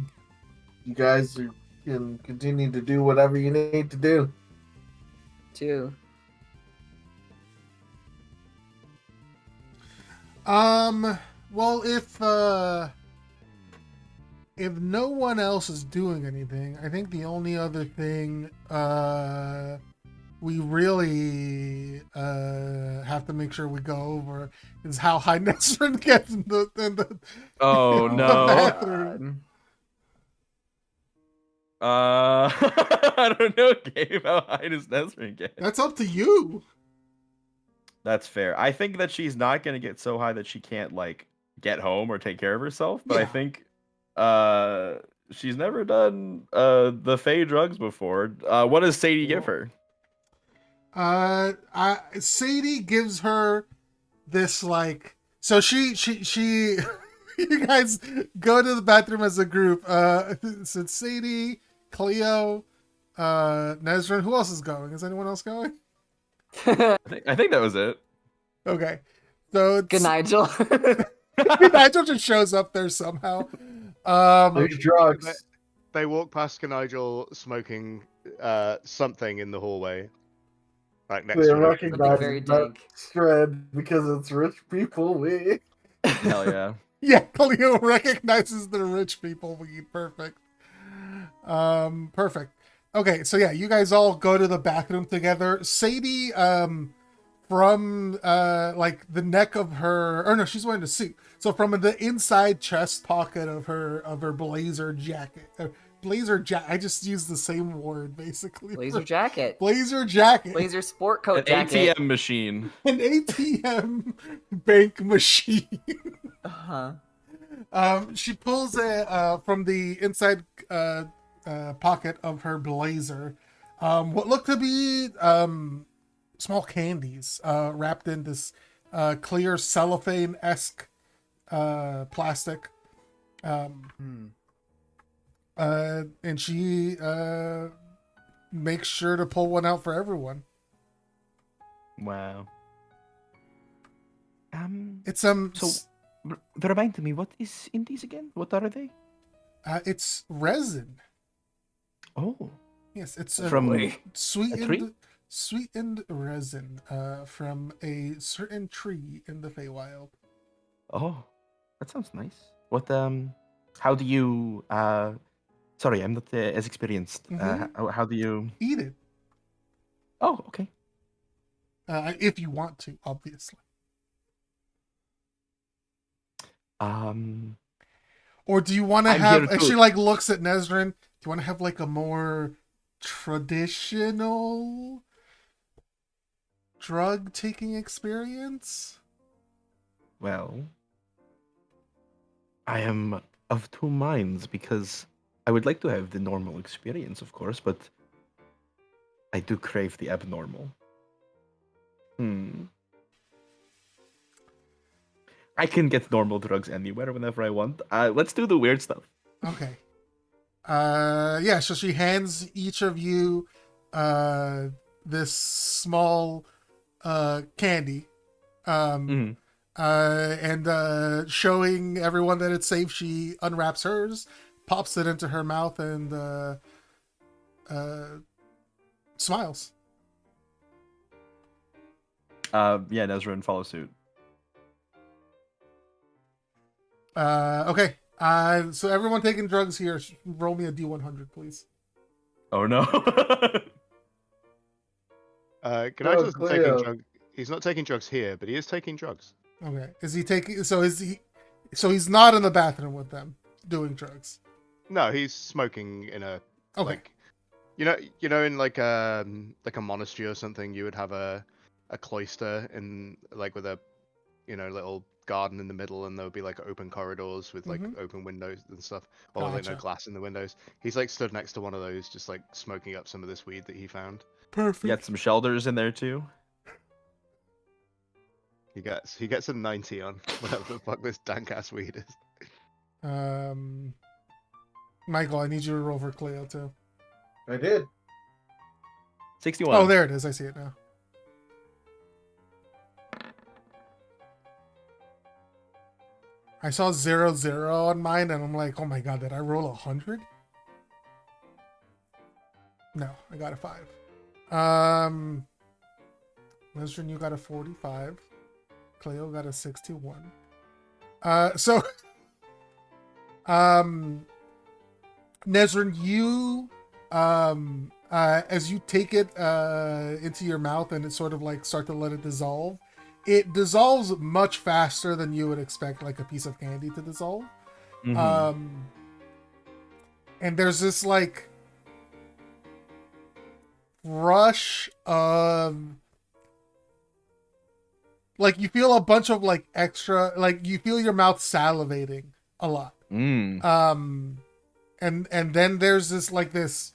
You guys can continue to do whatever you need to do. Too. Well, if no one else is doing anything, I think the only other thing we really have to make sure we go over is how high Nesrin gets in the Oh in no. the bathroom. I don't know, Gabe. How high does Nesrin get? That's up to you. That's fair. I think that she's not gonna get so high that she can't like get home or take care of herself. But I Yeah. think she's never done the Fey drugs before. What does Sadie give her? Sadie gives her this like so she you guys go to the bathroom as a group. So it's Sadie, Cleo, Nezrin. Who else is going? Is anyone else going? I think that was it. Okay. So it's Good Nigel. Nigel just shows up there somehow. There's drugs. They walk past Nigel smoking something in the hallway. Like next They to her. recognize very that dank. shred because it's rich people. Hell yeah. Yeah, Cleo recognizes the rich people weed. Perfect. Perfect. Okay, so yeah, you guys all go to the bathroom together. Sadie, from like the neck of her, or no, she's wearing a suit. So from the inside chest pocket of her blazer jacket, I just used the same word basically. Blazer jacket. Blazer jacket. Blazer sport coat An jacket. ATM machine. An ATM bank machine. Uh-huh. She pulls from the inside pocket of her blazer what look to be small candies wrapped in this clear cellophane-esque plastic. And she makes sure to pull one out for everyone. Wow. It's So remind me, what is in these again? What are they? it's resin. Oh. Yes, it's From a tree? sweetened resin from a certain tree in the Feywild. Oh, that sounds nice. What how do you sorry, I'm not as experienced. How do you Eat it Oh, okay. if you want to, obviously. Or do you want to I'm have? here And she too. like looks at Nezrin. Do you want to have like a more traditional drug taking experience? Well, I am of two minds because I would like to have the normal experience, of course, but I do crave the abnormal. I can get normal drugs anywhere whenever I want. Let's do the weird stuff. Okay. Yeah, so she hands each of you this small candy. And showing everyone that it's safe, she unwraps hers, pops it into her mouth, and smiles. Yeah, Nezrin follows suit. Okay. So everyone taking drugs here, roll me a D100, please. Oh no. G'Nigel isn't taking Cleo. drugs. He's not taking drugs here, but he is taking drugs. Okay. Is he taking? So he's not in the bathroom with them doing drugs. No, he's smoking in a Okay. like, you know, in like a monastery or something, you would have a cloister in like with a, little garden in the middle, and there would be like open corridors with like open windows and stuff, or like no Gotcha. glass in the windows. He's like stood next to one of those, just like smoking up some of this weed that he found. Perfect. You got some shelters in there too. He gets a 90 on whatever the fuck this dank ass weed is. Michael, I need you to roll for Cleo too. I did. 61. Oh, there it is. I see it now. I saw 0-0 on mine, and I'm like, oh my god, did I roll 100? No, I got a 5. Lesrin, you got a 45. Cleo got a 61. Nezrin, you, as you take it into your mouth and it sort of like start to let it dissolve, it dissolves much faster than you would expect like a piece of candy to dissolve. And there's this like rush of like, you feel a bunch of like extra, like you feel your mouth salivating a lot. And then there's this like this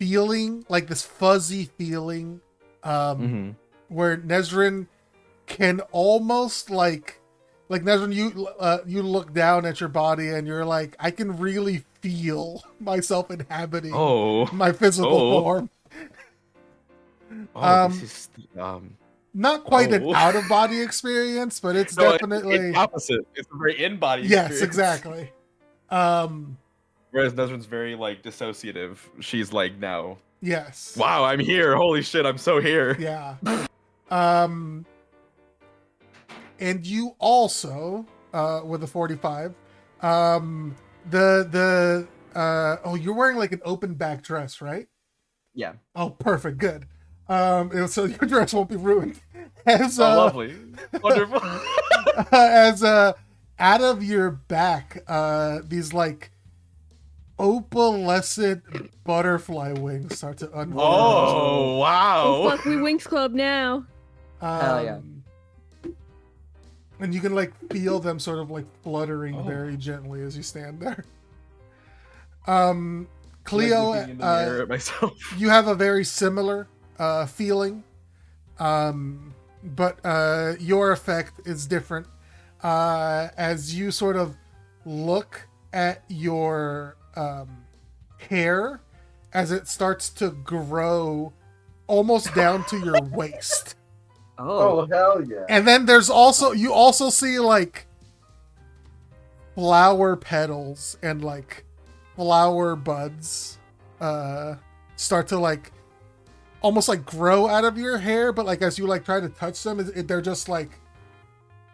feeling, like this fuzzy feeling, where Nezrin can almost like Nezrin, you look down at your body and you're like, I can really feel myself inhabiting my physical form. This is Not quite an out of body experience, but it's no, definitely it's opposite. It's a very in body. Yes, exactly. Whereas Nezrin's very like dissociative. She's like, no. Yes. Wow, I'm here. Holy shit, I'm so here. Yeah. And you also, with a 45, you're wearing like an open back dress, right? Yeah. Oh, perfect. Good. So your dress won't be ruined. As lovely. Wonderful. As out of your back, these like opalescent butterfly wings start to unfold. Oh, wow. Oh, fuck, we Winx Club now. Hell yeah. And you can like feel them sort of like fluttering very gently as you stand there. Cleo, Like looking in the mirror at myself. You have a very similar feeling, but your effect is different. As you sort of look at your hair as it starts to grow almost down to your waist. Oh, hell yeah. And then there's also, you also see like flower petals and like flower buds start to like almost like grow out of your hair, but like as you like try to touch them, they're just like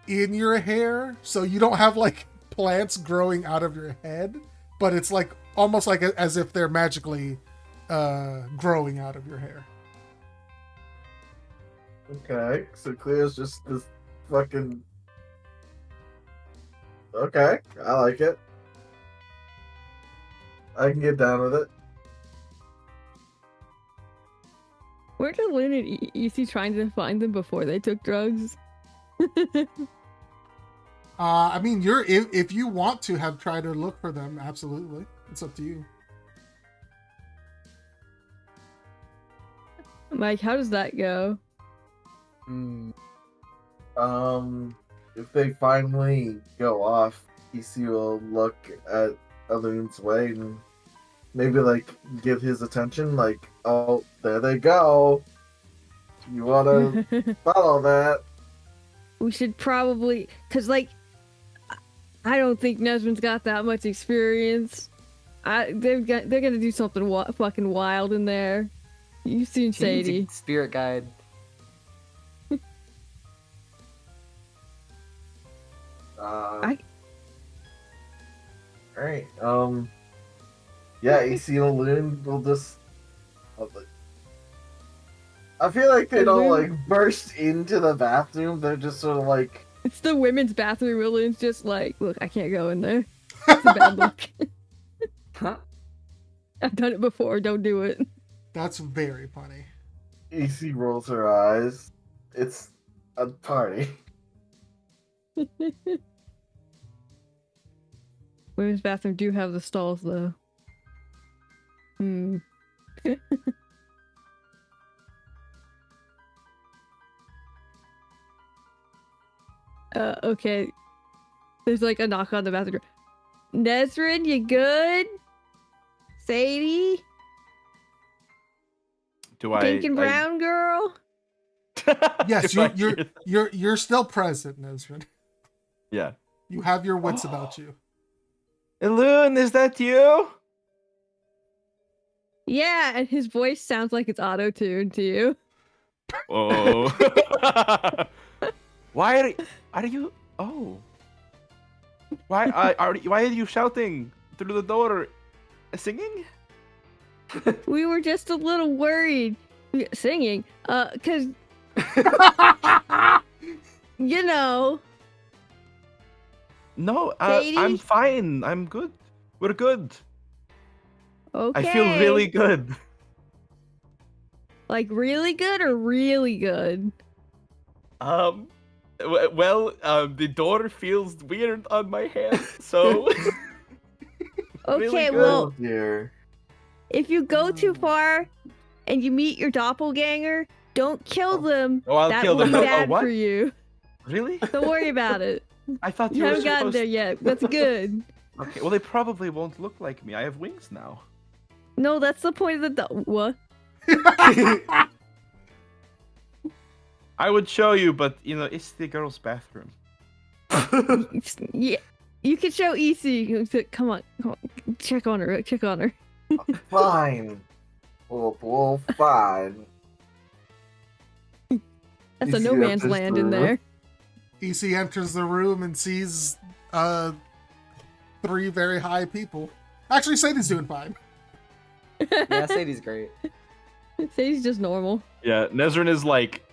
in your hair, so you don't have like plants growing out of your head, but it's like almost like as if they're magically growing out of your hair. Okay, so Cleo's just this fucking... Okay, I like it. I can get down with it. Where did Lynn and EC trying to find them before they took drugs? I mean, if you want to have tried to look for them, absolutely. It's up to you. Mike, how does that go? Hmm. If they finally go off, EC will look at Alun's way and maybe like give his attention. Like, oh, there they go. You wanna follow that? We should probably, cause like, I don't think Nesrin's got that much experience. They're gonna do something fucking wild in there. You've seen He needs a Sadie. spirit guide. Alright. Yeah, EC and Alun will just. I feel like they don't like burst into the bathroom. They're just sort of like. It's the women's bathroom. William's just like, look, I can't go in there. It's a bad look. Huh? I've done it before. Don't do it. That's very funny. EC rolls her eyes. It's a party. Women's bathroom do have the stalls though. Hmm. Okay. There's like a knock on the bathroom door. Nesrin, you good? Sadie? Do I? Pink and brown girl? Yes, Do I hear that? you're still present, Nesrin. Yeah. You have your wits about you. Alun, is that you? Yeah, and his voice sounds like it's auto-tuned to you. Oh. Why are you? Oh. Why are you shouting through the door, singing? We were just a little worried. Singing? 'Cause... you know... No, Sadie? I'm fine. I'm good. We're good. Okay. I feel really good. Like really good or really good? The door feels weird on my hand, so. Okay, Really good. well, Here. if you go too far and you meet your doppelganger, don't kill them. Oh, I'll that kill will them. be Oh, bad what? for you. Really? Don't worry about it. I thought You you were haven't gotten supposed. there yet. That's good. Okay, well they probably won't look like me. I have wings now. No, that's the point of the what? I would show you, but you know it's the girls' bathroom. Yeah, you can show EC. Come on, check on her. Check on her. Fine. Well, fine. That's a EC no man's enters land the in room. there. EC enters the room and sees 3 very high people. Actually, Sadie's doing fine. Yeah, Sadie's great. Sadie's just normal. Yeah, Nesrin is like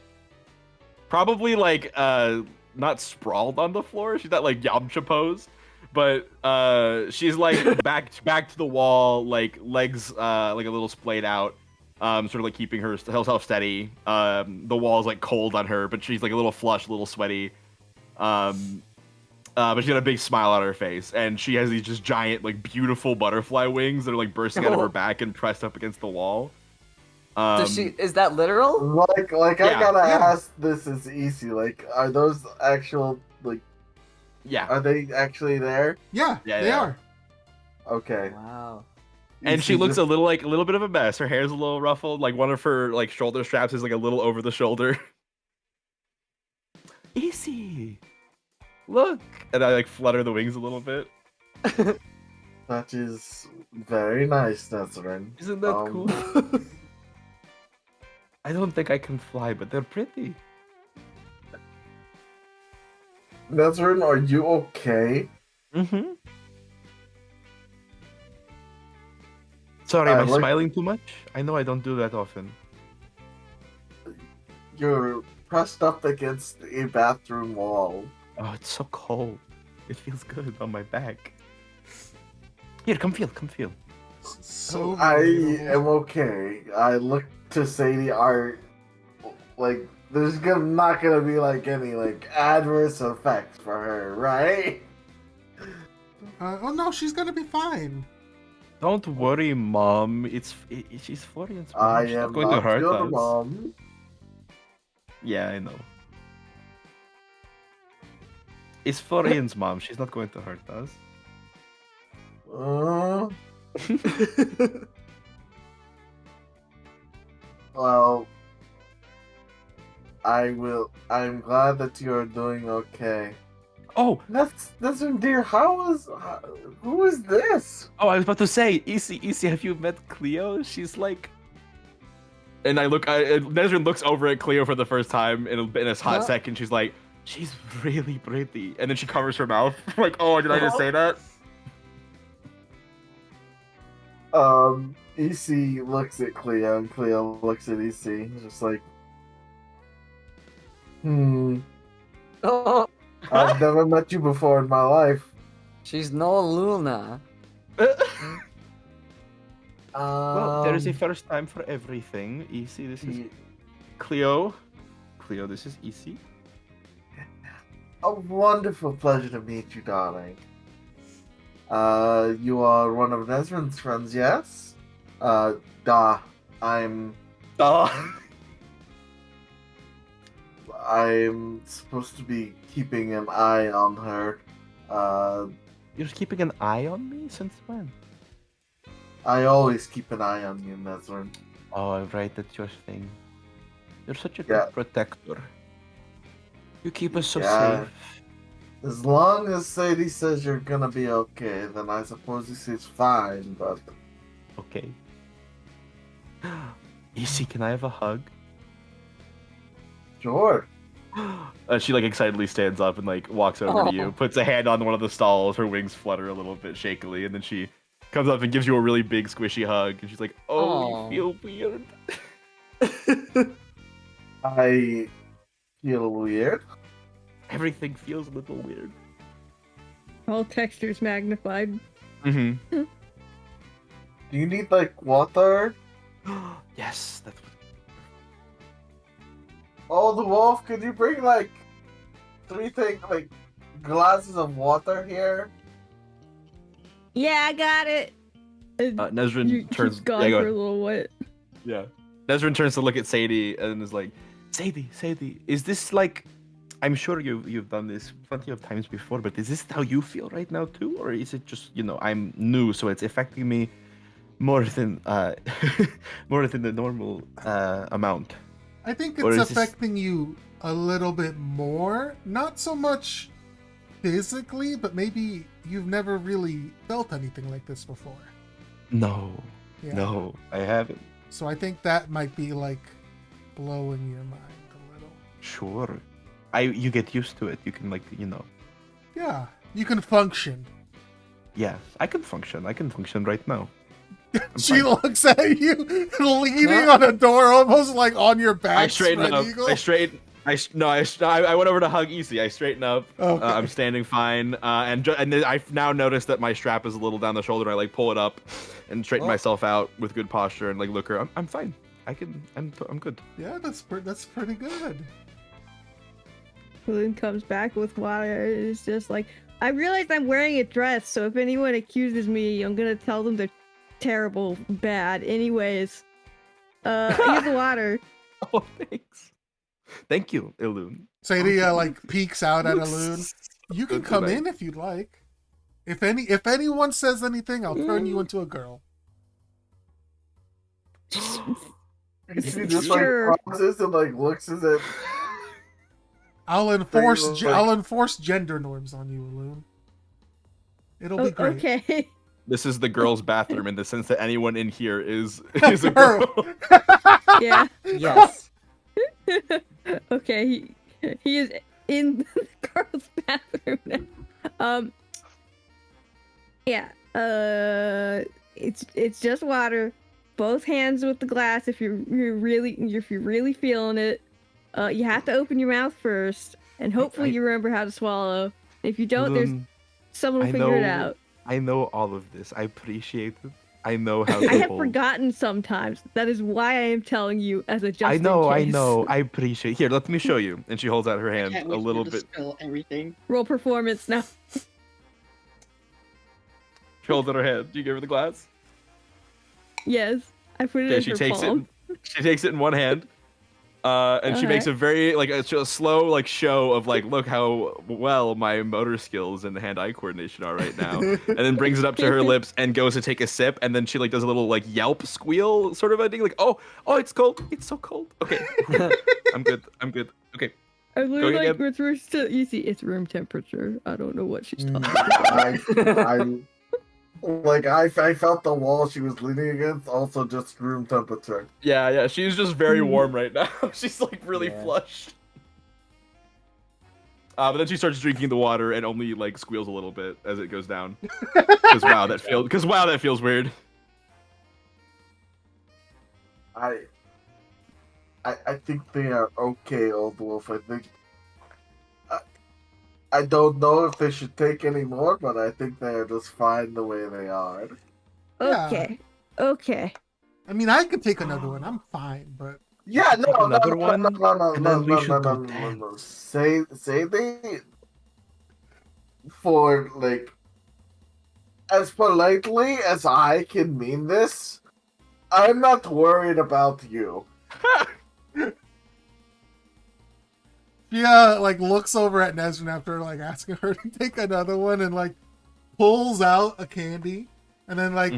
probably like not sprawled on the floor. She's not like Yamcha pose, but she's like back to the wall, like legs like a little splayed out, sort of like keeping herself steady. The wall is like cold on her, but she's like a little flushed, a little sweaty. But she got a big smile on her face, and she has these just giant, like beautiful butterfly wings that are like bursting out of her back and pressed up against the wall. Is that literal? Like Yeah. I gotta Yeah. ask this is easy. Like, are those actual like? Yeah. Are they actually there? Yeah, Yeah, they yeah. are. Okay. Wow. And she Easy looks just- a little bit of a mess. Her hair's a little ruffled. Like one of her like shoulder straps is like a little over the shoulder. Easy. Look. And I like flutter the wings a little bit. That is very nice, Nesrin. Isn't that cool? I don't think I can fly, but they're pretty. Nesrin, are you okay? Mm-hmm. Sorry, am I like- smiling too much? I know I don't do that often. You're pressed up against a bathroom wall. Oh, it's so cold. It feels good on my back. Here, come feel, come feel. So I relatable. am okay. I look to Sadie. Like, there's not gonna be like any like adverse effects for her, right? Oh no, she's gonna be fine. Don't worry, Mom. She's Florian's mom. I She's not am going not to hurt your us. mom. Yeah, I know. It's Florian's mom. She's not going to hurt us. Well, I'm glad that you are doing okay. Oh, That's dear. Who is this? oh! I was about to say, Isi, have you met Cleo? She's like, and Nezrin looks over at Cleo for the first time in a hot second. She's like, she's really pretty, and then she covers her mouth. Like, oh, did I just say that? EC looks at Cleo, and Cleo looks at EC. He's just like, Oh, I've never met you before in my life. she's no Luna. Well, there is a first time for everything. EC, this is Cleo. Cleo, this is EC. A wonderful pleasure to meet you, darling. You are one of Nezrin's friends, yes? I'm supposed to be keeping an eye on her. You're keeping an eye on me? Since when? I always keep an eye on you, Nezrin. Oh, right, that's your thing. You're such a Yeah. good protector. You keep us so Yeah. safe. As long as Sadie says you're gonna be okay, then I suppose this is fine, but... Okay. EC, can I have a hug? Sure. She like excitedly stands up and like walks over to you, puts a hand on one of the stalls, her wings flutter a little bit shakily, and then she comes up and gives you a really big squishy hug, and she's like, "Oh, you feel weird." I feel weird. Everything feels a little weird. All textures magnified. Mm-hmm. Do you need, like, water? Yes, that's what... Oh, the wolf, could you bring, like, 3 glasses of water here? Yeah, I got it. Nezrin turns. She's gone Yeah, go for a ahead. little what? Yeah. Nezrin turns to look at Sadie and is like, Sadie, is this like... I'm sure you've done this plenty of times before, but is this how you feel right now too? Or is it just, I'm new, so it's affecting me more than more than the normal amount? I think Or it's is this- affecting you a little bit more. Not so much physically, but maybe you've never really felt anything like this before. No, Yeah. no, I haven't. So I think that might be like blowing your mind a little. Sure. You get used to it. You can Yeah, you can function. Yes, I can function. I can function right now. She looks at you, leaning on a door, almost like on your back. I straighten up. Eagle. I went over to hug Easy. I straighten up. Okay. I'm standing fine. And then I've now noticed that my strap is a little down the shoulder. I like pull it up and straighten myself out with good posture and like look her. I'm fine. I'm good. Yeah, that's pretty good. Balloon comes back with water. It's just like, I realize I'm wearing a dress, so if anyone accuses me, I'm gonna tell them they're terrible, bad. Anyways, here's the water. Oh, thanks. Thank you, Ilun. Sadie like peeks out at Alun. You can Good come tonight. in if you'd like. If anyone says anything, I'll turn you into a girl. She just Sure. like pauses and like looks at it. I'll enforce Like- I'll enforce gender norms on you, Alun. It'll be great. Okay. This is the girls' bathroom in the sense that anyone in here is a girl. Yeah. Yes. Okay. He is in the girls' bathroom now. Yeah. It's just water. Both hands with the glass if you're really feeling it. You have to open your mouth first, and hopefully you remember how to swallow. If you don't, there's someone will figure it out. I know all of this. I appreciate it. I know how to I have hold. forgotten sometimes. That is why I am telling you as a just I in know. case. I appreciate. Here, let me show you. And she holds out her hand Can't a wait little for you to bit. spill everything. Roll performance now. She holds out her hand. Do you give her the glass? Yes, I put it Okay, in she her takes palm. it. She takes it in one hand. And she makes a very like a slow like show of like, look how well my motor skills and hand-eye coordination are right now, and then brings it up to her lips and goes to take a sip, and then she like does a little like yelp squeal sort of a thing, like, oh, it's cold, it's so cold. Okay, I'm good. Okay, I'm Go like, again. we're still easy. It's room temperature. I don't know what she's talking about. I'm like I felt the wall she was leaning against, also just room temperature. yeah, she's just very warm right now. She's like really Yeah. flushed. But then she starts drinking the water and only like squeals a little bit as it goes down. Because wow, that feels weird. I think they are okay, Old Wolf. I think I don't know if they should take any more, but I think they are just fine the way they are. Yeah. Okay. I mean, I could take another one. I'm fine, but Yeah, Take another one, and then we should go no. Say they for like as politely as I can mean this. I'm not worried about you. yeah, like looks over at Nesrin after like asking her to take another one and like pulls out a candy and then like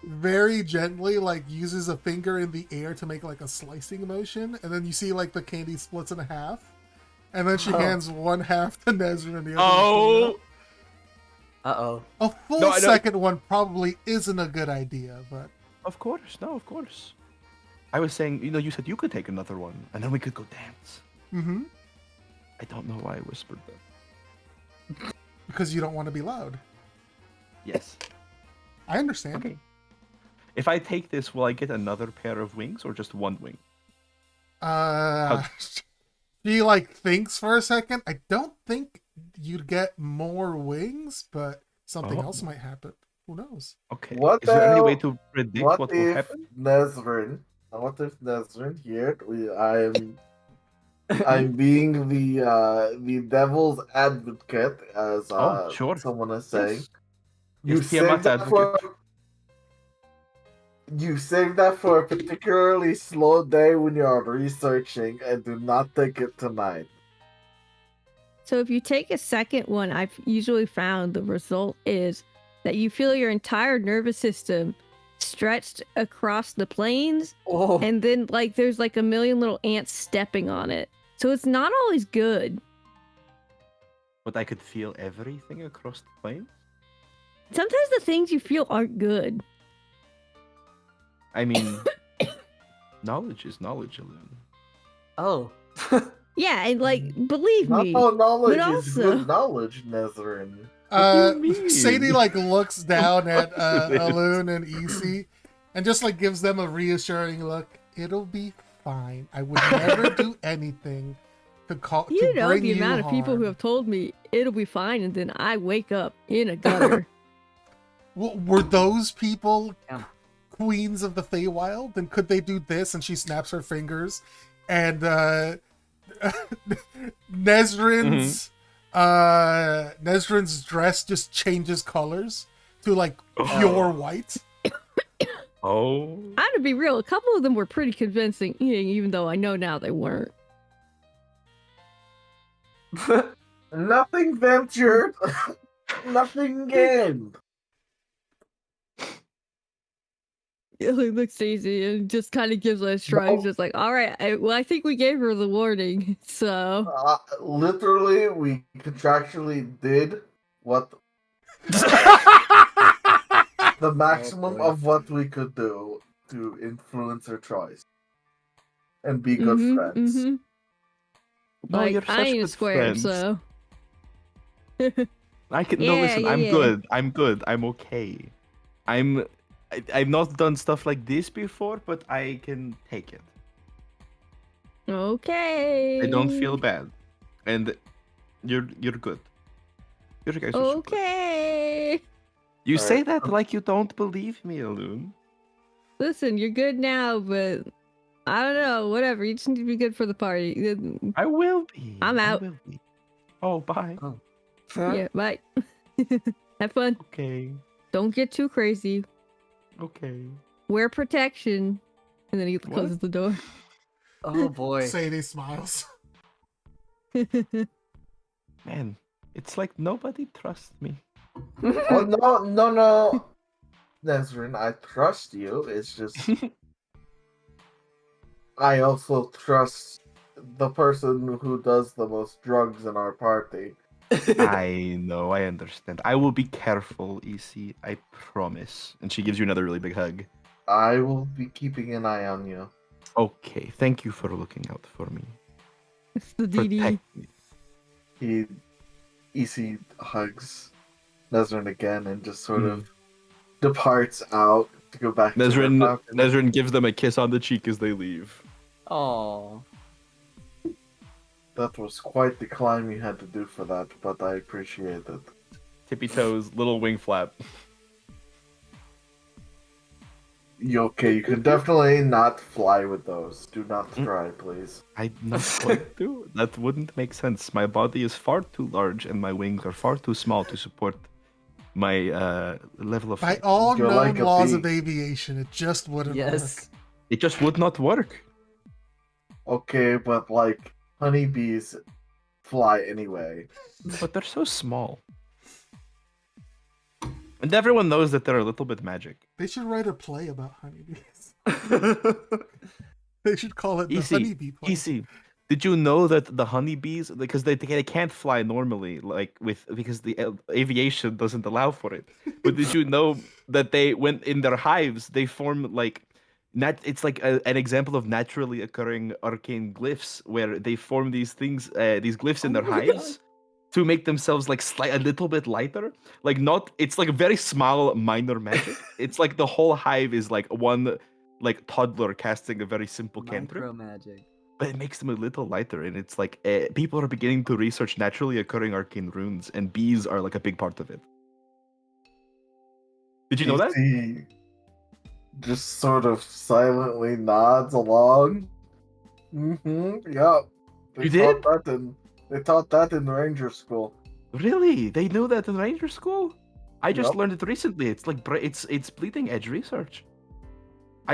very gently like uses a finger in the air to make like a slicing motion, and then you see like the candy splits in half, and then she hands one half to Nesrin and the other. Uh-oh. A full second one probably isn't a good idea, but Of course. I was saying, you said you could take another one, and then we could go dance. I don't know why I whispered that. because you don't want to be loud. Yes. I understand. Okay. If I take this, will I get another pair of wings or just one wing? She like thinks for a second. I don't think you'd get more wings, but something else might happen. Who knows? Okay. What Is there any way hell- to predict What what will if happen? Nesrin? What if Nesrin here? I'm being the devil's advocate, as Sure. someone is saying. Yes. You Yes, save Tiamat's that for advocate. you save that for a particularly slow day when you are researching, and do not take it tonight. So if you take a second one, I've usually found the result is that you feel your entire nervous system stretched across the planes, and then like there's like a million little ants stepping on it. So it's not always good. But I could feel everything across the plane? Sometimes the things you feel aren't good. I mean, knowledge is knowledge, Alun. Oh. Yeah, and like believe Not me. all knowledge but is also- good knowledge, Nesrin. Sadie like looks down at Alun and Isi and just like gives them a reassuring look. It'll be fine. I would never do anything to call. You to know bring the amount you of people who harm. have told me it'll be fine, and then I wake up in a gutter. Were those people Yeah. queens of the Feywild? Then could they do this? And she snaps her fingers, and Nesrin's Nesrin's dress just changes colors to like pure white. Oh. I'm gonna be real. A couple of them were pretty convincing, even though I know now they weren't. Nothing ventured, nothing gained. He looks easy and just kind of gives a shrug, just like, all right, I think we gave her the warning, so. Literally, we contractually did what the maximum of what we could do to influence her choice and be good friends. No, you're Like, I such ain't a good square, friends. so. I can Yeah, no listen. yeah, I'm yeah. good. I'm good. I'm okay. I've not done stuff like this before, but I can take it. Okay. I don't feel bad, and you're good. You guys are super. Okay. You All say right. that like you don't believe me, Alun. Listen, you're good now, but I don't know. Whatever. You just need to be good for the party. I will be. I'm I out. will be. Oh, bye. Yeah, bye. Have fun. Okay. Don't get too crazy. Okay. Wear protection. And then he What? closes the door. Oh boy. Sadie smiles. Man, it's like nobody trusts me. Oh no, Nezrin, I trust you. It's just I also trust the person who does the most drugs in our party. I know, I understand. I will be careful, EC. I promise. And she gives you another really big hug. I will be keeping an eye on you. Okay, thank you for looking out for me. It's the DD. Protect me. He EC hugs Nezrin again and just sort of departs out to go back to her falcon. Nezrin gives them a kiss on the cheek as they leave. Oh. That was quite the climb you had to do for that, but I appreciate it. Tippy toes, little wing flap. You can definitely not fly with those. Do not try, please. I'm not going to. That wouldn't make sense. My body is far too large and my wings are far too small to support my level of... By all You're known like a laws bee. of aviation, it just wouldn't Yes. It just would not work. Okay, but like honeybees fly anyway. But they're so small. And everyone knows that they're a little bit magic. work. They should write a play about honeybees. They should call it the Easy, honeybee play. easy. Did you know that the honeybees, because they can't fly normally, like because the aviation doesn't allow for it. But did you know that they, when in their hives, they form like it's like an example of naturally occurring arcane glyphs where they form these things, these glyphs in their hives to make themselves like a little bit lighter. Like not, it's like a very small minor magic. It's like the whole hive is like one like toddler casting a very simple cantrip. Micro magic. But it makes them a little lighter, and it's like people are beginning to research naturally occurring arcane runes, and bees are like a big part of it. Did you know that? He just sort of silently nods along. Yeah. You did? They taught that in Ranger School. Really? They knew that in Ranger School? I just Yep. learned it recently. It's like it's bleeding edge research.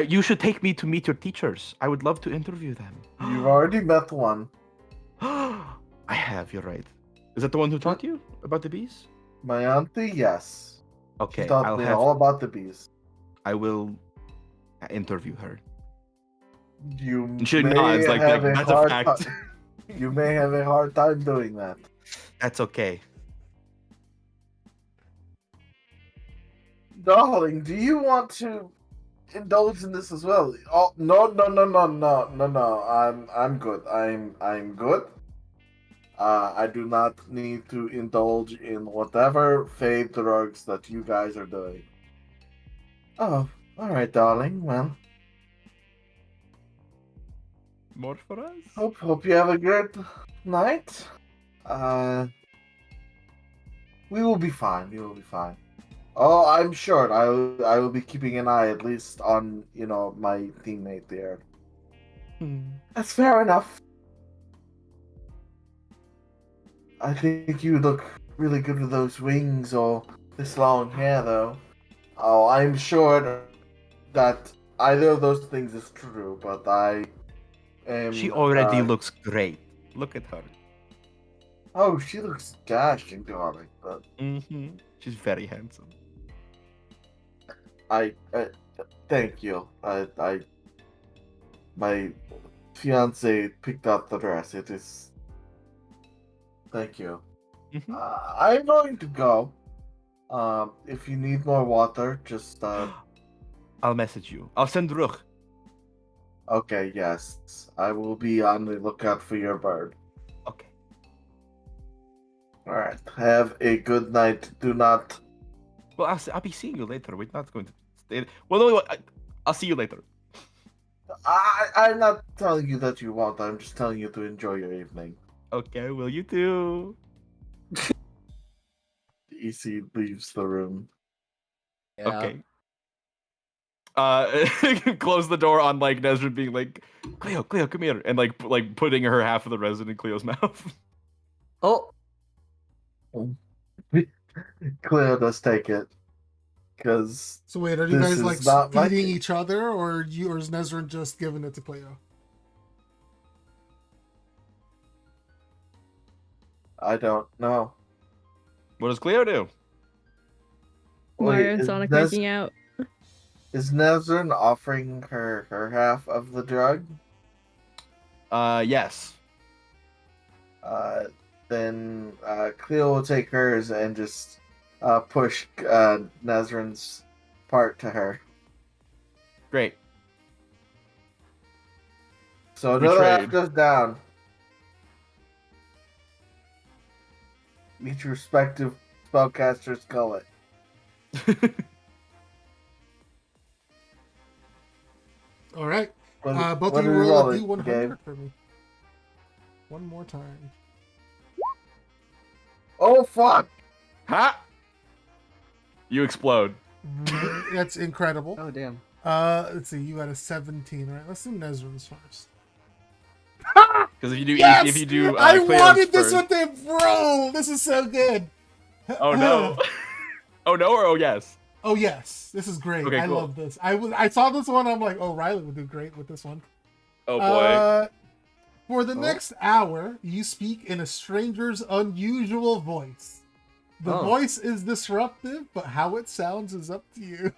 You should take me to meet your teachers. I would love to interview them. You've already met one. I have. You're right. Is that the one who taught you about the bees? My auntie, yes. Okay, She taught I'll me have. all about the bees. I will interview her. You And she may nods like have a that's a hard fact. You may have a hard time doing that. That's okay. Darling, do you want to indulge in this as well? Oh no. I'm good. I'm good. I do not need to indulge in whatever fade drugs that you guys are doing. Oh, alright, darling. Well, More for us? hope you have a good night. We will be fine. We will be fine. Oh, I'm sure. I will be keeping an eye at least on my teammate there. That's fair enough. I think you look really good with those wings or this long hair, though. Oh, I'm sure that either of those things is true, but I am. She already looks great. Look at her. Oh, she looks dashing, darling. But She's very handsome. I thank you. My fiance picked up the dress. It is. Thank you. I'm going to go. If you need more water, just I'll message you. I'll send Ruch. Okay, yes. I will be on the lookout for your bird. Okay. Alright. Have a good night. Do not. Well, I'll be seeing you later. We're not going to stay. Well, no, I'll see you later. I'm not telling you that you won't. I'm just telling you to enjoy your evening. Okay, will you too? EC leaves the room. Yeah. Okay. Close the door on like Nezrin being like, Cleo, come here, and like putting her half of the resin in Cleo's mouth. Oh. Cleo does take it. Because. So wait, are you this guys is like not my feeding kid. each other, or is Nezrin just giving it to Cleo? I don't know. What does Cleo do? Mario Wait, and Sonic making out. is Nezrin offering her half of the drug? Yes. Then Cleo will take hers and just push Nezrin's part to her. Great. So We another half trade. goes down. Each respective spellcaster's gullet. All right. What- Both what of you are we roll a rolling, D100 Gabe? for me. One more time. Oh fuck! Ha! You explode. That's incredible. Oh damn. Let's see. You got a 17, right? Let's do Nezrin's first. Because if you do Yes! if you do I Cleo's wanted this first- with him, bro. This is so good. Oh no. Oh no or oh yes. Oh yes, this is great. Okay, I cool. love this. I saw this one. I'm like, oh, Riley would do great with this one. Oh boy. For the next hour, you speak in a stranger's unusual voice. The voice is disruptive, but how it sounds is up to you.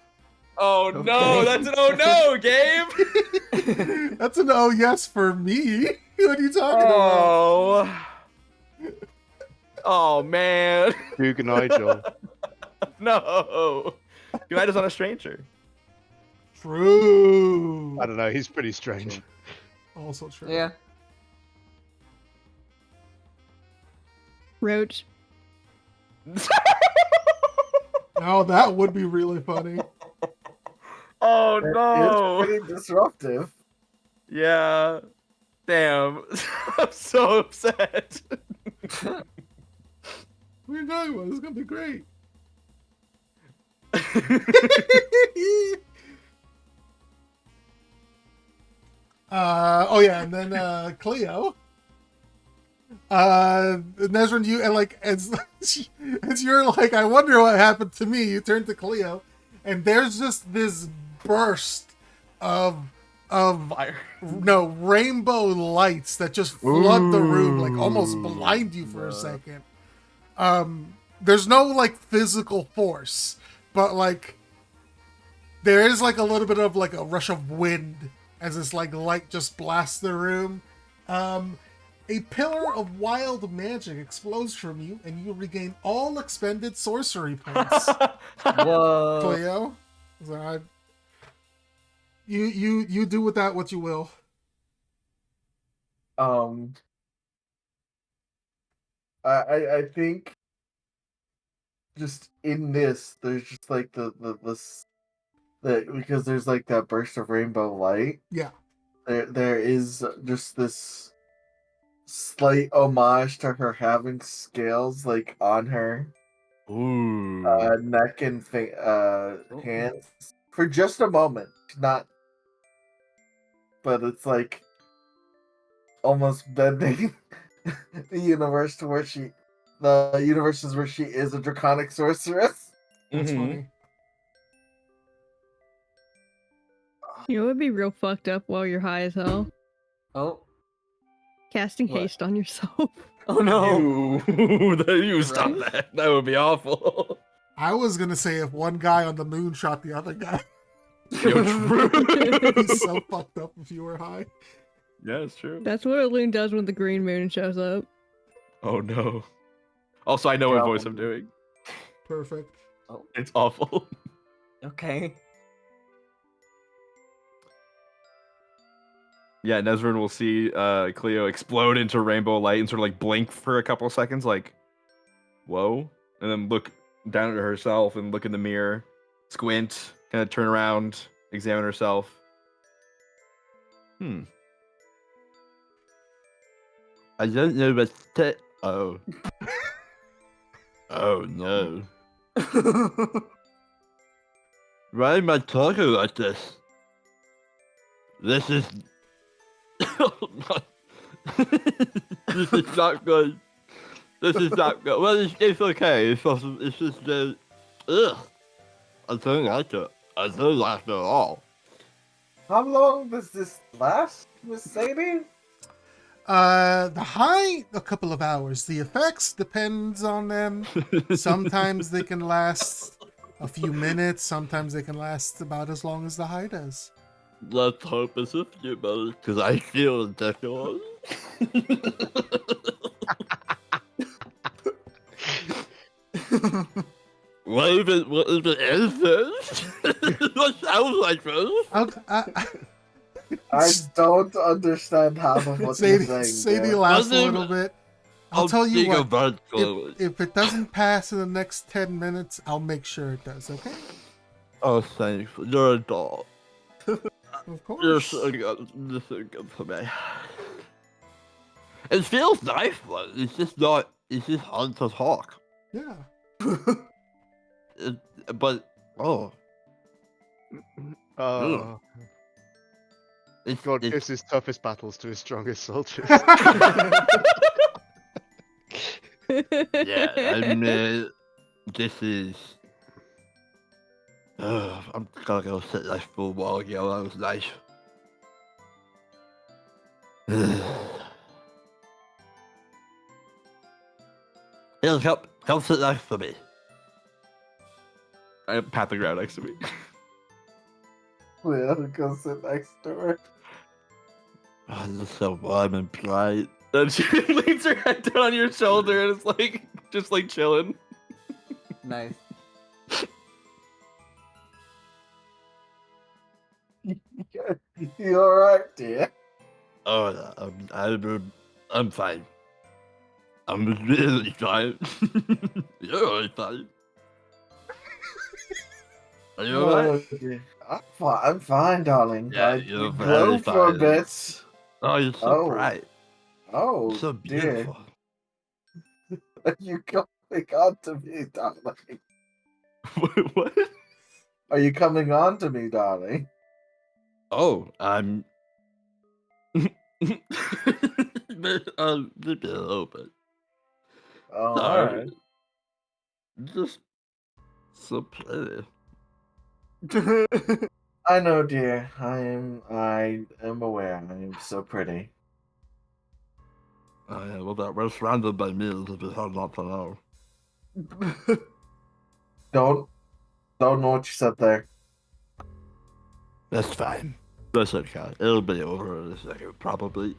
Oh no, that's an oh no, Gabe. That's an oh yes for me. What are you talking Oh. Oh man. Duke Nigel. No. Good is not a stranger. about? True. I don't know. He's pretty strange. Also true. Yeah. Roach. Oh, that would be really funny. Oh no. It's pretty disruptive. Yeah. Damn. I'm so upset. What are you talking about? This is gonna be great. Oh yeah, and then Cleo. Nezrin, you and like as you're like, I wonder what happened to me. You turn to Cleo, and there's just this burst of Fire. no rainbow lights that just flood the room, like almost blind you for a second. There's no like physical force, but like there is like a little bit of like a rush of wind as this like light just blasts the room. A pillar of wild magic explodes from you, and you regain all expended sorcery points. Whoa. Cleo, so you do with that what you will. I think just in this, there's just like the because there's like that burst of rainbow light. Yeah. There is just this slight homage to her having scales like on her Ooh. neck and hands for just a moment. Not, but it's like almost bending the universe to where the universes where she is a draconic sorceress. That's Mhm. funny. You know, it would be real fucked up while you're high as hell. Oh. Casting What? haste on yourself. Oh no. You stop Right? that. That would be awful. I was gonna say if one guy on the moon shot the other guy, Yo, true. he's so fucked up if you were high. Yeah, it's true. That's what a loon does when the green moon shows up. Oh no. Also, I know what voice I'm doing. Perfect. It's awful. Okay. Yeah, Nezrin will see Cleo explode into rainbow light and sort of like blink for a couple seconds, like, whoa, and then look down at herself and look in the mirror, squint, kind of turn around, examine herself. I don't know what to. Oh. Oh no. Why am I talking like this? This is. This is not good. This is not good. Well, it's okay. It's just ugh. I don't like it. I don't like it at all. How long does this last, Miss Sadie? The high, a couple of hours. The effects depends on them. Sometimes they can last a few minutes. Sometimes they can last about as long as the high does. Let's hope it's a few minutes, because I feel ridiculous. What even is this? What sounds like this? I don't understand half of what you're saying. Sadie there. laughs a little bit. I'll tell you think what. about it. If it doesn't pass in the next 10 minutes, I'll make sure it does, okay? Oh, thanks. You're a doll. Of course. You're so good. You're so good for me. It feels nice, but it's just not. It's just hard to talk. Yeah. But God gives his toughest battles to his strongest soldiers. yeah, I mean, this is. I'm gonna go sit nice for a while ago. That was nice. Here, come sit next to me. I pat the ground next to me. Yeah, go sit next to her. Oh, this is so warm and bright. And she leans her head down on your shoulder and it's like, just like chilling. Nice. You alright, dear? Oh, yeah, I'm fine. I'm really fine. You're really fine. Are you alright? I'm fine, darling. Yeah, I you're glow very for a fine. bit. Oh, you're so bright. Oh, You're so dear. beautiful. Are you coming on to me, darling? What? Are you coming on to me, darling? Oh, I'm. Maybe a little bit. Oh, Sorry. alright. Just so pretty. I know, dear. I am aware. I am so pretty. Oh yeah, well that we're surrounded by meals if it's hard not to know. Don't know what you said there. That's fine. That's okay. It'll be over in a second, probably.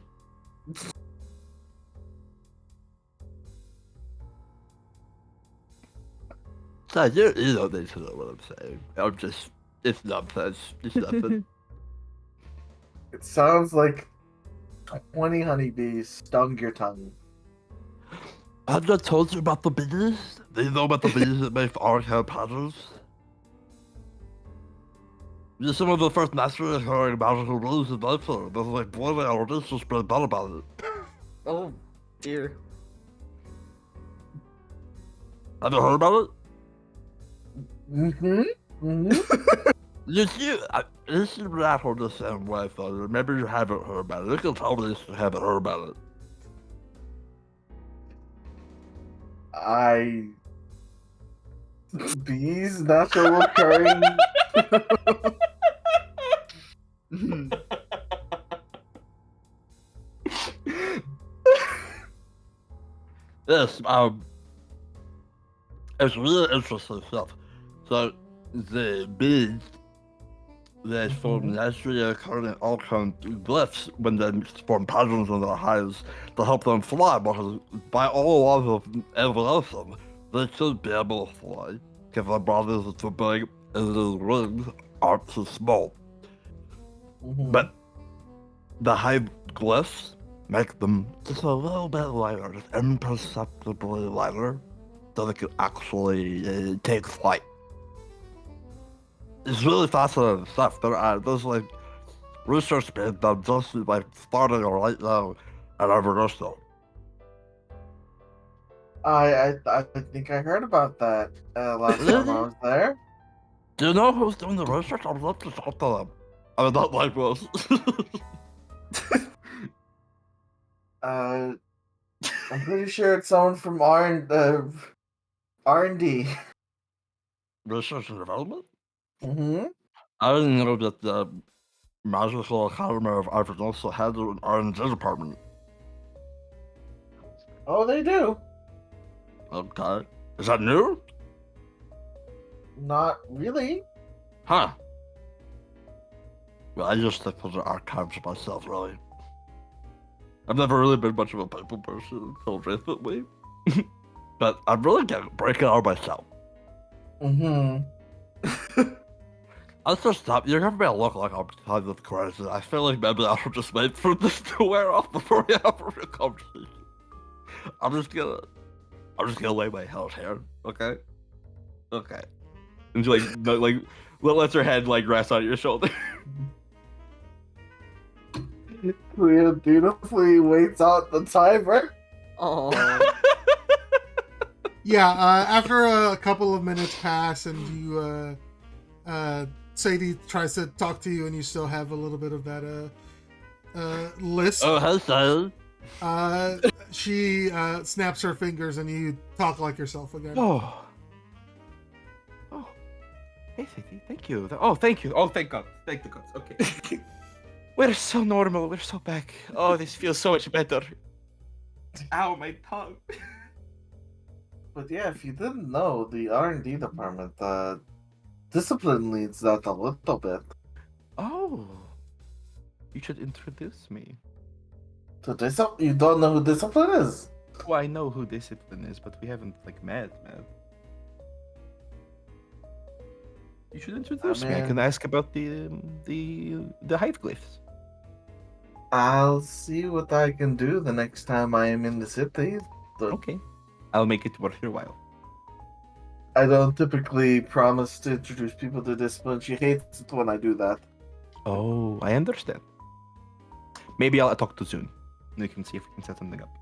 So you don't need to know what I'm saying. I'm just, it's nonsense. It's nothing. It sounds like 20 honeybees stung your tongue. I've not told you about the bees. Do you know about the bees that make our hair patterns? You're some of the first masters hearing magical rules in life, sir. There's like boiling artists to spread bad about it. Oh, dear. Have you heard about it? Mm-hmm. Mm-hmm. You see, this is rattled the same way, father. Maybe you haven't heard about it. You can tell me you haven't heard about it. Bees natural occurring. Yes, it's really interesting stuff. So, the bees, they form naturally occurring occurring glyphs when they form patterns in their hives to help them fly, because by all laws of evolution, they should be able to fly, because their bodies are too big and their wings are too small. But the hive glyphs make them just a little bit lighter, just imperceptibly lighter, so they can actually take flight. It's really fascinating stuff. There's like research being done just like starting right now at Everest. I think I heard about that last time I was there. Do you know who's doing the research? I'd love to talk to them. I mean, not like this. I'm pretty sure it's someone from R&D. Research and development? Mm-hmm. I didn't know that the Magical Academy of Everest also had an R&D department. Oh, they do. Okay. Is that new? Not really. Huh. Well, I just stick to the archives myself, really. I've never really been much of a people person until recently. But I'm really getting breaking out myself. Let's just stop. You're giving me a look like I'm behind the crisis. I feel like maybe I should just wait for this to wear off before we have a real conversation. I'm just gonna lay my head here, okay? Okay. And she lets her head like rest on your shoulder. Cleo dutifully waits out the timer. Oh. Yeah, after a couple of minutes pass and you, Sadie tries to talk to you and you still have a little bit of that, lisp. Oh, hello. She, snaps her fingers and you talk like yourself again. Oh. Hey, Sadie, thank you. Oh, thank you. Oh, thank God. Thank the gods. Okay. We're so normal. We're so back. Oh, this feels so much better. Ow, my tongue. But yeah, if you didn't know, the R&D department, discipline leads that a little bit. Oh. You should introduce me. So you don't know who discipline is? Well, I know who discipline is, but we haven't met, man. You should introduce me. I can ask about the hieroglyphs. I'll see what I can do the next time I am in the city. Okay. I'll make it worth your while. I don't typically promise to introduce people to discipline. She hates it when I do that. Oh, I understand. Maybe I'll talk to Zune. We can see if we can set something up.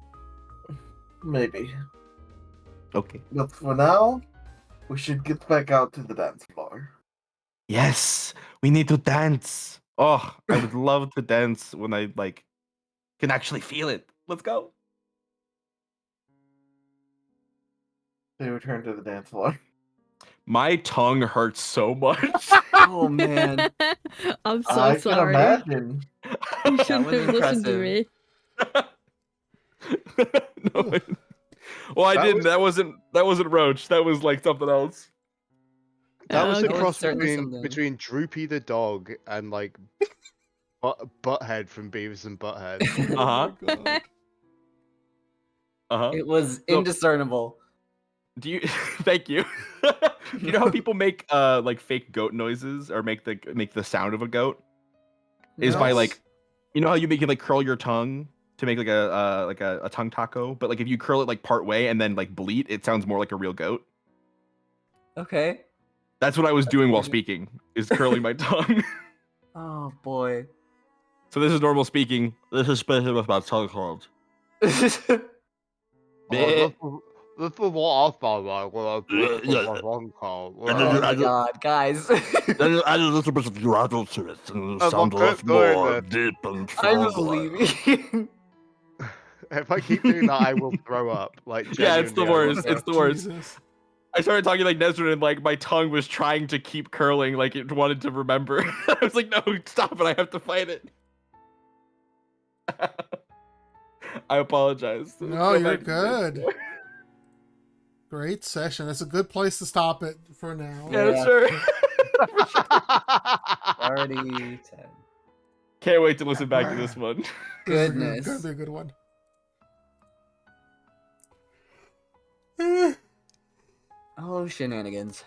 Maybe. Okay. But for now, we should get back out to the dance floor. Yes, we need to dance. Oh, I would love to dance when I can actually feel it. Let's go. They return to the dance floor. My tongue hurts so much. Oh man. I'm so I sorry. can imagine. You That shouldn't was have listened to impressive. me. No. Well, I That didn't. was- That wasn't Roach. That was like something else. That was a Okay. cross certainly between something. between Droopy the dog and like Butthead from Beavis and Butthead. Uh-huh. Uh-huh. It was So- indiscernible. Do you thank you. You know how people make like fake goat noises or make the sound of a goat? Is by Yes. like, you know how you can like curl your tongue to make like a tongue taco, but like if you curl it like part way and then like bleat, it sounds more like a real goat. Okay. That's what I was doing while speaking, is curling my tongue. Oh boy. So this is normal speaking. This is special with my tongue curled. This is what I found like when I put Yeah. my phone call. And then Oh you my add god, guys. Then you add a little bit of rattle to it, and I'm it sounds a not lot doing more that. deep and I'm full. leaving. If I keep doing that, I will throw up. Like Yeah, it's the genuinely, I will worst. throw It's the worst. Jesus. I started talking like Nesrin, and like my tongue was trying to keep curling, like it wanted to remember. I was like, "No, stop it! I have to fight it." I apologize. No, Go you're back to good. this. Great session. That's a good place to stop it for now. Yeah, Yeah. sure. Already 10. Can't wait to listen back to this one. This is Goodness. gonna be a good one. Eh, Oh, shenanigans.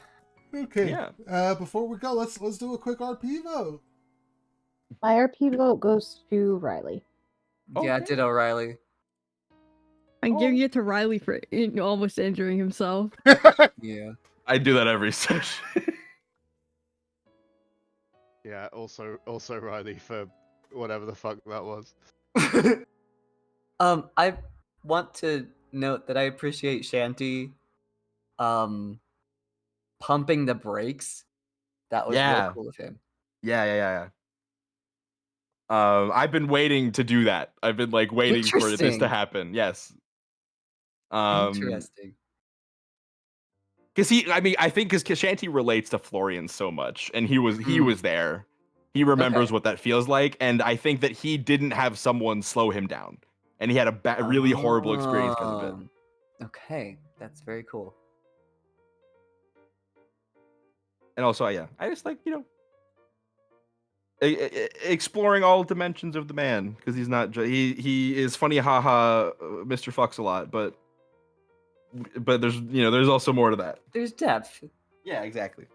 okay. Yeah. Before we go, let's do a quick RP vote. My RP vote goes to Riley. Yeah, Okay. ditto Riley. I'm giving it to Riley for almost injuring himself. Yeah. I do that every session. Yeah, also Riley for whatever the fuck that was. I want to note that I appreciate Shanty pumping the brakes. That was Yeah. real cool of him. Yeah. I've been waiting to do that. I've been like waiting for this Interesting. to happen. Yes. Interesting. Because I think because Shanty relates to Florian so much, and he was there. He remembers Okay. what that feels like, and I think that he didn't have someone slow him down. and he had a really horrible experience because of it. Okay, that's very cool. And also, yeah, I just like, exploring all dimensions of the man, because he's not he is funny, haha, Mr. Fucks a lot, but there's also more to that. There's depth. Yeah, exactly.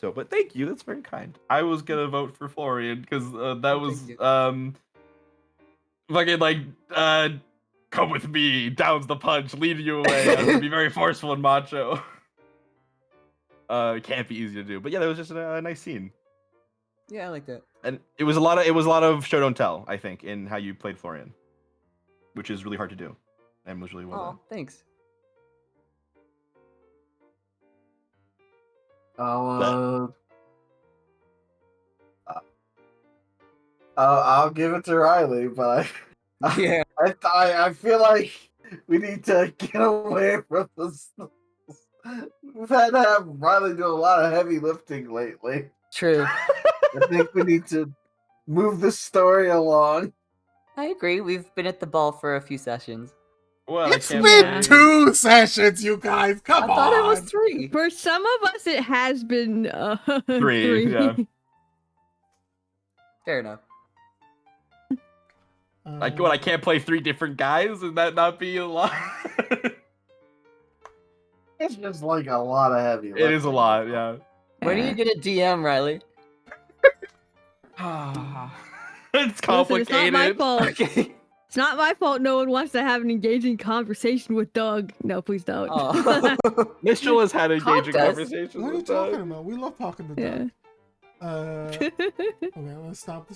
So, but thank you, that's very kind. I was gonna vote for Florian because that was fucking like come with me, downs the punch, lead you away. I was gonna be very forceful and macho. It can't be easy to do, but yeah, that was just a nice scene. Yeah, I like that. And it was a lot of show don't tell, I think, in how you played Florian, which is really hard to do, and was really well done. Oh, thanks. I'll give it to Riley, but Yeah. I feel like we need to get away from this. We've had to have Riley do a lot of heavy lifting lately. True. I think we need to move the story along. I agree. We've been at the ball for a few sessions. Well, It's been 2 sessions, you guys. Come on. I thought it was 3. For some of us, it has been 3. Yeah. Fair enough. Like, what? I can't play 3 different guys, and that not be a lot? It's just like a lot of heavy lifting. It is a lot, yeah. When are you gonna DM, Riley? It's complicated. Listen, it's not my fault. Okay. It's not my fault no one wants to have an engaging conversation with Doug. No, please don't. Oh. Mitchell has had engaging does. conversations What are you with Doug. talking about? We love talking to Yeah. Doug. Okay, let's stop this.